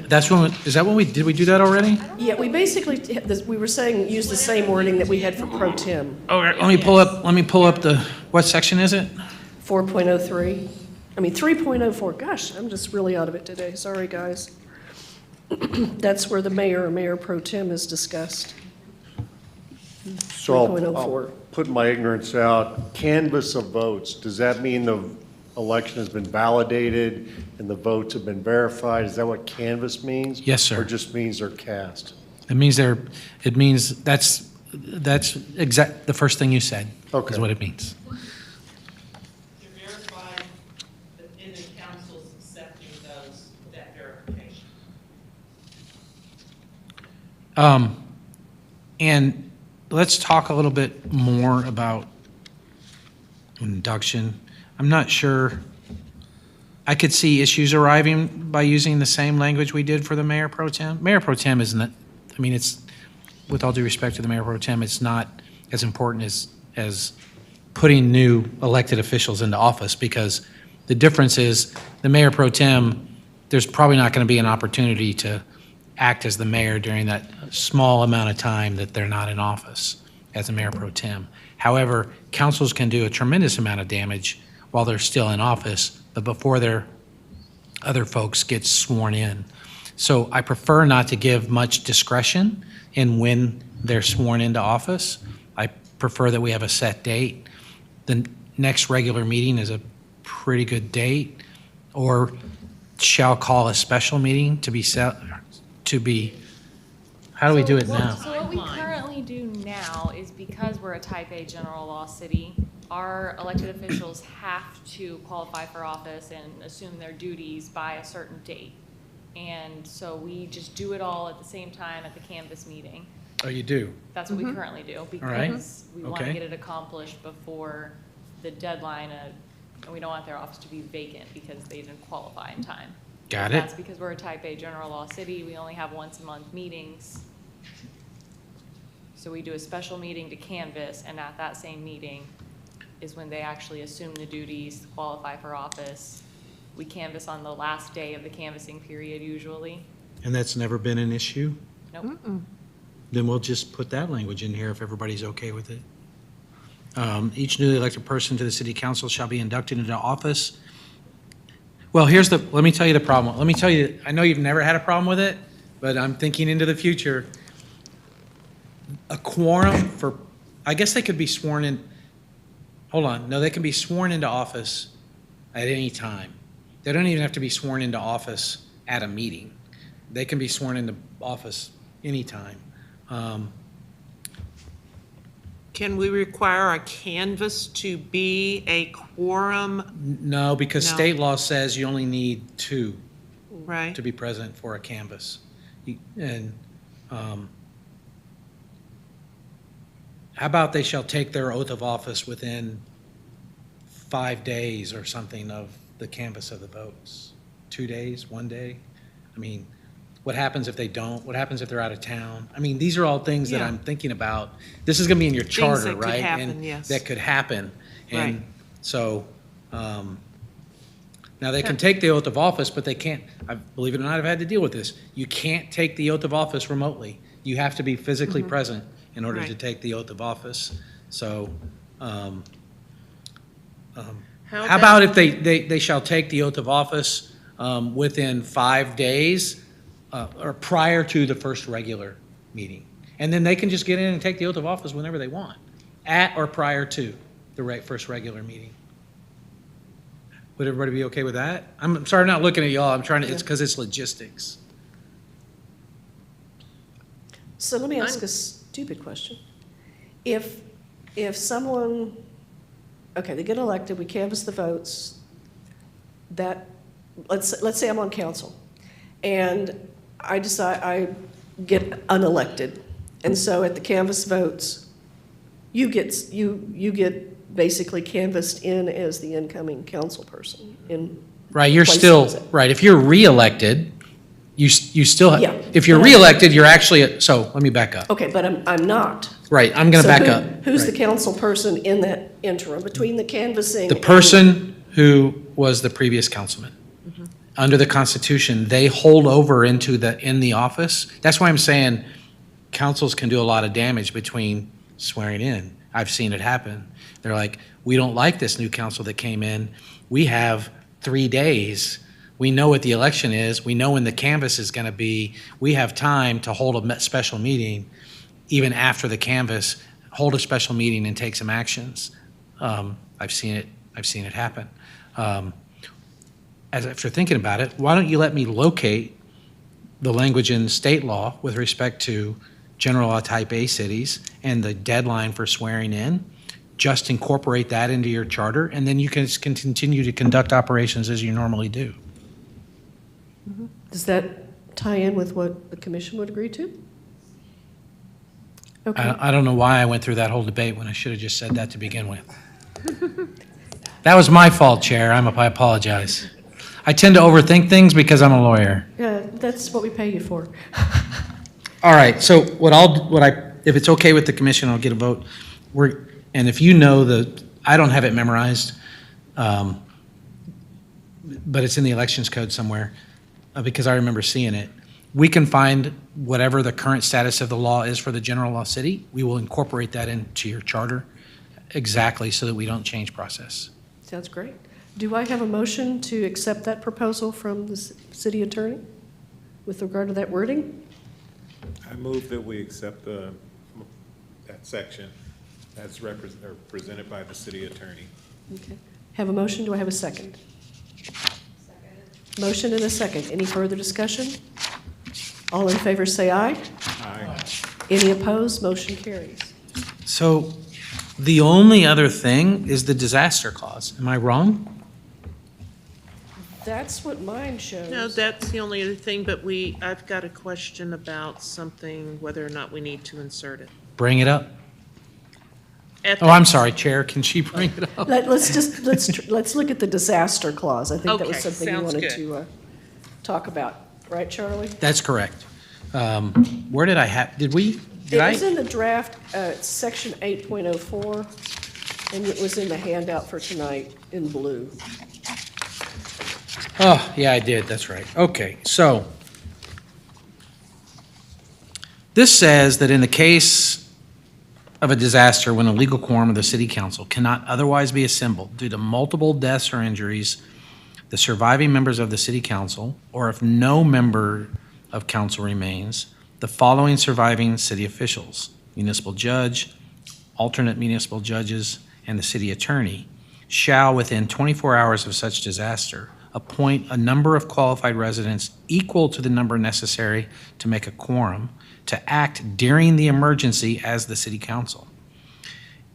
Did we do that already? Yeah, we basically, we were saying, use the same wording that we had for pro tem, Oh, let me pull up what section is it? 4.03. I mean, 3.04. Gosh, I'm just really out of it today. Sorry, guys. That's where the mayor or mayor pro tem is discussed. So I'll 3.04. put my ignorance out. Canvass of votes, does that mean the election has been validated and the votes have been verified? Is that what canvass means? Yes, sir. Or just means they're cast? It means that's the first thing you said. Okay. Is what it means. To verify that in the council's accepting that verification. And let's talk a little bit more about induction. I'm not sure, I could see issues arriving by using the same language we did for the mayor pro tem. Mayor pro tem isn't, I mean, it's, with all due respect to the mayor pro tem, it's not as important as putting new elected officials into office, because the difference is the mayor pro tem, there's probably not going to be an opportunity to act as the mayor during that small amount of time that they're not in office as a mayor pro tem. However, councils can do a tremendous amount of damage while they're still in office, but before their other folks get sworn in. So I prefer not to give much discretion in when they're sworn into office. I prefer that we have a set date. The next regular meeting is a pretty good date, or shall call a special meeting to be set, how do we do it now? So what we currently do now is, because we're a type A general law city, our elected officials have to qualify for office and assume their duties by a certain date. And so we just do it all at the same time at the canvass meeting. Oh, you do? That's what we currently do, right. because we want to Okay. get it accomplished before the deadline, and we don't want their office to be vacant because they didn't qualify in time. Got it. That's because we're a type A general law city. We only have once a month meetings. So we do a special meeting to canvass, and at that same meeting is when they actually assume the duties, qualify for office. We canvass on the last day of the canvassing period usually. And that's never been an issue? Nope. Then we'll just put that language in here if everybody's okay with it. Each newly elected person to the city council shall be inducted into office. Well, let me tell you the problem. Let me tell you, I know you've never had a problem with it, but I'm thinking into the future. A quorum for, I guess they could be sworn in, hold on, no, they can be sworn into office at any time. They don't even have to be sworn into office at a meeting. They can be sworn into office anytime. Can we require a canvas to be a quorum, No, because No. state law says you only need 2 right? to be present for a canvass. And how about they shall take their oath of office within 5 days or something of the canvass of the votes? 2 days, 1 day? I mean, what happens if they don't? What happens if they're out of town? I mean, these are all things that Yeah. I'm thinking about. This is going to be in your charter, that could right? happen, And yes. that could happen. Right. And so, now they can take the oath of office, but they can't, believe it or not, I've had to deal with this. You can't take the oath of office remotely. You have to be physically present in order to Right. take the oath of office. So, How how about if they shall take the oath of office within 5 days or prior to the first regular meeting? And then they can just get in and take the oath of office whenever they want, at or prior to the first regular meeting. Would everybody be okay with that? I'm sorry, I'm not looking at y'all. I'm trying to, it's because it's logistics. So let me ask a stupid question. If someone, okay, they get elected, we canvass the votes, let's say I'm on council, and I decide, I get unelected, and so at the canvass votes, you get basically canvassed in as the incoming council person in. Right, you're place still, of it. right, if you're reelected, you still, Yeah. if you're reelected, you're actually, so let me back up. Okay, but I'm not. Right, I'm going to So back who- up. Who's the Right. council person in that interim, between the canvassing? The and- person who was the previous councilman. Under the Constitution, they hold over in the office. That's why I'm saying councils can do a lot of damage between swearing in. I've seen it happen. They're like, we don't like this new council that came in. We have 3 days. We know what the election is. We know when the canvass is going to be. We have time to hold a special meeting, even after the canvass, hold a special meeting and take some actions. I've seen it happen. After thinking about it, why don't you let me locate the language in state law with respect to general law type A cities and the deadline for swearing in, just incorporate that into your charter, and then you can continue to conduct operations as you normally do. Does that tie in with what the commission would agree to? Okay. I don't know why I went through that whole debate when I should have just said that to begin with. That was my fault, Chair. I apologize. I tend to overthink things because I'm a lawyer. Yeah, that's what we pay you for. All right, so if it's okay with the commission, I'll get a vote. And if you know I don't have it memorized, but it's in the elections code somewhere, because I remember seeing it. We can find whatever the current status of the law is for the general law city. We will incorporate that into your charter exactly so that we don't change process. Sounds great. Do I have a motion to accept that proposal from the city attorney with regard to that wording? I move that we accept that section as presented by the city attorney. Okay. Have a motion, do I have a second? Motion and a second. Any further discussion? All in favor say aye. Aye. Any opposed? Motion carries. So the only other thing is the disaster clause. Am I wrong? That's what mine shows. No, that's the only other thing, but I've got a question about something, whether or not we need to insert it. Bring it up. At Oh, the- I'm sorry, Chair, can she bring it up? Let's look at the disaster clause. I think that was Okay, something you sounds wanted good. to talk about. Right, Charlie? That's correct. Where did I have, did It I? was in the draft, section 8.04, and it was in the handout for tonight in blue. Oh, yeah, I did, that's right. Okay, so this says that in the case of a disaster, when a legal quorum of the city council cannot otherwise be assembled due to multiple deaths or injuries, the surviving members of the city council, or if no member of council remains, the following surviving city officials: municipal judge, alternate municipal judges, and the city attorney, shall, within 24 hours of such disaster, appoint a number of qualified residents equal to the number necessary to make a quorum to act during the emergency as the city council.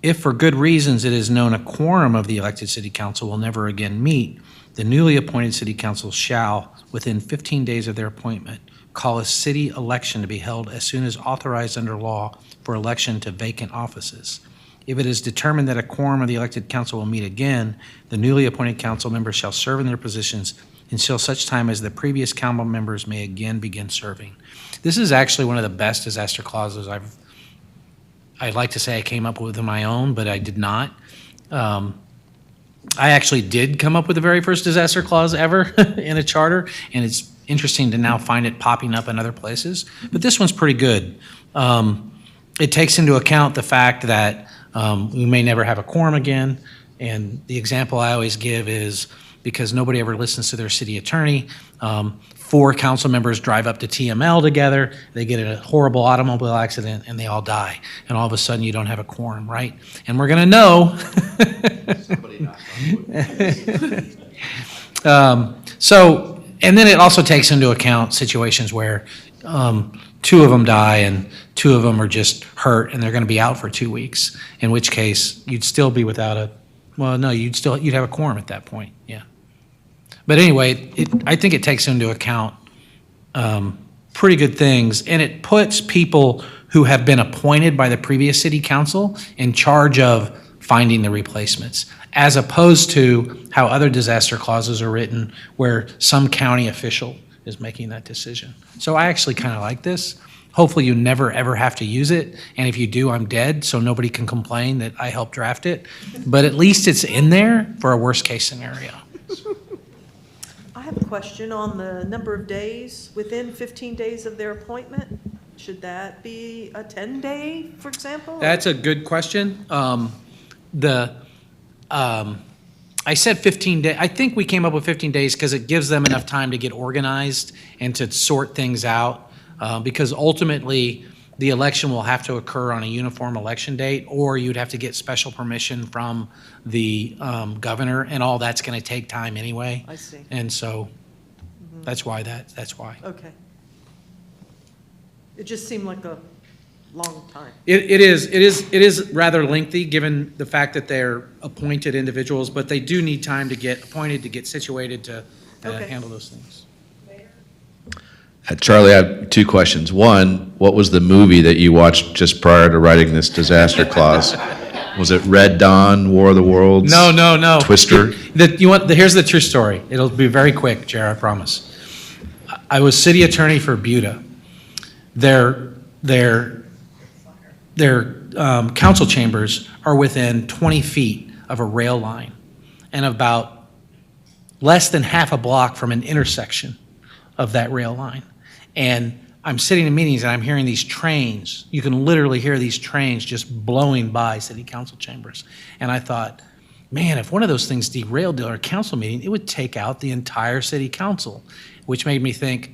If for good reasons it is known a quorum of the elected city council will never again meet, the newly appointed city council shall, within 15 days of their appointment, call a city election to be held as soon as authorized under law for election to vacant offices. If it is determined that a quorum of the elected council will meet again, the newly appointed council members shall serve in their positions until such time as the previous council members may again begin serving. This is actually one of the best disaster clauses I'd like to say I came up with on my own, but I did not. I actually did come up with the very first disaster clause ever in a charter, and it's interesting to now find it popping up in other places. But this one's pretty good. It takes into account the fact that we may never have a quorum again, and the example I always give is because nobody ever listens to their city attorney. 4 council members drive up to TML together, they get in a horrible automobile accident, and they all die. And all of a sudden, you don't have a quorum, right? And we're gonna know. And then it also takes into account situations where 2 of them die and 2 of them are just hurt and they're gonna be out for 2 weeks, in which case you'd still be without you'd have a quorum at that point, yeah. But anyway, I think it takes into account pretty good things, and it puts people who have been appointed by the previous city council in charge of finding the replacements, as opposed to how other disaster clauses are written where some county official is making that decision. So I actually kind of like this. Hopefully you never ever have to use it, and if you do, I'm dead, so nobody can complain that I helped draft it. But at least it's in there for a worst case scenario. I have a question on the number of days within 15 days of their appointment. Should that be a 10-day, for example? That's a good question. I said 15 days. I think we came up with 15 days because it gives them enough time to get organized and to sort things out. Because ultimately, the election will have to occur on a uniform election date, or you'd have to get special permission from the governor, and all that's going to take time anyway. I see. And so that's why. Okay. It just seemed like a long time. It is rather lengthy, given the fact that they're appointed individuals, but they do need time to get appointed, to get situated, to Okay. handle those things. Charlie, I have 2 questions. One, what was the movie that you watched just prior to writing this disaster clause? Was it Red Dawn, War of the Worlds? No. Twister? Here's the true story. It'll be very quick, Jared, I promise. I was city attorney for Buda. Their council chambers are within 20 feet of a rail line and about less than half a block from an intersection of that rail line. And I'm sitting in meetings and I'm hearing these trains. You can literally hear these trains just blowing by city council chambers. And I thought, man, if one of those things derailed our council meeting, it would take out the entire city council, which made me think,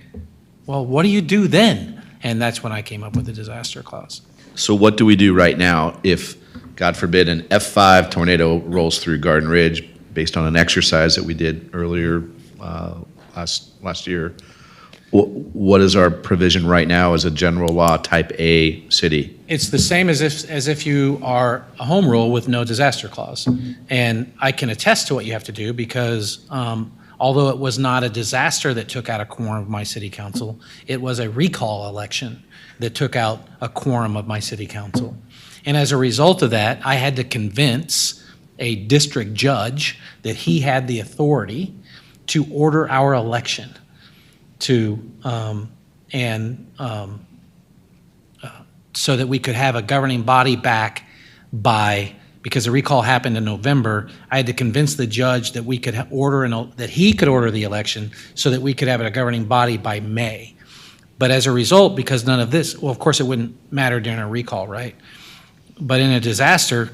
well, what do you do then? And that's when I came up with the disaster clause. So what do we do right now if, God forbid, an F5 tornado rolls through Garden Ridge based on an exercise that we did earlier last year? What is our provision right now as a general law type A city? It's the same as if you are a home rule with no disaster clause. And I can attest to what you have to do because although it was not a disaster that took out a quorum of my city council, it was a recall election that took out a quorum of my city council. And as a result of that, I had to convince a district judge that he had the authority to order our election so that we could have a governing body back by, because the recall happened in November, I had to convince the judge that we could that he could order the election so that we could have a governing body by May. But as a result, because none of this, well, of course it wouldn't matter during a recall, right? But in a disaster,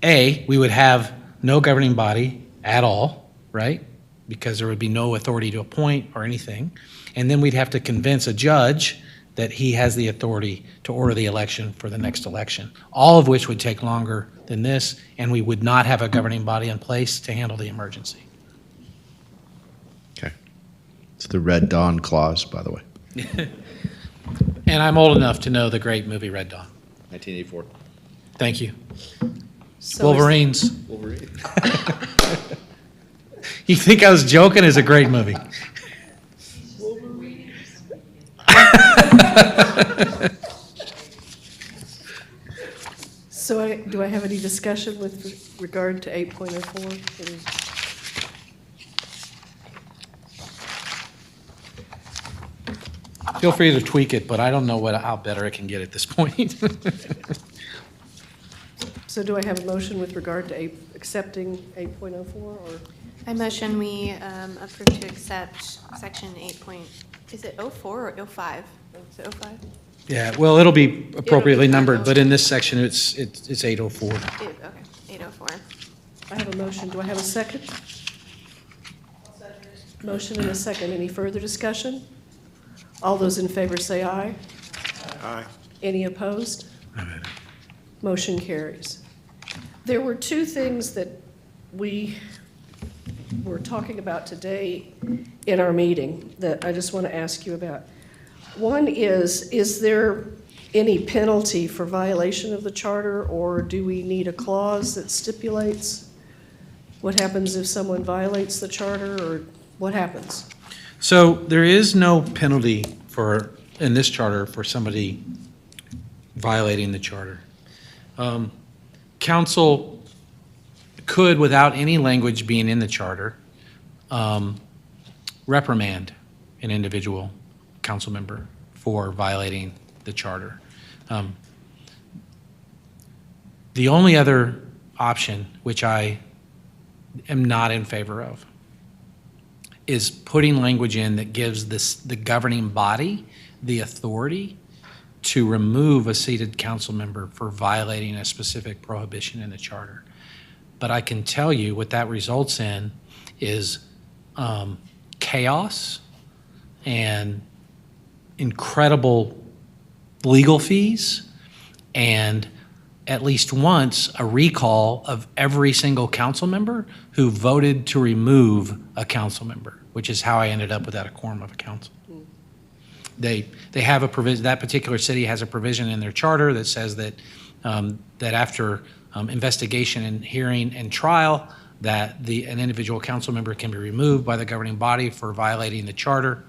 we would have no governing body at all, right? Because there would be no authority to appoint or anything. And then we'd have to convince a judge that he has the authority to order the election for the next election, all of which would take longer than this, and we would not have a governing body in place to handle the emergency. Okay. It's the Red Dawn clause, by the way. And I'm old enough to know the great movie Red Dawn. 1984. Thank you. So Wolverines. You think I was joking? It's a great movie. So do I have any discussion with regard to 8.04? Feel free to tweak it, but I don't know how better it can get at this point. So do I have a motion with regard to accepting 8.04, or? I motion we approve to accept section 8 point, is it 04 or 05? Is it 05? Yeah, well, it'll be appropriately It'll be numbered, but in 804. this section, it's 804. Okay, 804. I have a motion. Do I have a second? Motion and a second. Any further discussion? All those in favor say aye. Aye. Any opposed? Motion carries. There were two things that we were talking about today in our meeting that I just want to ask you about. One is there any penalty for violation of the charter, or do we need a clause that stipulates what happens if someone violates the charter, or what happens? So there is no penalty in this charter for somebody violating the charter. Council could, without any language being in the charter, reprimand an individual council member for violating the charter. The only other option, which I am not in favor of, is putting language in that gives the governing body the authority to remove a seated council member for violating a specific prohibition in the charter. But I can tell you what that results in is chaos and incredible legal fees, and at least once a recall of every single council member who voted to remove a council member, which is how I ended up without a quorum of a council. They have a provision, that particular city has a provision in their charter that says that that after investigation and hearing and trial, that an individual council member can be removed by the governing body for violating the charter.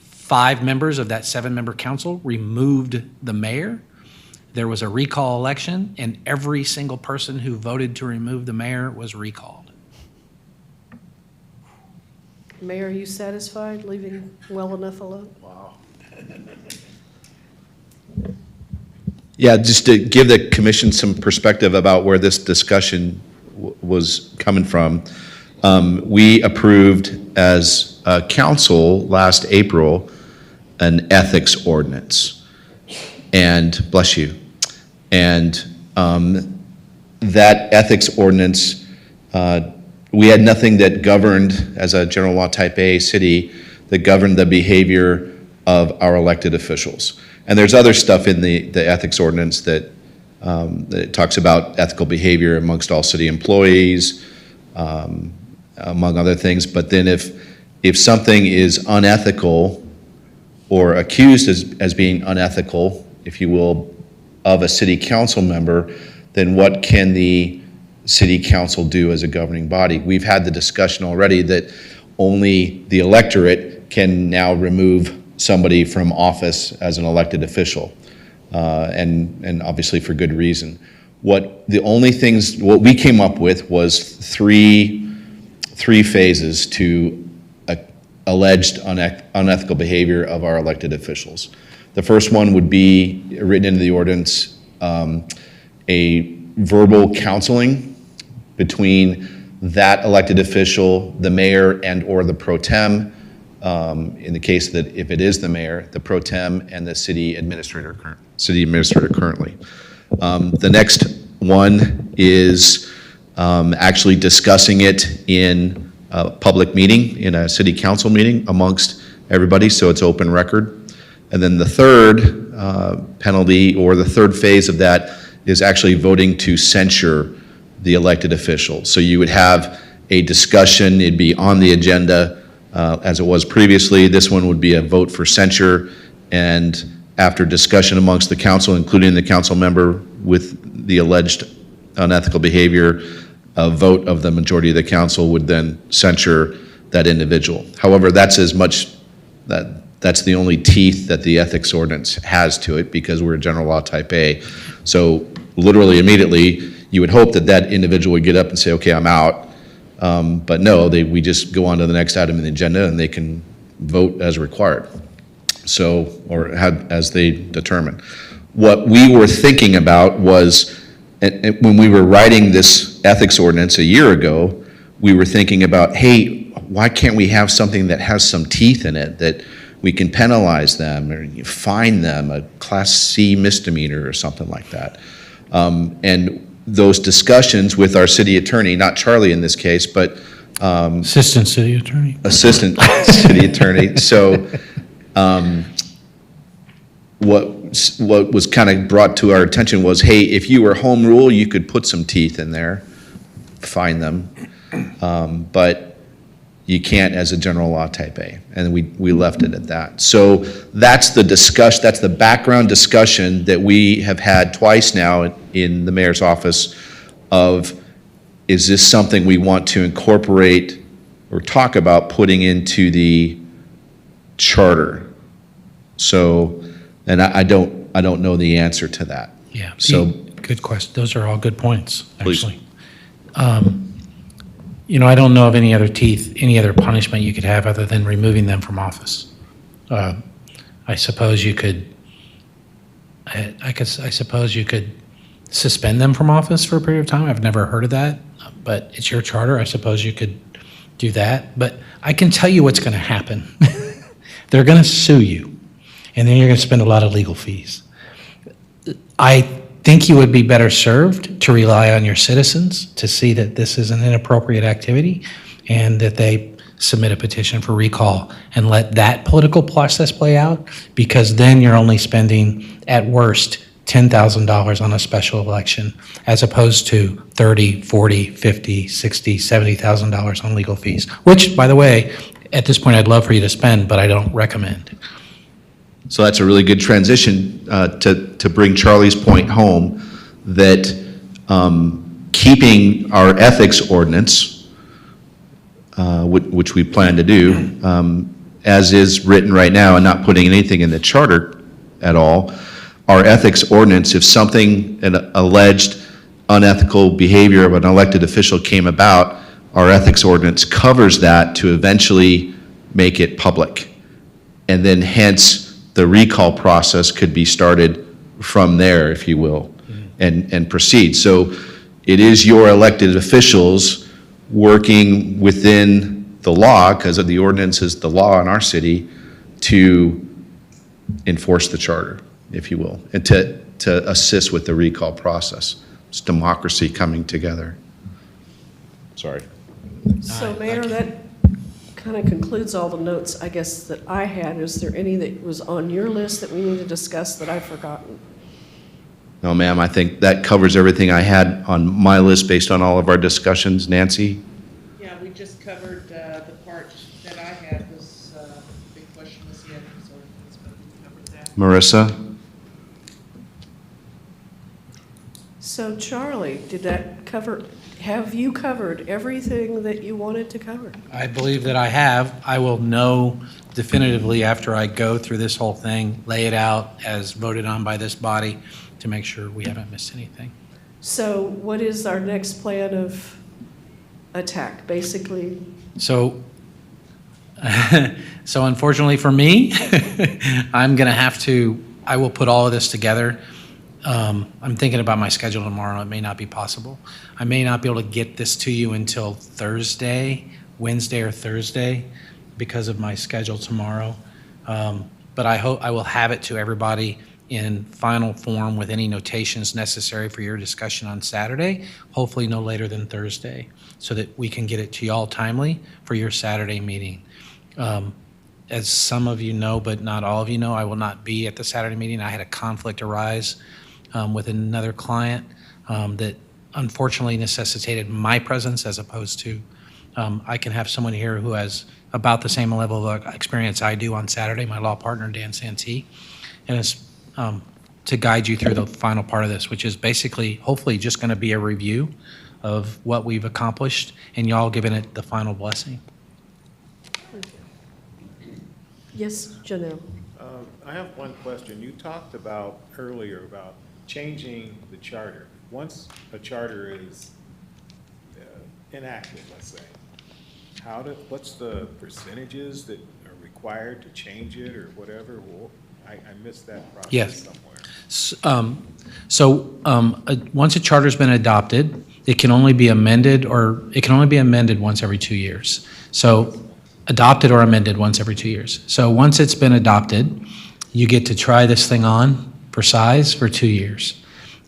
5 members of that 7-member council removed the mayor. There was a recall election, and every single person who voted to remove the mayor was recalled. Mayor, are you satisfied leaving well enough alone? Wow. Yeah, just to give the commission some perspective about where this discussion was coming from, we approved as a council last April an ethics ordinance. And, bless you, and that ethics ordinance, we had nothing that governed, as a general law type A city, that governed the behavior of our elected officials. And there's other stuff in the ethics ordinance that talks about ethical behavior amongst all city employees, among other things. But then if something is unethical or accused as being unethical, if you will, of a city council member, then what can the city council do as a governing body? We've had the discussion already that only the electorate can now remove somebody from office as an elected official, and obviously for good reason. What we came up with was three phases to alleged unethical behavior of our elected officials. The first one would be written into the ordinance, a verbal counseling between that elected official, the mayor, and or the pro tem, in the case that if it is the mayor, the pro tem, and the city administrator currently. The next one is actually discussing it in a public meeting, in a city council meeting amongst everybody, so it's open record. And then the third penalty, or the third phase of that, is actually voting to censure the elected official. So you would have a discussion, it'd be on the agenda as it was previously. This one would be a vote for censure, and after discussion amongst the council, including the council member with the alleged unethical behavior, a vote of the majority of the council would then censure that individual. However, that's that's the only teeth that the ethics ordinance has to it, because we're a general law type A. So literally immediately, you would hope that that individual would get up and say, okay, I'm out. But no, we just go on to the next item in the agenda and they can vote as required. So, or as they determine. What we were thinking about was, and when we were writing this ethics ordinance a year ago, we were thinking about, hey, why can't we have something that has some teeth in it, that we can penalize them or fine them, a Class C misdemeanor or something like that. And those discussions with our city attorney, not Charlie in this case, but Assistant City Attorney. Assistant City Attorney. So what was kind of brought to our attention was, hey, if you were home rule, you could put some teeth in there, fine them, but you can't as a general law type A, and we left it at that. So that's the background discussion that we have had twice now in the mayor's office of, is this something we want to incorporate or talk about putting into the charter? So, and I don't know the answer to that. Yeah. So, Good question. Those are all good points, Please. actually. I don't know of any other teeth, any other punishment you could have other than removing them from office. I suppose you could, I suppose you could suspend them from office for a period of time. I've never heard of that, but it's your charter. I suppose you could do that. But I can tell you what's going to happen. They're going to sue you, and then you're going to spend a lot of legal fees. I think you would be better served to rely on your citizens to see that this is an inappropriate activity and that they submit a petition for recall and let that political process play out, because then you're only spending, at worst, $10,000 on a special election as opposed to $30,000, $40,000, $50,000, $60,000, $70,000 on legal fees, which, by the way, at this point I'd love for you to spend, but I don't recommend. So that's a really good transition to bring Charlie's point home, that keeping our ethics ordinance, which we plan to do, as is written right now, and not putting anything in the charter at all, our ethics ordinance, if something, an alleged unethical behavior of an elected official came about, our ethics ordinance covers that to eventually make it public. And then hence, the recall process could be started from there, if you will, and proceed. So it is your elected officials working within the law, because of the ordinance is the law in our city, to enforce the charter, if you will, and to assist with the recall process. It's democracy coming together. Sorry. So Mayor, that kind of concludes all the notes, I guess, that I had. Is there any that was on your list that we need to discuss that I've forgotten? No, ma'am, I think that covers everything I had on my list based on all of our discussions. Nancy? Yeah, we just covered the part that I had was, the big question was the ethics ordinance, but we covered that. Marissa? So Charlie, did that cover, have you covered everything that you wanted to cover? I believe that I have. I will know definitively after I go through this whole thing, lay it out as voted on by this body to make sure we haven't missed anything. So what is our next plan of attack, basically? So, so unfortunately for me, I'm going to have to, I will put all of this together. I'm thinking about my schedule tomorrow. It may not be possible. I may not be able to get this to you until Thursday, Wednesday or Thursday, because of my schedule tomorrow. But I hope I will have it to everybody in final form with any notations necessary for your discussion on Saturday, hopefully no later than Thursday, so that we can get it to y'all timely for your Saturday meeting. As some of you know, but not all of you know, I will not be at the Saturday meeting. I had a conflict arise with another client that unfortunately necessitated my presence, as opposed to I can have someone here who has about the same level of experience I do on Saturday, my law partner, Dan Santee. And it's to guide you through the final part of this, which is basically, hopefully, just going to be a review of what we've accomplished, and y'all giving it the final blessing. Yes, Janelle? I have one question. You talked about earlier about changing the charter. Once a charter is inactive, let's say, what's the percentages that are required to change it or whatever? Well, I missed that process Yes. somewhere. Once a charter's been adopted, it can only be amended once every 2 years. So adopted or amended once every 2 years. So once it's been adopted, you get to try this thing on for size for 2 years.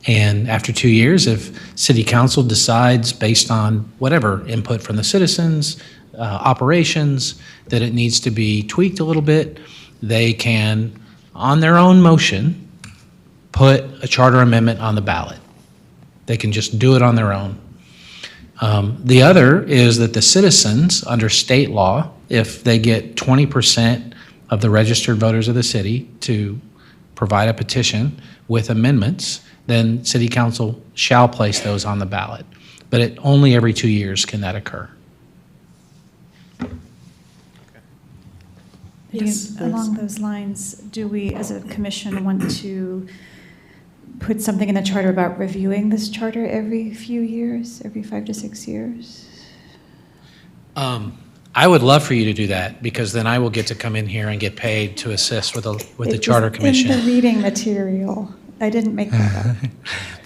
And after 2 years, if city council decides, based on whatever input from the citizens, operations, that it needs to be tweaked a little bit, they can, on their own motion, put a charter amendment on the ballot. They can just do it on their own. The other is that the citizens, under state law, if they get 20% of the registered voters of the city to provide a petition with amendments, then city council shall place those on the ballot. But only every 2 years can that occur. Yes, Along those lines, do we, as a commission, want to put something in the charter about reviewing this charter every few years, every 5 to 6 years? I would love for you to do that, because then I will get to come in here and get paid to assist with the charter commission. In the reading material. I didn't make that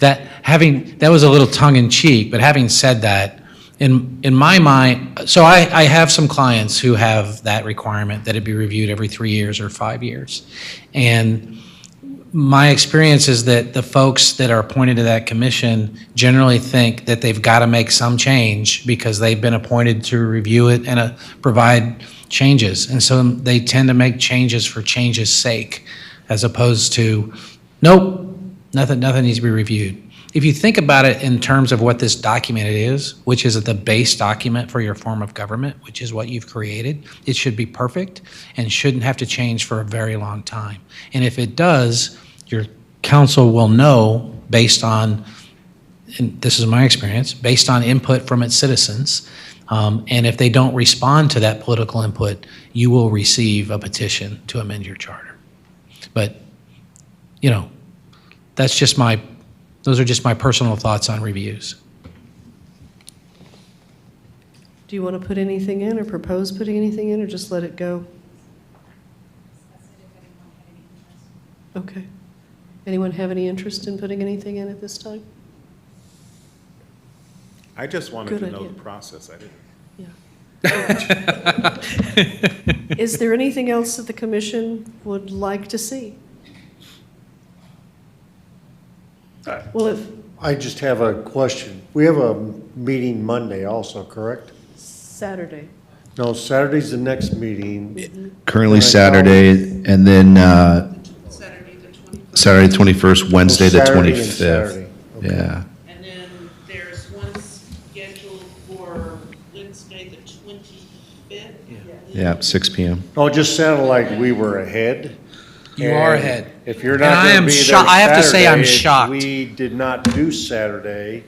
up. That was a little tongue in cheek, but having said that, in my mind, so I have some clients who have that requirement that it be reviewed every 3 years or 5 years. And my experience is that the folks that are appointed to that commission generally think that they've got to make some change because they've been appointed to review it and provide changes. And so they tend to make changes for change's sake, as opposed to, nope, nothing needs to be reviewed. If you think about it in terms of what this document is, which is the base document for your form of government, which is what you've created, it should be perfect and shouldn't have to change for a very long time. And if it does, your council will know based on, and this is my experience, based on input from its citizens. And if they don't respond to that political input, you will receive a petition to amend your charter. But, those are just my personal thoughts on reviews. Do you want to put anything in or propose putting anything in or just let it go? Okay. Anyone have any interest in putting anything in at this time? I just wanted Good to know idea. the process. I didn't. Is there anything else that the commission would like to see? Well, if I just have a question. We have a meeting Monday also, correct? Saturday. No, Saturday's the next meeting. Currently Right. Saturday, and then Saturday 21st, Wednesday the Saturday and 25th. Saturday. Okay. Yeah. And then there's one scheduled for Wednesday, the 25th. Yeah, 6 p.m. Oh, it just sounded like we were ahead. You are And ahead. If you're And not I going am to be sho- there I have to say I'm Saturday, if shocked. we did not do Saturday,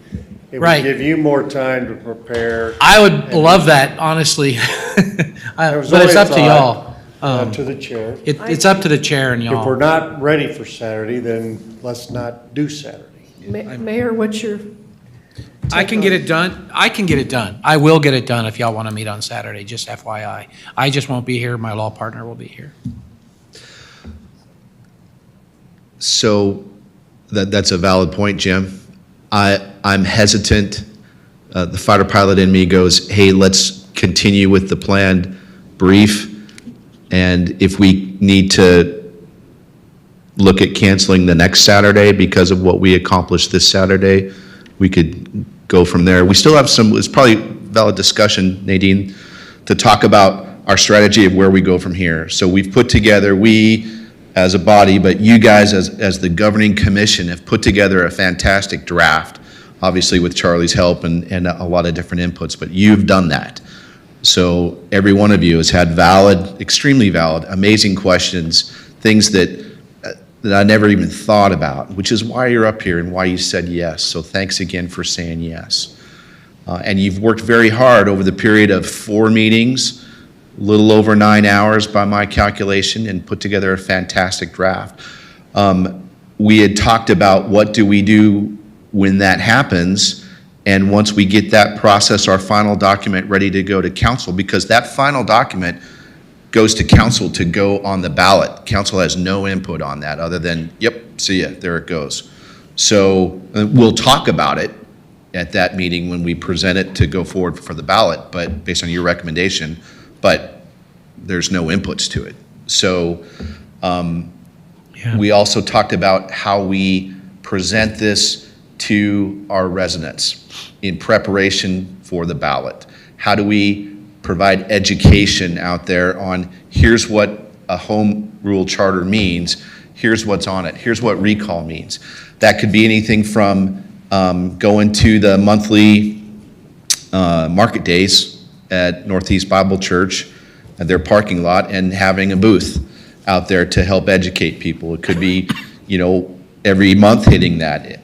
it would Right. give you more time to prepare. I would love that, honestly. That was But it's only a up to thought, y'all. To the chair. It's up to the chair and If we're y'all. not ready for Saturday, then let's not do Saturday. Mayor, what's your? I can get it done. I can get it done. I will get it done if y'all want to meet on Saturday, just FYI. I just won't be here. My law partner will be here. So that's a valid point, Jim. I'm hesitant. The fighter pilot in me goes, hey, let's continue with the planned brief. And if we need to look at canceling the next Saturday because of what we accomplished this Saturday, we could go from there. We still have it's probably valid discussion, Nadine, to talk about our strategy of where we go from here. So we've put together, as a body, but you guys as the governing commission have put together a fantastic draft, obviously with Charlie's help and a lot of different inputs, but you've done that. So every one of you has had valid, extremely valid, amazing questions, things that that I never even thought about, which is why you're up here and why you said yes. So thanks again for saying yes. And you've worked very hard over the period of 4 meetings, a little over 9 hours by my calculation, and put together a fantastic draft. We had talked about what do we do when that happens, and once we get that process, our final document ready to go to council, because that final document goes to council to go on the ballot. Council has no input on that other than, yep, see ya, there it goes. So we'll talk about it at that meeting when we present it to go forward for the ballot, but based on your recommendation, but there's no inputs to it. So we also talked about how we present this to our residents in preparation for the ballot. How do we provide education out there on here's what a home rule charter means, here's what's on it, here's what recall means. That could be anything from going to the monthly market days at Northeast Bible Church at their parking lot and having a booth out there to help educate people. It could be, every month hitting that,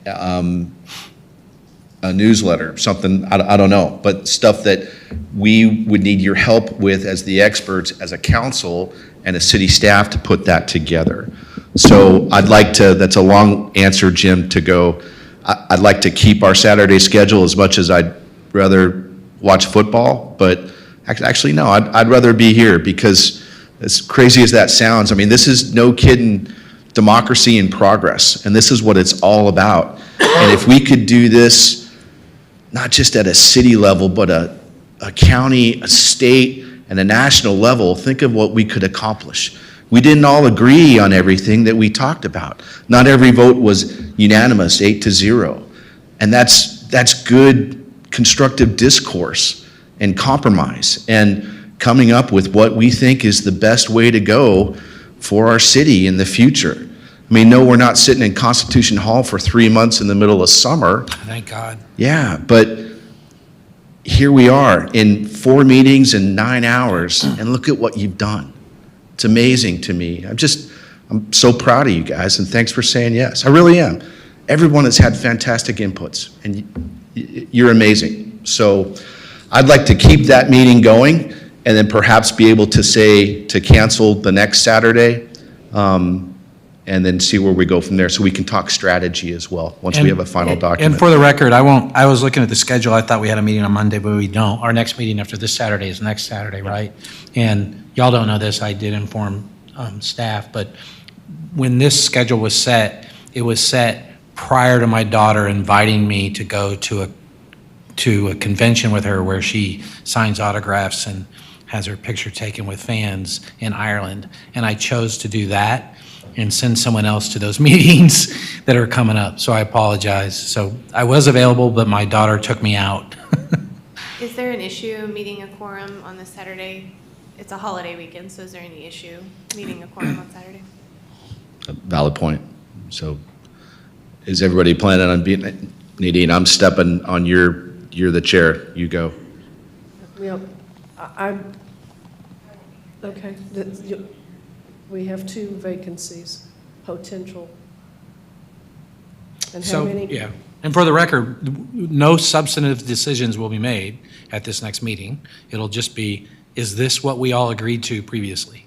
a newsletter, something, I don't know, but stuff that we would need your help with as the experts, as a council and a city staff to put that together. So I'd like to, that's a long answer, Jim, to go, I'd like to keep our Saturday schedule as much as I'd rather watch football, but actually, no, I'd rather be here because as crazy as that sounds, I mean, this is no kidding democracy in progress, and this is what it's all about. And if we could do this, not just at a city level, but a county, a state, and a national level, think of what we could accomplish. We didn't all agree on everything that we talked about. Not every vote was unanimous, 8-0. And that's good constructive discourse and compromise and coming up with what we think is the best way to go for our city in the future. I mean, no, we're not sitting in Constitution Hall for 3 months in the middle of summer. Thank God. Yeah, but here we are in 4 meetings in 9 hours, and look at what you've done. It's amazing to me. I'm so proud of you guys, and thanks for saying yes. I really am. Everyone has had fantastic inputs, and you're amazing. So I'd like to keep that meeting going, and then perhaps be able to say to cancel the next Saturday, and then see where we go from there, so we can talk strategy as well, once we have a final document. And for the record, I was looking at the schedule, I thought we had a meeting on Monday, but we don't. Our next meeting after this Saturday is next Saturday, right? And y'all don't know this, I did inform staff, but when this schedule was set, it was set prior to my daughter inviting me to go to a convention with her where she signs autographs and has her picture taken with fans in Ireland. And I chose to do that and send someone else to those meetings that are coming up. So I apologize. So I was available, but my daughter took me out. Is there an issue meeting a quorum on this Saturday? It's a holiday weekend, so is there any issue meeting a quorum on Saturday? Valid point. So is everybody planning on being, Nadine, I'm stepping on you're the chair, you go. Okay. We have 2 vacancies, potential. And how many? Yeah. And for the record, no substantive decisions will be made at this next meeting. It'll just be, is this what we all agreed to previously?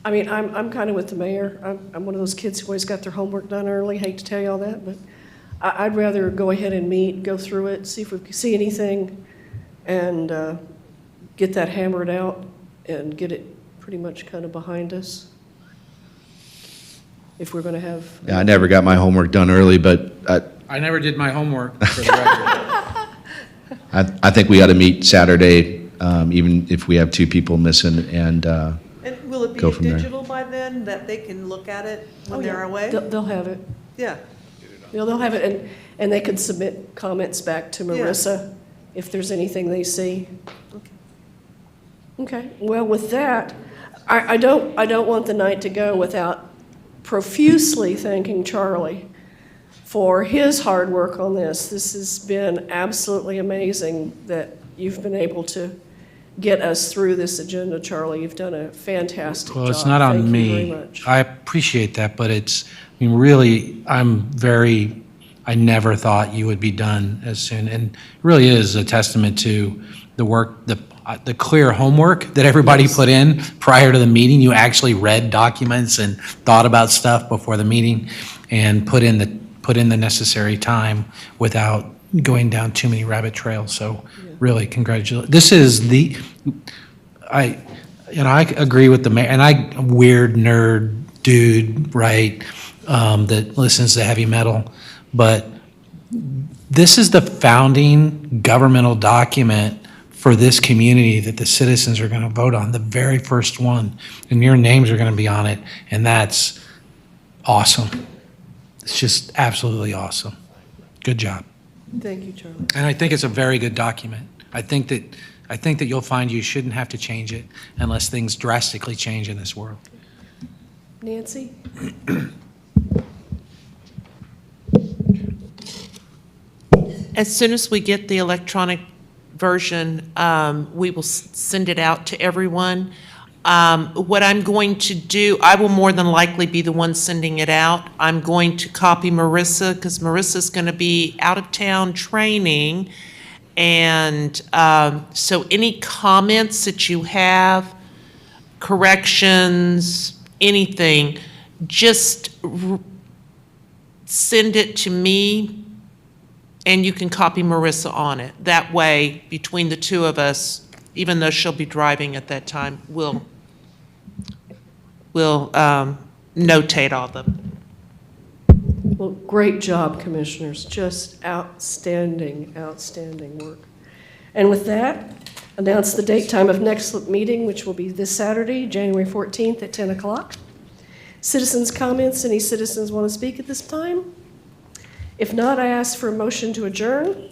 I mean, I'm kind of with the mayor. I'm one of those kids who always got their homework done early. Hate to tell you all that, but I'd rather go ahead and meet, go through it, see if we see anything, and get that hammered out and get it pretty much kind of behind us. If we're going to have. Yeah, I never got my homework done early, but I never did my homework, for the record. I think we ought to meet Saturday, even if we have 2 people missing, and And will it be go from there. digital by then, that they can look at it when Oh, yeah. they're away? They'll have it. Yeah. They'll have it, and they can submit comments back to Marissa if there's anything they see. Okay, well, with that, I don't want the night to go without profusely thanking Charlie for his hard work on this. This has been absolutely amazing that you've been able to get us through this agenda, Charlie. You've done a fantastic job. Well, it's not on Thank me. you very much. I appreciate that, but it's, I mean, really, I never thought you would be done as soon. And it really is a testament to the work, the clear homework that everybody put in prior to the meeting. You actually read documents and thought about stuff before the meeting and put in the necessary time without going down too many rabbit trails. So really, congratulations. This is I agree with the mayor, and I'm a weird nerd dude, right, that listens to heavy metal, but this is the founding governmental document for this community that the citizens are going to vote on, the very first one, and your names are going to be on it, and that's awesome. It's just absolutely awesome. Good job. Thank you, Charlie. And I think it's a very good document. I think that you'll find you shouldn't have to change it unless things drastically change in this world. Nancy? As soon as we get the electronic version, we will send it out to everyone. What I'm going to do, I will more than likely be the one sending it out. I'm going to copy Marissa, because Marissa's going to be out of town training. And so any comments that you have, corrections, anything, just send it to me, and you can copy Marissa on it. That way, between the two of us, even though she'll be driving at that time, we'll notate all them. Well, great job, commissioners. Just outstanding, outstanding work. And with that, announce the date, time of next meeting, which will be this Saturday, January 14th at 10 o'clock. Citizens' comments. Any citizens want to speak at this time? If not, I ask for a motion to adjourn.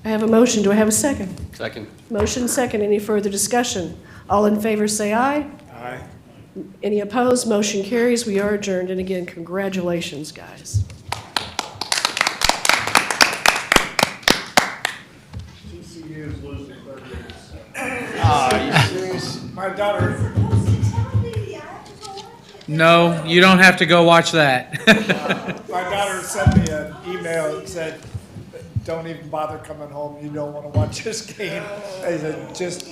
I have a motion. Do I have a second? Second. Motion second. Any further discussion? All in favor say aye. Aye. Any opposed? Motion carries. We are adjourned. And again, congratulations, guys. TCU is losing 38. My daughter. No, you don't have to go watch that. My daughter sent me an email that said, "Don't even bother coming home. You don't want to watch this game." I said, "Just